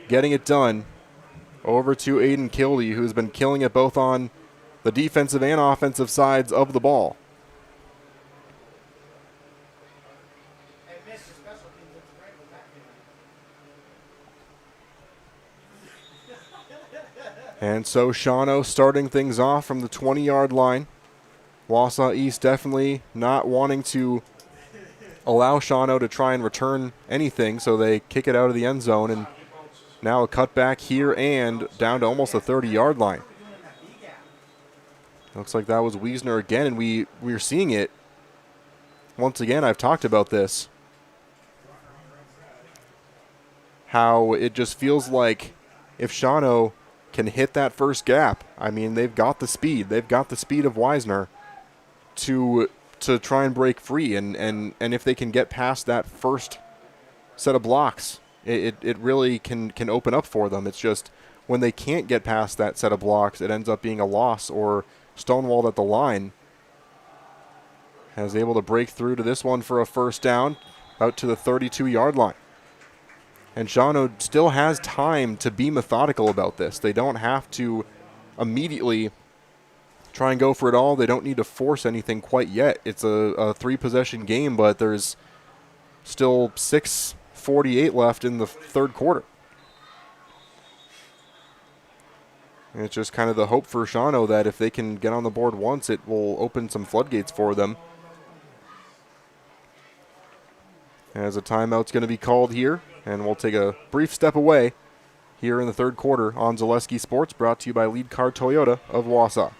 getting it done over to Aiden Kildee, who's been killing it both on the defensive and offensive sides of the ball. And so Shawano starting things off from the 20-yard line. Wausau East definitely not wanting to allow Shawano to try and return anything, so they kick it out of the end zone, and now a cutback here and down to almost the 30-yard line. Looks like that was Wiesner again, and we're seeing it. Once again, I've talked about this. How it just feels like if Shawano can hit that first gap, I mean, they've got the speed. They've got the speed of Wiesner to try and break free. And if they can get past that first set of blocks, it really can open up for them. It's just when they can't get past that set of blocks, it ends up being a loss or stonewalled at the line. Has able to break through to this one for a first down, out to the 32-yard line. And Shawano still has time to be methodical about this. They don't have to immediately try and go for it all. They don't need to force anything quite yet. It's a three-possession game, but there's still 6:48 left in the third quarter. And it's just kind of the hope for Shawano that if they can get on the board once, it will open some floodgates for them. As a timeout's going to be called here, and we'll take a brief step away here in the third quarter on Zaleski Sports, brought to you by Lead Car Toyota of Wausau.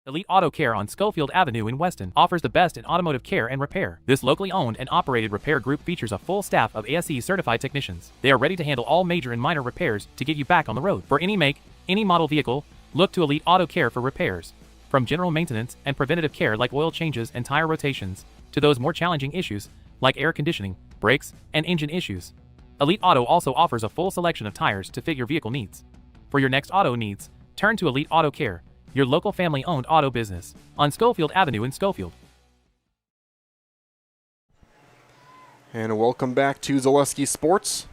Elite Auto Care on Schofield Avenue in Weston offers the best in automotive care and repair. This locally owned and operated repair group features a full staff of ASE certified technicians. They are ready to handle all major and minor repairs to get you back on the road. For any make, any model vehicle, look to Elite Auto Care for repairs. From general maintenance and preventative care like oil changes and tire rotations, to those more challenging issues like air conditioning, brakes, and engine issues. Elite Auto also offers a full selection of tires to fit your vehicle needs. For your next auto needs, turn to Elite Auto Care, your local family-owned auto business, on Schofield Avenue in Schofield. And welcome back to Zaleski Sports.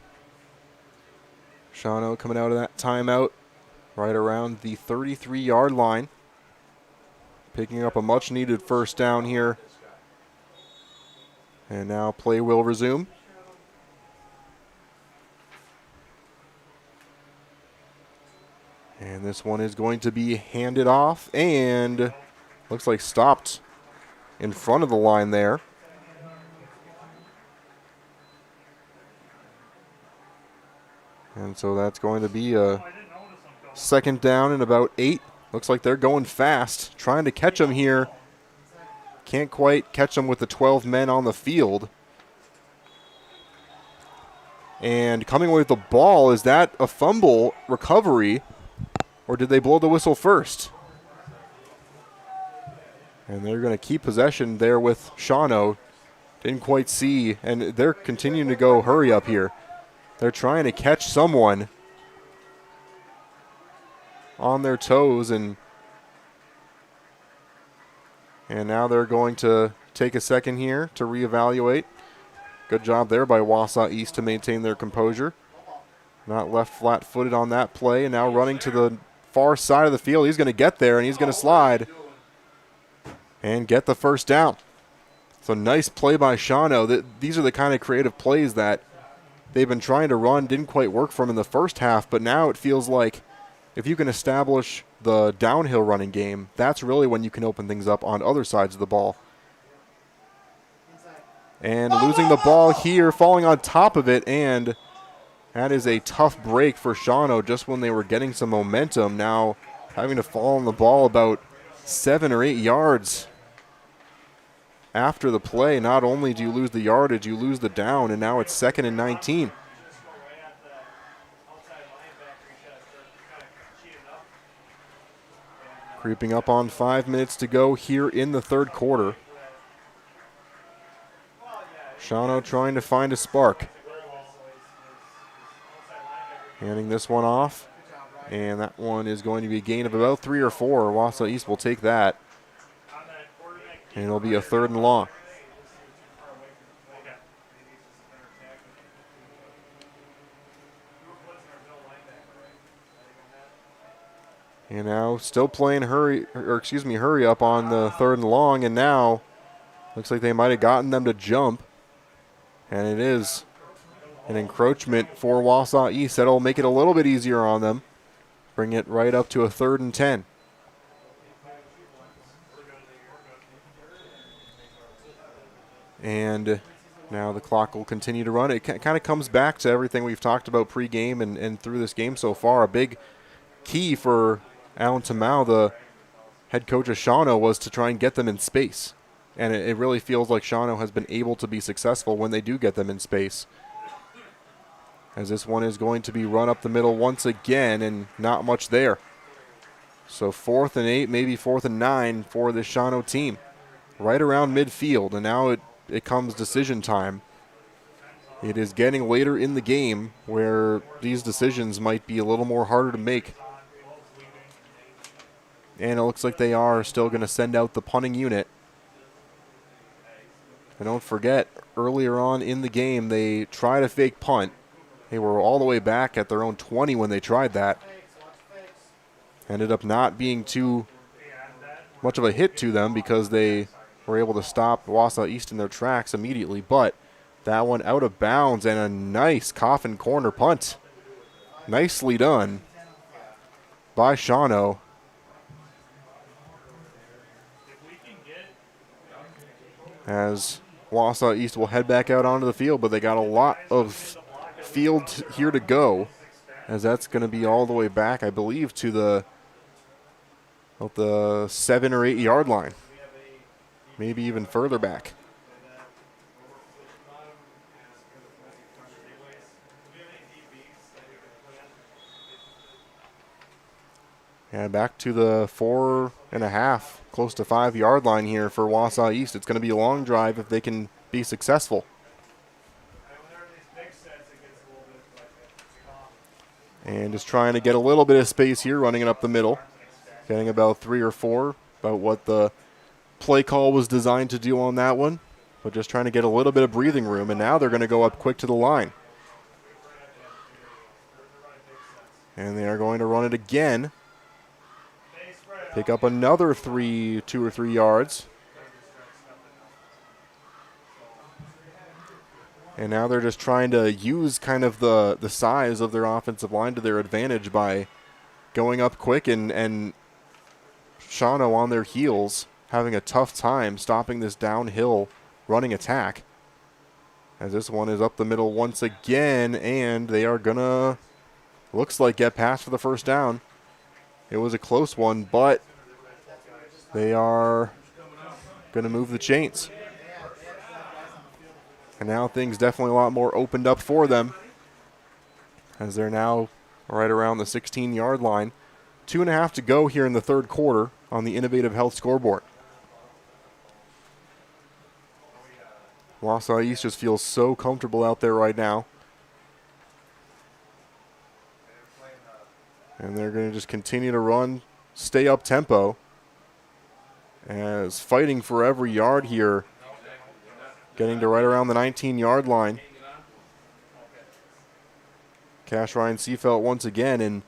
Shawano coming out of that timeout right around the 33-yard line. Picking up a much-needed first down here. And now play will resume. And this one is going to be handed off and looks like stopped in front of the line there. And so that's going to be a second down and about 8. Looks like they're going fast, trying to catch them here. Can't quite catch them with the 12 men on the field. And coming away with the ball, is that a fumble recovery, or did they blow the whistle first? And they're going to keep possession there with Shawano. Didn't quite see, and they're continuing to go hurry up here. They're trying to catch someone on their toes, and now they're going to take a second here to reevaluate. Good job there by Wausau East to maintain their composure. Not left flat-footed on that play, and now running to the far side of the field. He's going to get there, and he's going to slide and get the first down. So nice play by Shawano. These are the kind of creative plays that they've been trying to run. Didn't quite work for them in the first half, but now it feels like if you can establish the downhill running game, that's really when you can open things up on other sides of the ball. And losing the ball here, falling on top of it, and that is a tough break for Shawano just when they were getting some momentum. Now having to fall on the ball about 7 or 8 yards after the play. Not only do you lose the yardage, you lose the down, and now it's 2nd and 19. Creeping up on 5 minutes to go here in the third quarter. Shawano trying to find a spark. Handing this one off, and that one is going to be a gain of about 3 or 4. Wausau East will take that, and it'll be a 3rd and long. And now still playing hurry up on the 3rd and long, and now looks like they might have gotten them to jump, and it is an encroachment for Wausau East. That'll make it a little bit easier on them. Bring it right up to a 3rd and 10. And now the clock will continue to run. It kind of comes back to everything we've talked about pregame and through this game so far. A big key for Alan Tamau, the head coach of Shawano, was to try and get them in space. And it really feels like Shawano has been able to be successful when they do get them in space. As this one is going to be run up the middle once again, and not much there. So 4th and 8, maybe 4th and 9 for the Shawano team. Right around midfield, and now it comes decision time. It is getting later in the game where these decisions might be a little more harder to make. And it looks like they are still going to send out the punting unit. And don't forget, earlier on in the game, they tried a fake punt. They were all the way back at their own 20 when they tried that. Ended up not being too much of a hit to them because they were able to stop Wausau East in their tracks immediately. But that one out of bounds, and a nice coffin corner punt. Nicely done by Shawano. As Wausau East will head back out onto the field, but they got a lot of field here to go, as that's going to be all the way back, I believe, to the 7 or 8 yard line, maybe even further back. And back to the 4.5, close to 5 yard line here for Wausau East. It's going to be a long drive if they can be successful. And just trying to get a little bit of space here, running it up the middle. Getting about 3 or 4, about what the play call was designed to do on that one. But just trying to get a little bit of breathing room, and now they're going to go up quick to the line. And they are going to run it again. Pick up another 2 or 3 yards. And now they're just trying to use kind of the size of their offensive line to their advantage by going up quick, and Shawano on their heels having a tough time stopping this downhill running attack. As this one is up the middle once again, and they are going to, looks like, get past for the first down. It was a close one, but they are going to move the chains. And now things definitely a lot more opened up for them. as they're now right around the 16-yard line. 2.5 to go here in the third quarter on the Innovative Health scoreboard. Wausau East just feels so comfortable out there right now. And they're going to just continue to run, stay up tempo, as fighting for every yard here, getting to right around the 19-yard line. Cash Ryan Seafelt once again, and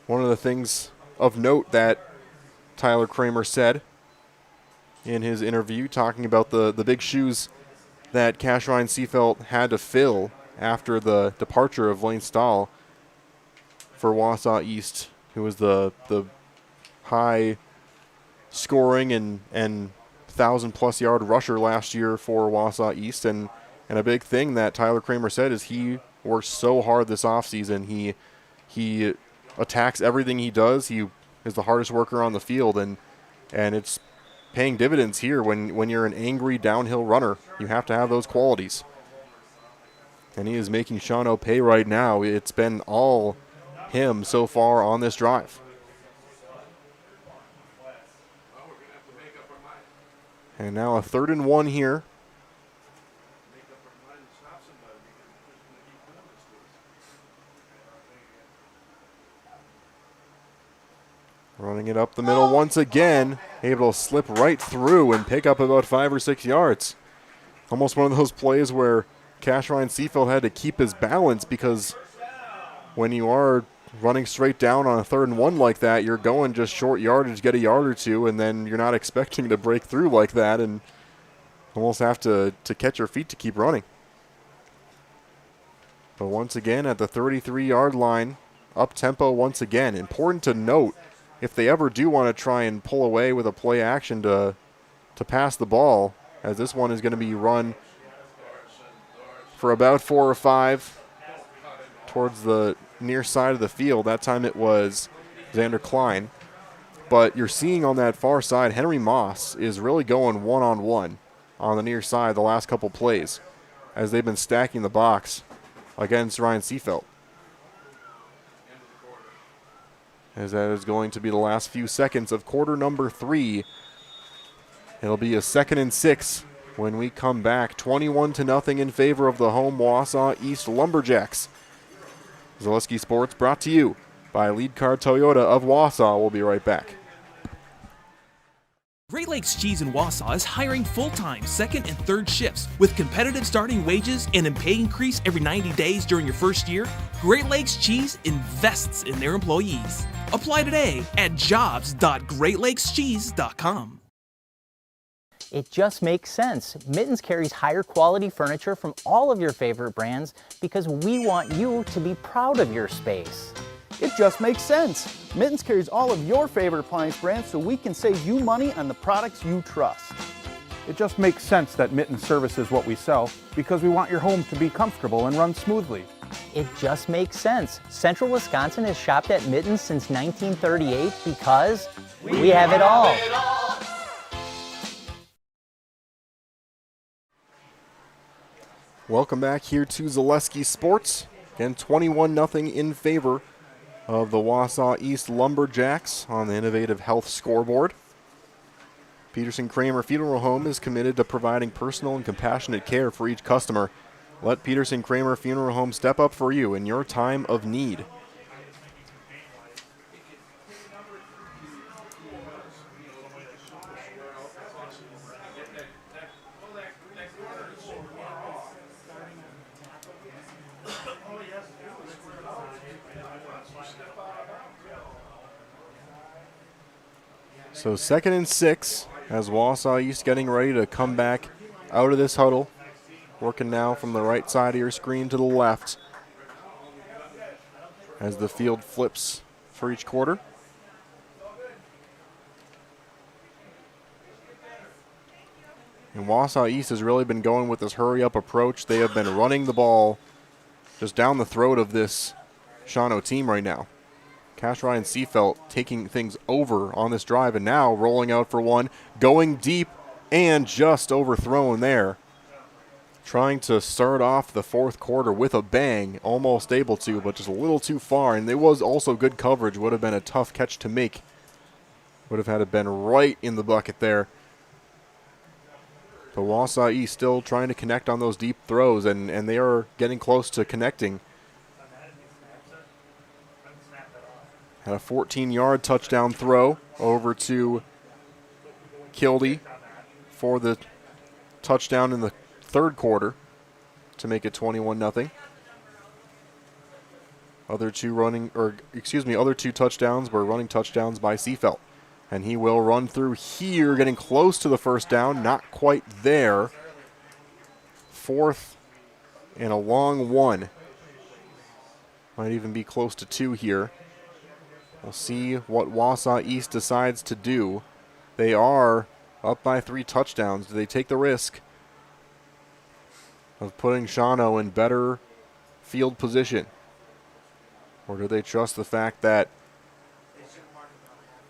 one of the things of note that Tyler Kramer said in his interview, talking about the big shoes that Cash Ryan Seafelt had to fill after the departure of Lane Stahl for Wausau East, who was the high scoring and 1,000+ yard rusher last year for Wausau East. And a big thing that Tyler Kramer said is he works so hard this offseason. He attacks everything he does. He is the hardest worker on the field, and it's paying dividends here. When you're an angry downhill runner, you have to have those qualities. And he is making Shawano pay right now. It's been all him so far on this drive. And now a 3rd and 1 here. Running it up the middle once again. Able to slip right through and pick up about 5 or 6 yards. Almost one of those plays where Cash Ryan Seafelt had to keep his balance, because when you are running straight down on a 3rd and 1 like that, you're going just short yardage, get a yard or two, and then you're not expecting to break through like that and almost have to catch your feet to keep running. But once again at the 33-yard line, up tempo once again. Important to note, if they ever do want to try and pull away with a play action to pass the ball, as this one is going to be run for about 4 or 5 towards the near side of the field. That time it was Xander Klein. But you're seeing on that far side, Henry Moss is really going one-on-one on the near side the last couple plays, as they've been stacking the box against Ryan Seafelt. As that is going to be the last few seconds of quarter number 3. It'll be a 2nd and 6 when we come back. 21-0 in favor of the home Wausau East Lumberjacks. Zaleski Sports brought to you by Lead Car Toyota of Wausau. We'll be right back. Great Lakes Cheese in Wausau is hiring full-time second and third shifts with competitive starting wages and a pay increase every 90 days during your first year. Great Lakes Cheese invests in their employees. Apply today at jobs.greatlakescheese.com. It just makes sense. Mittens carries higher quality furniture from all of your favorite brands because we want you to be proud of your space. It just makes sense. Mittens carries all of your favorite appliance brands so we can save you money on the products you trust. It just makes sense that Mittens services what we sell because we want your home to be comfortable and run smoothly. It just makes sense. Central Wisconsin has shopped at Mittens since 1938 because we have it all. Welcome back here to Zaleski Sports. Again, 21-0 in favor of the Wausau East Lumberjacks on the Innovative Health scoreboard. Peterson Kramer Funeral Home is committed to providing personal and compassionate care for each customer. Let Peterson Kramer Funeral Home step up for you in your time of need. So 2nd and 6 as Wausau East getting ready to come back out of this huddle. Working now from the right side of your screen to the left as the field flips for each quarter. And Wausau East has really been going with this hurry-up approach. They have been running the ball just down the throat of this Shawano team right now. Cash Ryan Seafelt taking things over on this drive, and now rolling out for one, going deep and just overthrown there trying to start off the fourth quarter with a bang, almost able to, but just a little too far. And there was also good coverage. Would have been a tough catch to make. Would have had to been right in the bucket there. But Wausau East still trying to connect on those deep throws, and they are getting close to connecting. Had a 14-yard touchdown throw over to Kildee for the touchdown in the third quarter to make it 21-0. Other two touchdowns were running touchdowns by Seafelt. And he will run through here, getting close to the first down, not quite there. Fourth and a long one. Might even be close to 2 here. We'll see what Wausau East decides to do. They are up by 3 touchdowns. Do they take the risk of putting Shawano in better field position? Or do they trust the fact that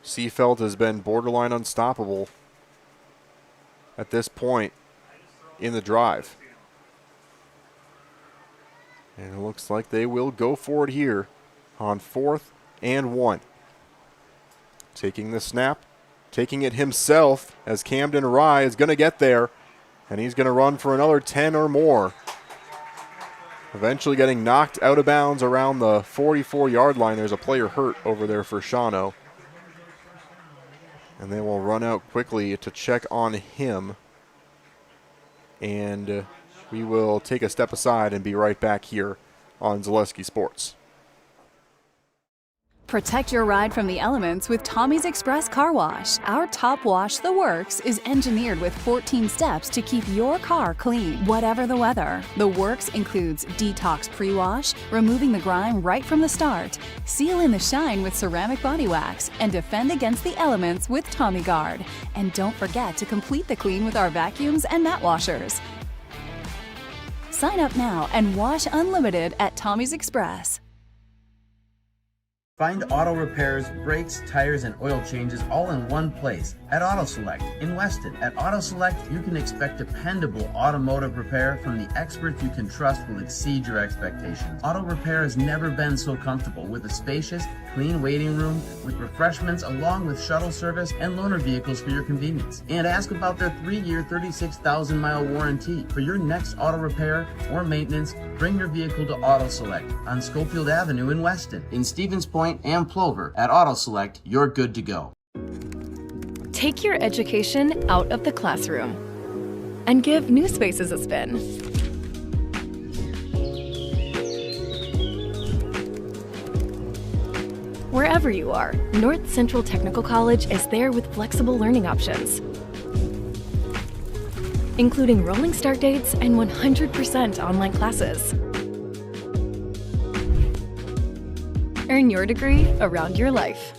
Seafelt has been borderline unstoppable at this point in the drive? And it looks like they will go for it here on 4th and 1. Taking the snap, taking it himself as Camden Rye is going to get there, and he's going to run for another 10 or more. Eventually getting knocked out of bounds around the 44-yard line. There's a player hurt over there for Shawano. And they will run out quickly to check on him. And we will take a step aside and be right back here on Zaleski Sports. Protect your ride from the elements with Tommy's Express Car Wash. Our top wash, The Works, is engineered with 14 steps to keep your car clean, whatever the weather. The Works includes detox pre-wash, removing the grime right from the start, seal in the shine with ceramic body wax, and defend against the elements with Tommy Guard. And don't forget to complete the clean with our vacuums and mat washers. Sign up now and wash unlimited at Tommy's Express. Find auto repairs, brakes, tires, and oil changes all in one place at Auto Select in Weston. At Auto Select, you can expect dependable automotive repair from the experts you can trust will exceed your expectations. Auto repair has never been so comfortable with a spacious, clean waiting room with refreshments along with shuttle service and loaner vehicles for your convenience. And ask about their 3-year, 36,000-mile warranty. For your next auto repair or maintenance, bring your vehicle to Auto Select on Schofield Avenue in Weston. In Stevens Point and Plover, at Auto Select, you're good to go. Take your education out of the classroom and give new spaces a spin. Wherever you are, North Central Technical College is there with flexible learning options, including rolling start dates and 100% online classes. Earn your degree around your life.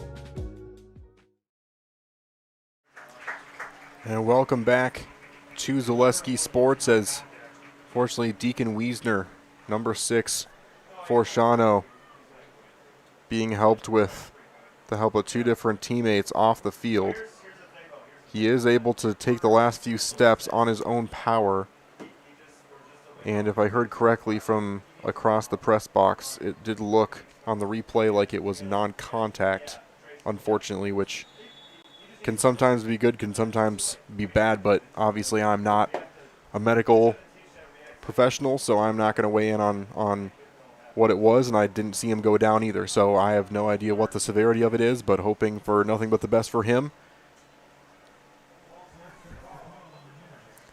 And welcome back to Zaleski Sports as, fortunately, Deacon Wiesner, number 6 for Shawano, being helped with the help of 2 different teammates off the field. He is able to take the last few steps on his own power. And if I heard correctly from across the press box, it did look on the replay like it was non-contact, unfortunately, which can sometimes be good, can sometimes be bad, but obviously I'm not a medical professional, so I'm not going to weigh in on what it was, and I didn't see him go down either, so I have no idea what the severity of it is, but hoping for nothing but the best for him.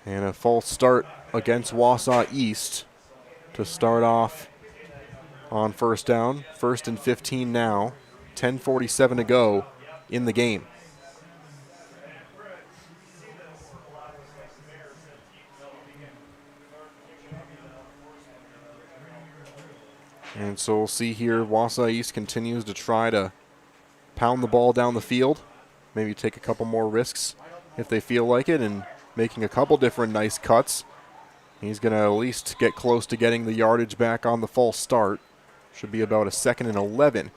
And a false start against Wausau East to start off on first down. 1st and 15 now. 10:47 to go in the game. And so we'll see here, Wausau East continues to try to pound the ball down the field. Maybe take a couple more risks if they feel like it, and making a couple different nice cuts. He's going to at least get close to getting the yardage back on the false start. Should be about a 2nd and 11.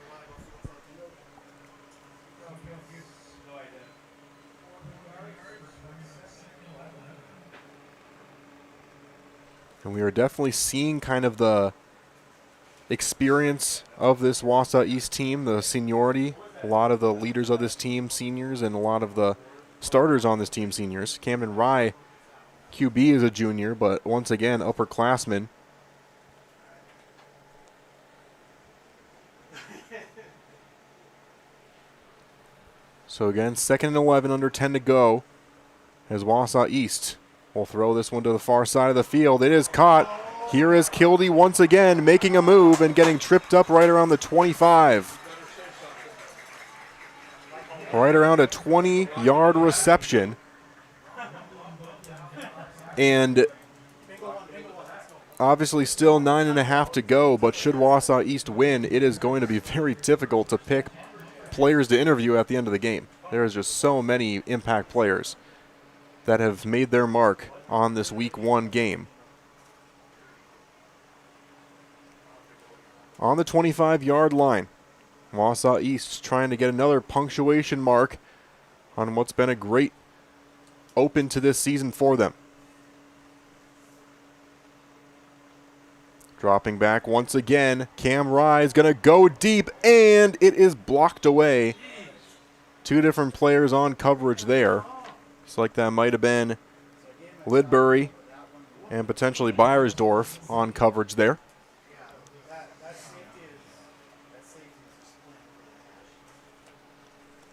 And we are definitely seeing kind of the experience of this Wausau East team, the seniority. A lot of the leaders of this team, seniors, and a lot of the starters on this team, seniors. Camden Rye, QB, is a junior, but once again, upperclassman. So again, 2nd and 11, under 10 to go, as Wausau East will throw this one to the far side of the field. It is caught. Here is Kildee once again making a move and getting tripped up right around the 25. Right around a 20-yard reception. And obviously still 9.5 to go, but should Wausau East win, it is going to be very difficult to pick players to interview at the end of the game. There is just so many impact players that have made their mark on this week 1 game. On the 25-yard line, Wausau East trying to get another punctuation mark on what's been a great open to this season for them. Dropping back once again, Cam Rye is going to go deep, and it is blocked away. 2 different players on coverage there. Looks like that might have been Lidbury and potentially Beiersdorf on coverage there.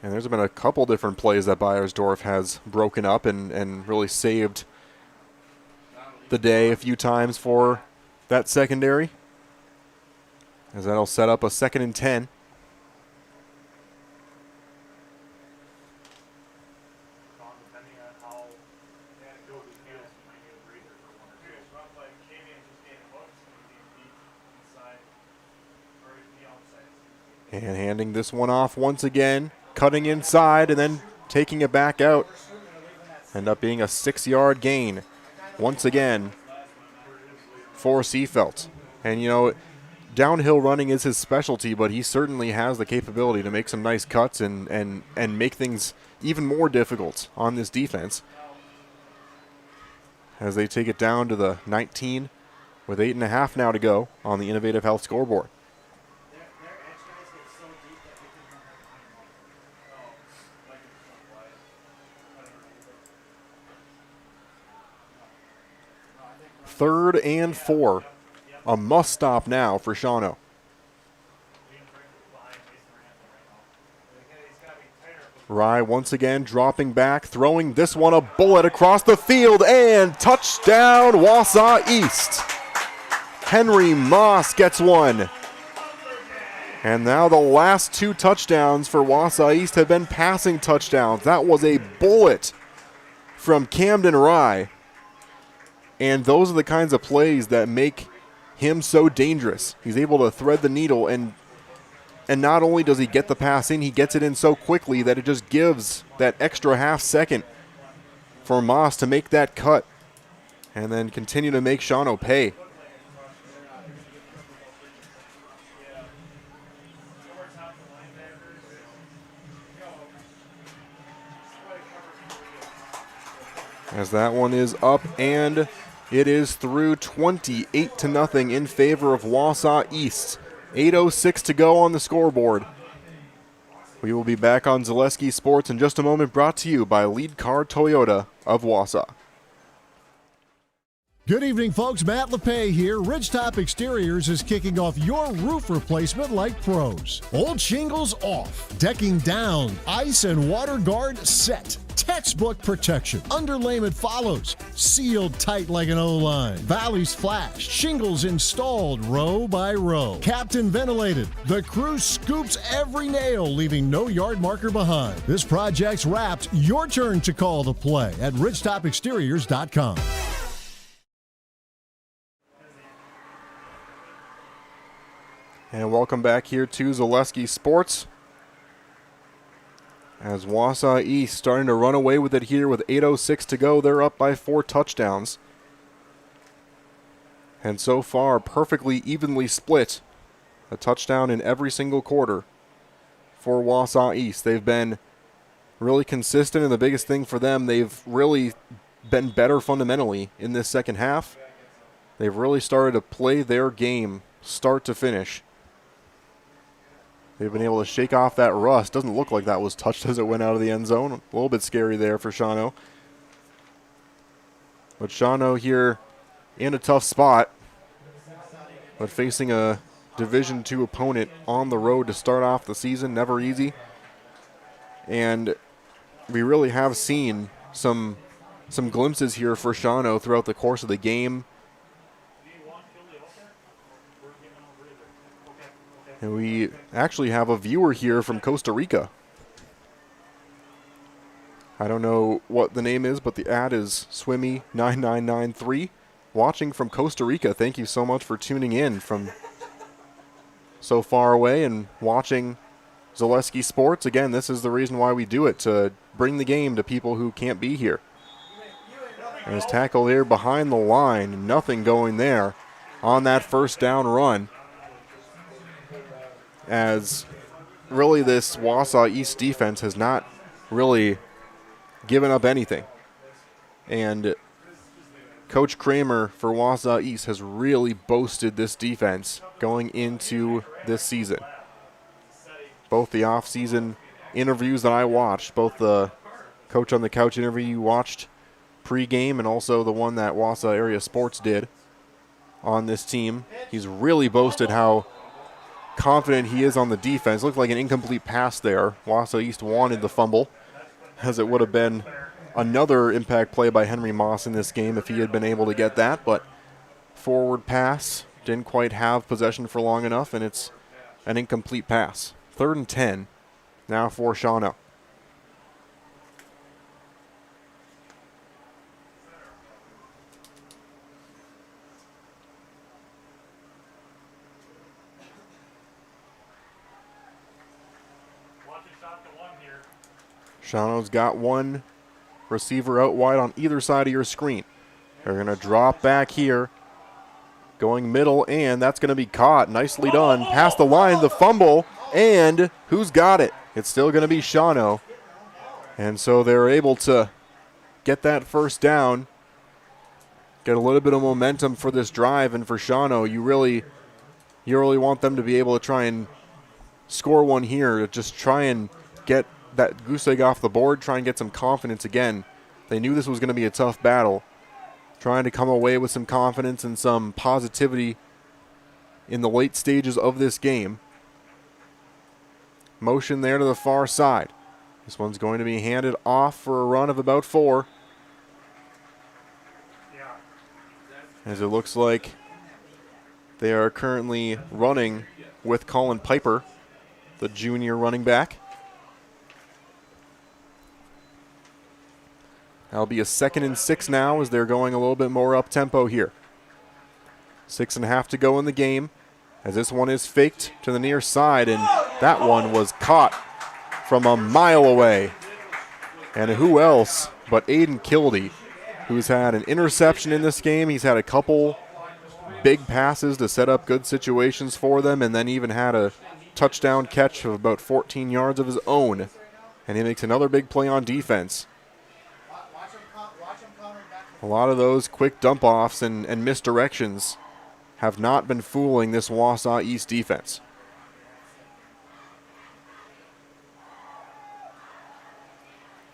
And there's been a couple different plays that Beiersdorf has broken up and really saved the day a few times for that secondary, as that'll set up a 2nd and 10. And handing this one off once again, cutting inside and then taking it back out. End up being a 6-yard gain once again for Seefeld. And you know, downhill running is his specialty, but he certainly has the capability to make some nice cuts and make things even more difficult on this defense. As they take it down to the 19 with 8.5 now to go on the Innovative Health scoreboard. Third and 4. A must stop now for Shawano. Rye once again dropping back, throwing this one a bullet across the field, and touchdown Wausau East. Henry Moss gets one. And now the last 2 touchdowns for Wausau East have been passing touchdowns. That was a bullet from Camden Rye. And those are the kinds of plays that make him so dangerous. He's able to thread the needle, and not only does he get the pass in, he gets it in so quickly that it just gives that extra half second for Moss to make that cut and then continue to make Shawano pay. As that one is up, and it is through 28-0 in favor of Wausau East. 8:06 to go on the scoreboard. We will be back on Zaleski Sports in just a moment, brought to you by Lead Car Toyota of Wausau. Good evening, folks. Matt LePay here. Ridgetop Exteriors is kicking off your roof replacement like pros. Old shingles off, decking down, ice and water guard set. Textbook protection. Underlayment follows. Sealed tight like an O-line. Valleys flashed. Shingles installed row by row. Captain ventilated. The crew scoops every nail, leaving no yard marker behind. This project's wrapped. Your turn to call the play at ridgetopexteriors.com. And welcome back here to Zaleski Sports. As Wausau East starting to run away with it here with 8:06 to go. They're up by 4 touchdowns. And so far, perfectly evenly split. A touchdown in every single quarter for Wausau East. They've been really consistent, and the biggest thing for them, they've really been better fundamentally in this second half. They've really started to play their game start to finish. They've been able to shake off that rust. Doesn't look like that was touched as it went out of the end zone. A little bit scary there for Shawano. But Shawano here in a tough spot, but facing a Division II opponent on the road to start off the season, never easy. And we really have seen some glimpses here for Shawano throughout the course of the game. And we actually have a viewer here from Costa Rica. I don't know what the name is, but the ad is Swimmy9993. Watching from Costa Rica. Thank you so much for tuning in from so far away and watching Zaleski Sports. Again, this is the reason why we do it, to bring the game to people who can't be here. And his tackle here behind the line. Nothing going there on that first down run. As really this Wausau East defense has not really given up anything. And Coach Kramer for Wausau East has really boasted this defense going into this season. Both the off-season interviews that I watched, both the Coach on the Couch interview you watched pre-game and also the one that Wausau Area Sports did on this team, he's really boasted how confident he is on the defense. Looked like an incomplete pass there. Wausau East wanted the fumble, as it would have been another impact play by Henry Moss in this game if he had been able to get that, but forward pass didn't quite have possession for long enough, and it's an incomplete pass. 3rd and 10 now for Shawano. Shawano's got one receiver out wide on either side of your screen. They're going to drop back here, going middle, and that's going to be caught. Nicely done. Past the line, the fumble, and who's got it? It's still going to be Shawano. And so they're able to get that first down, get a little bit of momentum for this drive, and for Shawano, you really want them to be able to try and score one here, to just try and get that goose egg off the board, try and get some confidence again. They knew this was going to be a tough battle, trying to come away with some confidence and some positivity in the late stages of this game. Motion there to the far side. This one's going to be handed off for a run of about 4. As it looks like they are currently running with Colin Piper, the junior running back. That'll be a 2nd and 6 now as they're going a little bit more up-tempo here. 6.5 to go in the game as this one is faked to the near side, and that one was caught from a mile away. And who else but Aiden Kildee, who's had an interception in this game. He's had a couple big passes to set up good situations for them, and then even had a touchdown catch of about 14 yards of his own. And he makes another big play on defense. A lot of those quick dump-offs and misdirections have not been fooling this Wausau East defense.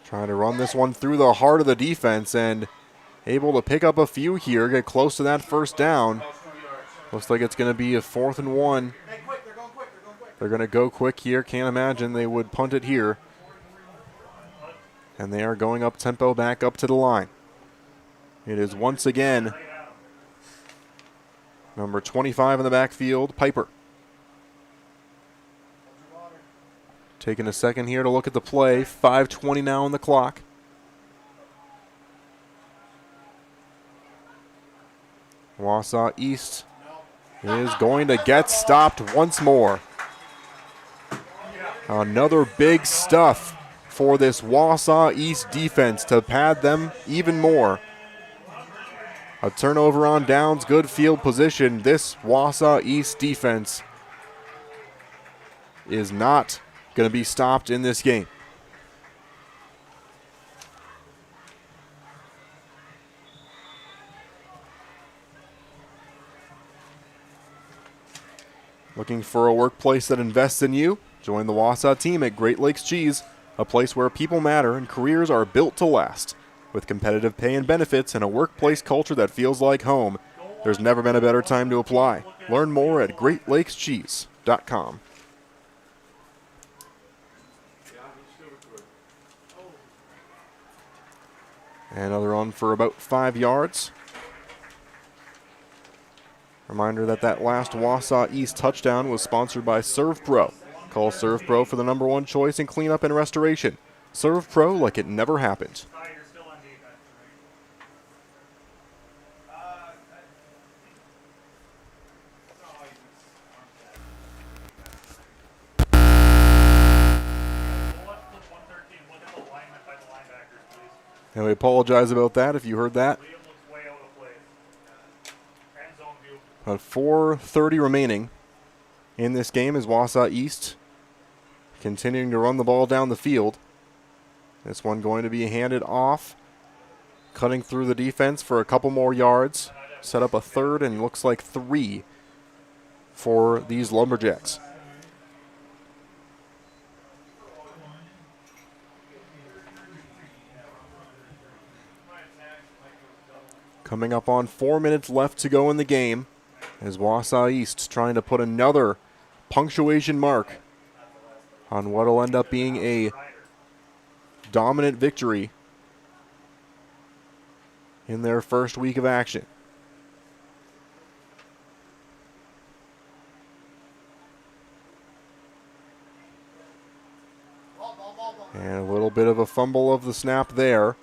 Trying to run this one through the heart of the defense and able to pick up a few here, get close to that first down. Looks like it's going to be a 4th and 1. They're going to go quick here. Can't imagine they would punt it here. And they are going up tempo back up to the line. It is once again number 25 in the backfield, Piper. Taking a second here to look at the play. 5:20 now on the clock. Wausau East is going to get stopped once more. Another big stuff for this Wausau East defense to pad them even more. A turnover on downs, good field position. This Wausau East defense is not going to be stopped in this game. Looking for a workplace that invests in you? Join the Wausau team at Great Lakes Cheese, a place where people matter and careers are built to last. With competitive pay and benefits and a workplace culture that feels like home, there's never been a better time to apply. Learn more at greatlakescheese.com. Another run for about 5 yards. Reminder that last Wausau East touchdown was sponsored by Serve Pro. Call Serve Pro for the #1 choice in cleanup and restoration. Serve Pro like it never happened. And we apologize about that if you heard that. About 4:30 remaining in this game as Wausau East continuing to run the ball down the field. This one going to be handed off, cutting through the defense for a couple more yards. Set up a 3rd and looks like 3 for these Lumberjacks. Coming up on 4 minutes left to go in the game as Wausau East trying to put another punctuation mark on what will end up being a dominant victory in their first week of action. And a little bit of a fumble of the snap there.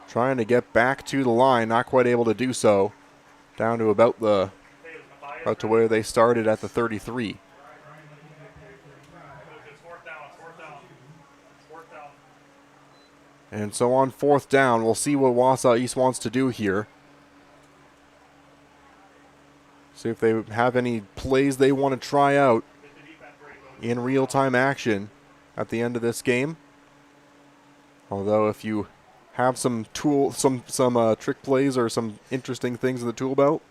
Trying to get back to the line, not quite able to do so. Down to about to where they started at the 33. And so on 4th down, we'll see what Wausau East wants to do here. See if they have any plays they want to try out in real-time action at the end of this game. Although if you have some trick plays or some interesting things in the tool belt,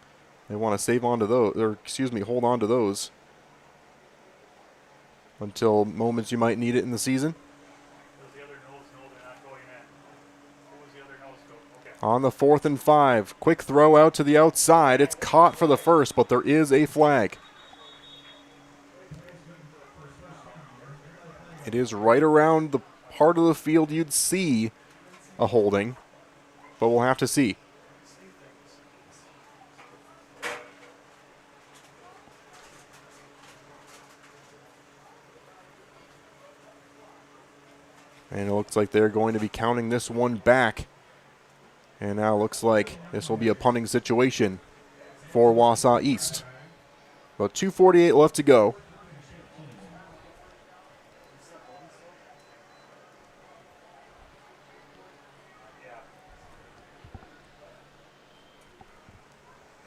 they want to save on to those, or hold on to those until moments you might need it in the season. On the 4th and 5, quick throw out to the outside. It's caught for the first, but there is a flag. It is right around the part of the field you'd see a holding, but we'll have to see. And it looks like they're going to be counting this one back. And now it looks like this will be a punting situation for Wausau East. About 2:48 left to go.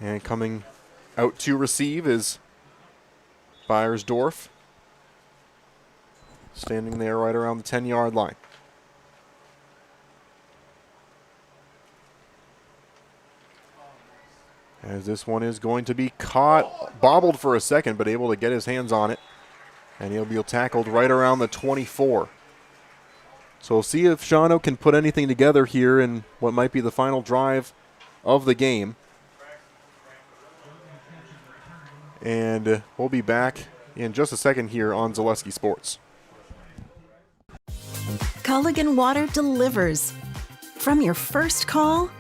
And coming out to receive is Beiersdorf, standing there right around the 10-yard line. As this one is going to be caught, bobbled for a second, but able to get his hands on it. And he'll be tackled right around the 24. So we'll see if Shawano can put anything together here in what might be the final drive of the game. And we'll be back in just a second here on Zaleski Sports. Culligan Water delivers. From your first call,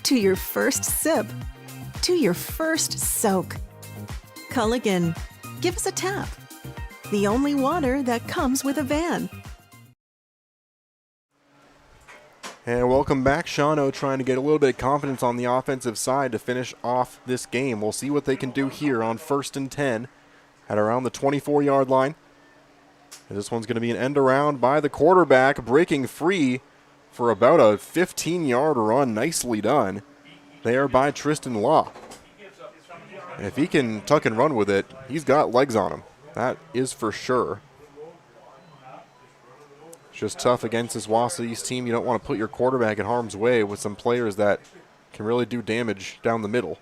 to your first sip, to your first soak. Culligan, give us a tap. The only water that comes with a van. And welcome back. Shawano trying to get a little bit of confidence on the offensive side to finish off this game. We'll see what they can do here on 1st and 10 at around the 24-yard line. And this one's going to be an end around by the quarterback, breaking free for about a 15-yard run. Nicely done there by Tristan Law. And if he can tuck and run with it, he's got legs on him. That is for sure. It's just tough against this Wausau East team. You don't want to put your quarterback in harm's way with some players that can really do damage down the middle.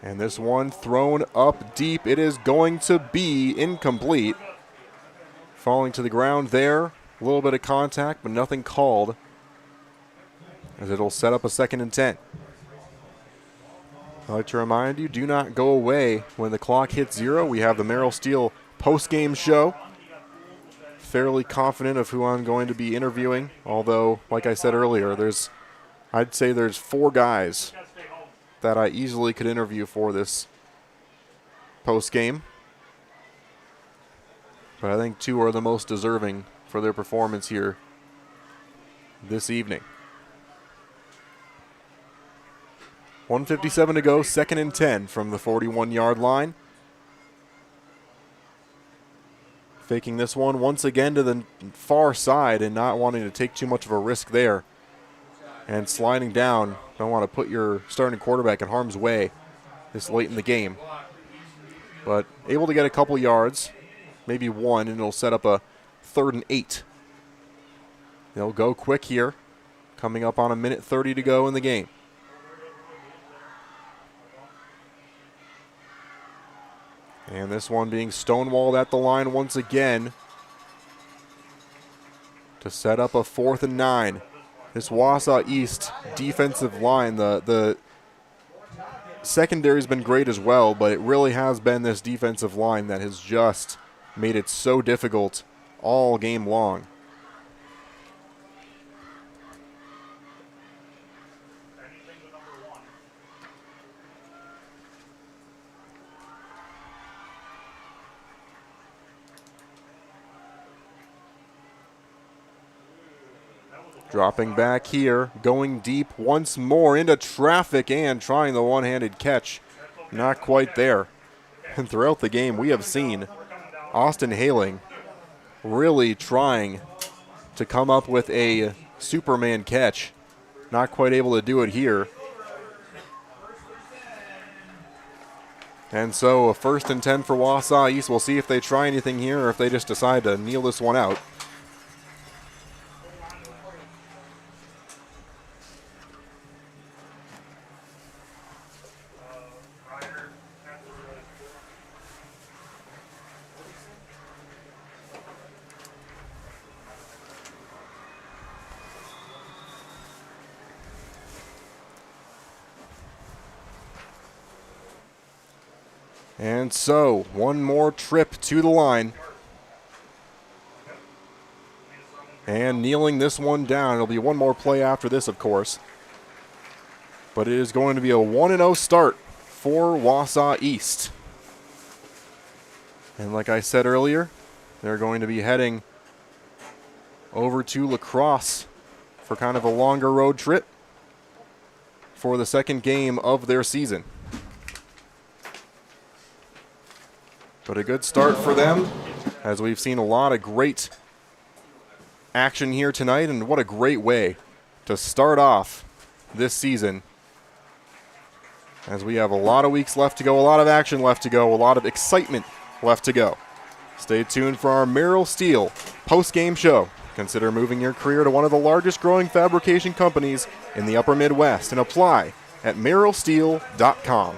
And this one thrown up deep. It is going to be incomplete. Falling to the ground there. A little bit of contact, but nothing called, as it'll set up a 2nd and 10. I'd like to remind you, do not go away when the clock hits 0. We have the Merrill Steel post-game show. Fairly confident of who I'm going to be interviewing, although, like I said earlier, I'd say there's 4 guys that I easily could interview for this post-game. But I think 2 are the most deserving for their performance here this evening. 1:57 to go, 2nd and 10 from the 41-yard line. Faking this one once again to the far side and not wanting to take too much of a risk there. And sliding down, don't want to put your starting quarterback in harm's way this late in the game. But able to get a couple yards, maybe 1, and it'll set up a 3rd and 8. They'll go quick here, coming up on 1:30 to go in the game. And this one being stonewalled at the line once again to set up a 4th and 9. This Wausau East defensive line, the secondary's been great as well, but it really has been this defensive line that has just made it so difficult all game long. Dropping back here, going deep once more into traffic and trying the one-handed catch. Not quite there. And throughout the game, we have seen Austin Haling really trying to come up with a Superman catch. Not quite able to do it here. And so a 1st and 10 for Wausau East. We'll see if they try anything here or if they just decide to kneel this one out. And so, one more trip to the line. And kneeling this one down. It'll be one more play after this, of course. But it is going to be a 1-0 start for Wausau East. And like I said earlier, they're going to be heading over to La Crosse for kind of a longer road trip for the 2nd game of their season. But a good start for them, as we've seen a lot of great action here tonight, and what a great way to start off this season, as we have a lot of weeks left to go, a lot of action left to go, a lot of excitement left to go. Stay tuned for our Merrill Steel post-game show. Consider moving your career to one of the largest growing fabrication companies in the upper Midwest and apply at merrillsteel.com.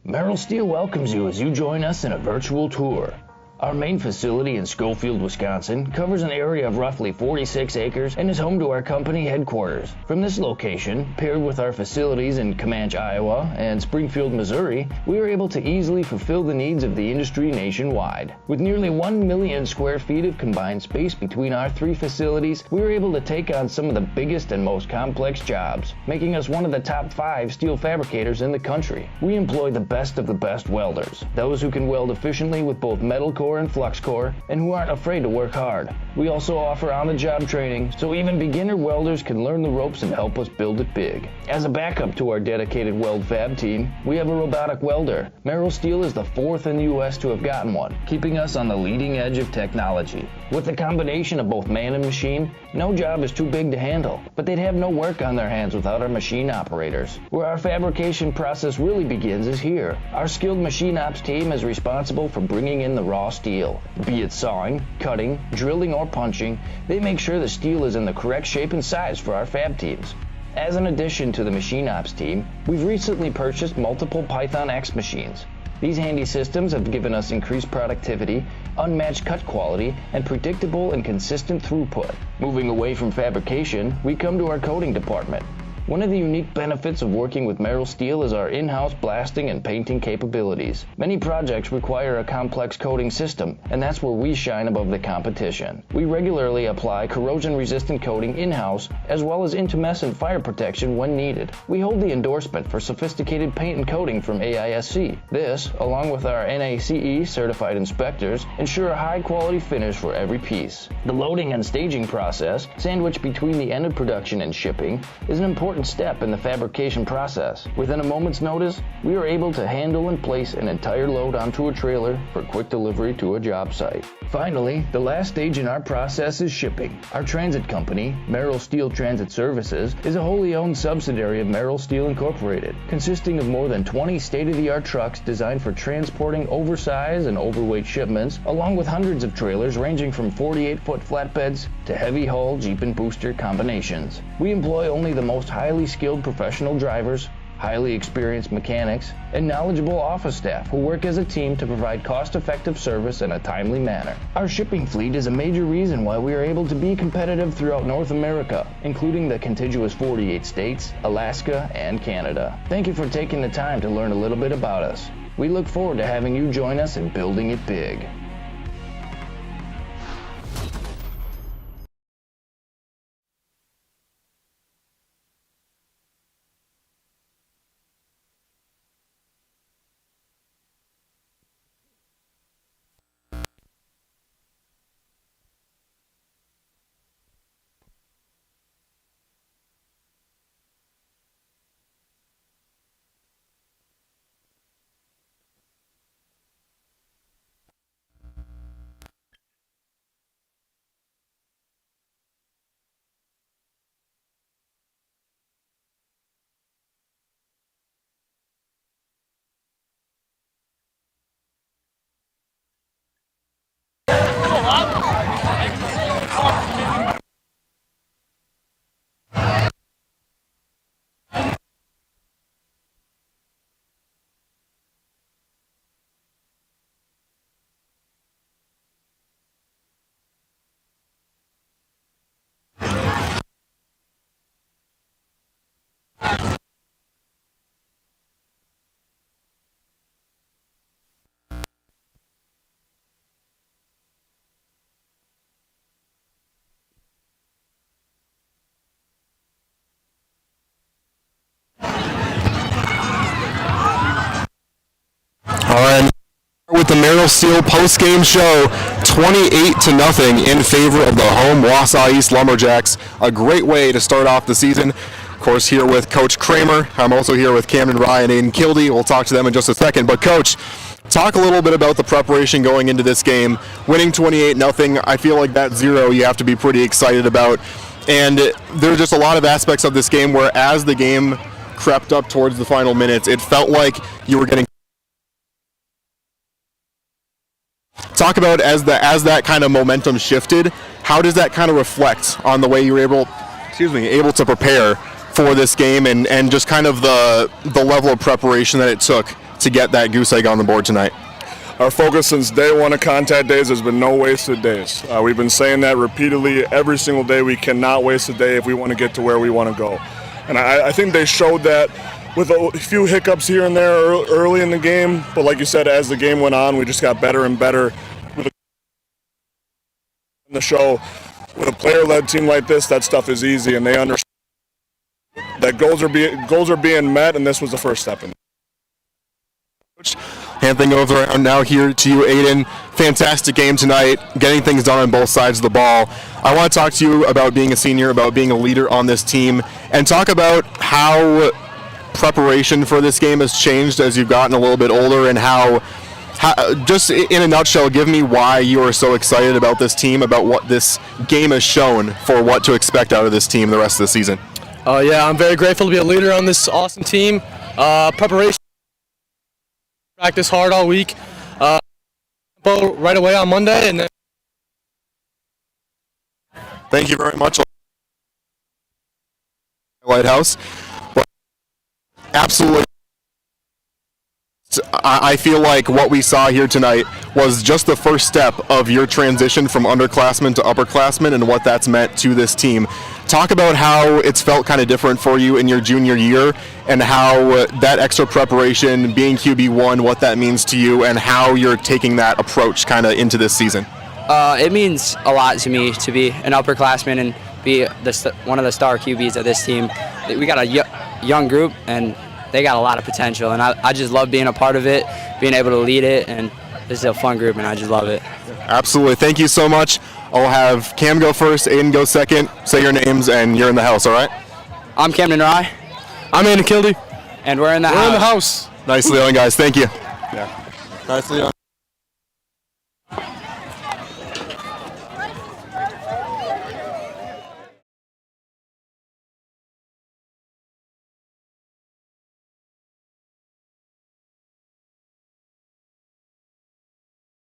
Merrill Steel welcomes you as you join us in a virtual tour. Our main facility in Schofield, Wisconsin covers an area of roughly 46 acres and is home to our company headquarters. From this location, paired with our facilities in Comanche, Iowa and Springfield, Missouri, we are able to easily fulfill the needs of the industry nationwide. With nearly 1 million square feet of combined space between our 3 facilities, we are able to take on some of the biggest and most complex jobs, making us one of the top 5 steel fabricators in the country. We employ the best of the best welders, those who can weld efficiently with both metal core and flux core, and who aren't afraid to work hard. We also offer on-the-job training, so even beginner welders can learn the ropes and help us build it big. As a backup to our dedicated weld fab team, we have a robotic welder. Merrill Steel is the 4th in the U.S. to have gotten one, keeping us on the leading edge of technology. With the combination of both man and machine, no job is too big to handle, but they'd have no work on their hands without our machine operators. Where our fabrication process really begins is here. Our skilled machine ops team is responsible for bringing in the raw steel. Be it sawing, cutting, drilling, or punching, they make sure the steel is in the correct shape and size for our fab teams. As an addition to the machine ops team, we've recently purchased multiple Python X machines. These handy systems have given us increased productivity, unmatched cut quality, and predictable and consistent throughput. Moving away from fabrication, we come to our coating department. One of the unique benefits of working with Merrill Steel is our in-house blasting and painting capabilities. Many projects require a complex coating system, and that's where we shine above the competition. We regularly apply corrosion-resistant coating in-house, as well as intumescent fire protection when needed. We hold the endorsement for sophisticated paint and coating from AISC. This, along with our NACE certified inspectors, ensure a high-quality finish for every piece. The loading and staging process, sandwiched between the end of production and shipping, is an important step in the fabrication process. Within a moment's notice, we are able to handle and place an entire load onto a trailer for quick delivery to a job site. Finally, the last stage in our process is shipping. Our transit company, Merrill Steel Transit Services, is a wholly owned subsidiary of Merrill Steel Incorporated, consisting of more than 20 state-of-the-art trucks designed for transporting oversized and overweight shipments, along with hundreds of trailers ranging from 48-foot flatbeds to heavy-haul Jeep and booster combinations. We employ only the most highly skilled professional drivers, highly experienced mechanics, and knowledgeable office staff who work as a team to provide cost-effective service in a timely manner. Our shipping fleet is a major reason why we are able to be competitive throughout North America, including the contiguous 48 states, Alaska, and Canada. Thank you for taking the time to learn a little bit about us. We look forward to having you join us in building it big. All right, with the Merrill Steel post-game show, 28-0 in favor of the home Wausau East Lumberjacks. A great way to start off the season. Of course, here with Coach Kramer. I'm also here with Camden Ryan and Aiden Kildee. We'll talk to them in just a second. But Coach, talk a little bit about the preparation going into this game. Winning 28-0, I feel like that zero you have to be pretty excited about. And there are just a lot of aspects of this game where as the game crept up towards the final minutes, it felt like you were getting. Talk about as that kind of momentum shifted, how does that kind of reflect on the way you were able to prepare for this game and just kind of the level of preparation that it took to get that goose egg on the board tonight? Our focus since day one of contact days has been no wasted days. We've been saying that repeatedly every single day. We cannot waste a day if we want to get to where we want to go. And I think they showed that with a few hiccups here and there early in the game. But like you said, as the game went on, we just got better and better. With the show, with a player-led team like this, that stuff is easy, and they understand that goals are being met, and this was the first step in it. Hand thing goes around now here to you, Aiden. Fantastic game tonight, getting things done on both sides of the ball. I want to talk to you about being a senior, about being a leader on this team, and talk about how preparation for this game has changed as you've gotten a little bit older, and how just in a nutshell, give me why you are so excited about this team, about what this game has shown for what to expect out of this team the rest of the season. Yeah, I'm very grateful to be a leader on this awesome team. Preparation, practice hard all week. Right away on Monday, and then. Thank you very much. Lighthouse. But absolutely, I feel like what we saw here tonight was just the first step of your transition from underclassmen to upperclassmen and what that's meant to this team. Talk about how it's felt kind of different for you in your junior year and how that extra preparation, being QB1, what that means to you and how you're taking that approach kind of into this season. It means a lot to me to be an upperclassman and be one of the star QBs of this team. We got a young group and they got a lot of potential, and I just love being a part of it, being able to lead it, and this is a fun group, and I just love it. Absolutely. Thank you so much. I'll have Cam go first, Aiden go second. Say your names, and you're in the house, all right? I'm Camden Rye. I'm Andy Kildy. And we're in the house. We're in the house. Nicely done, guys. Thank you. Yeah. Nicely done.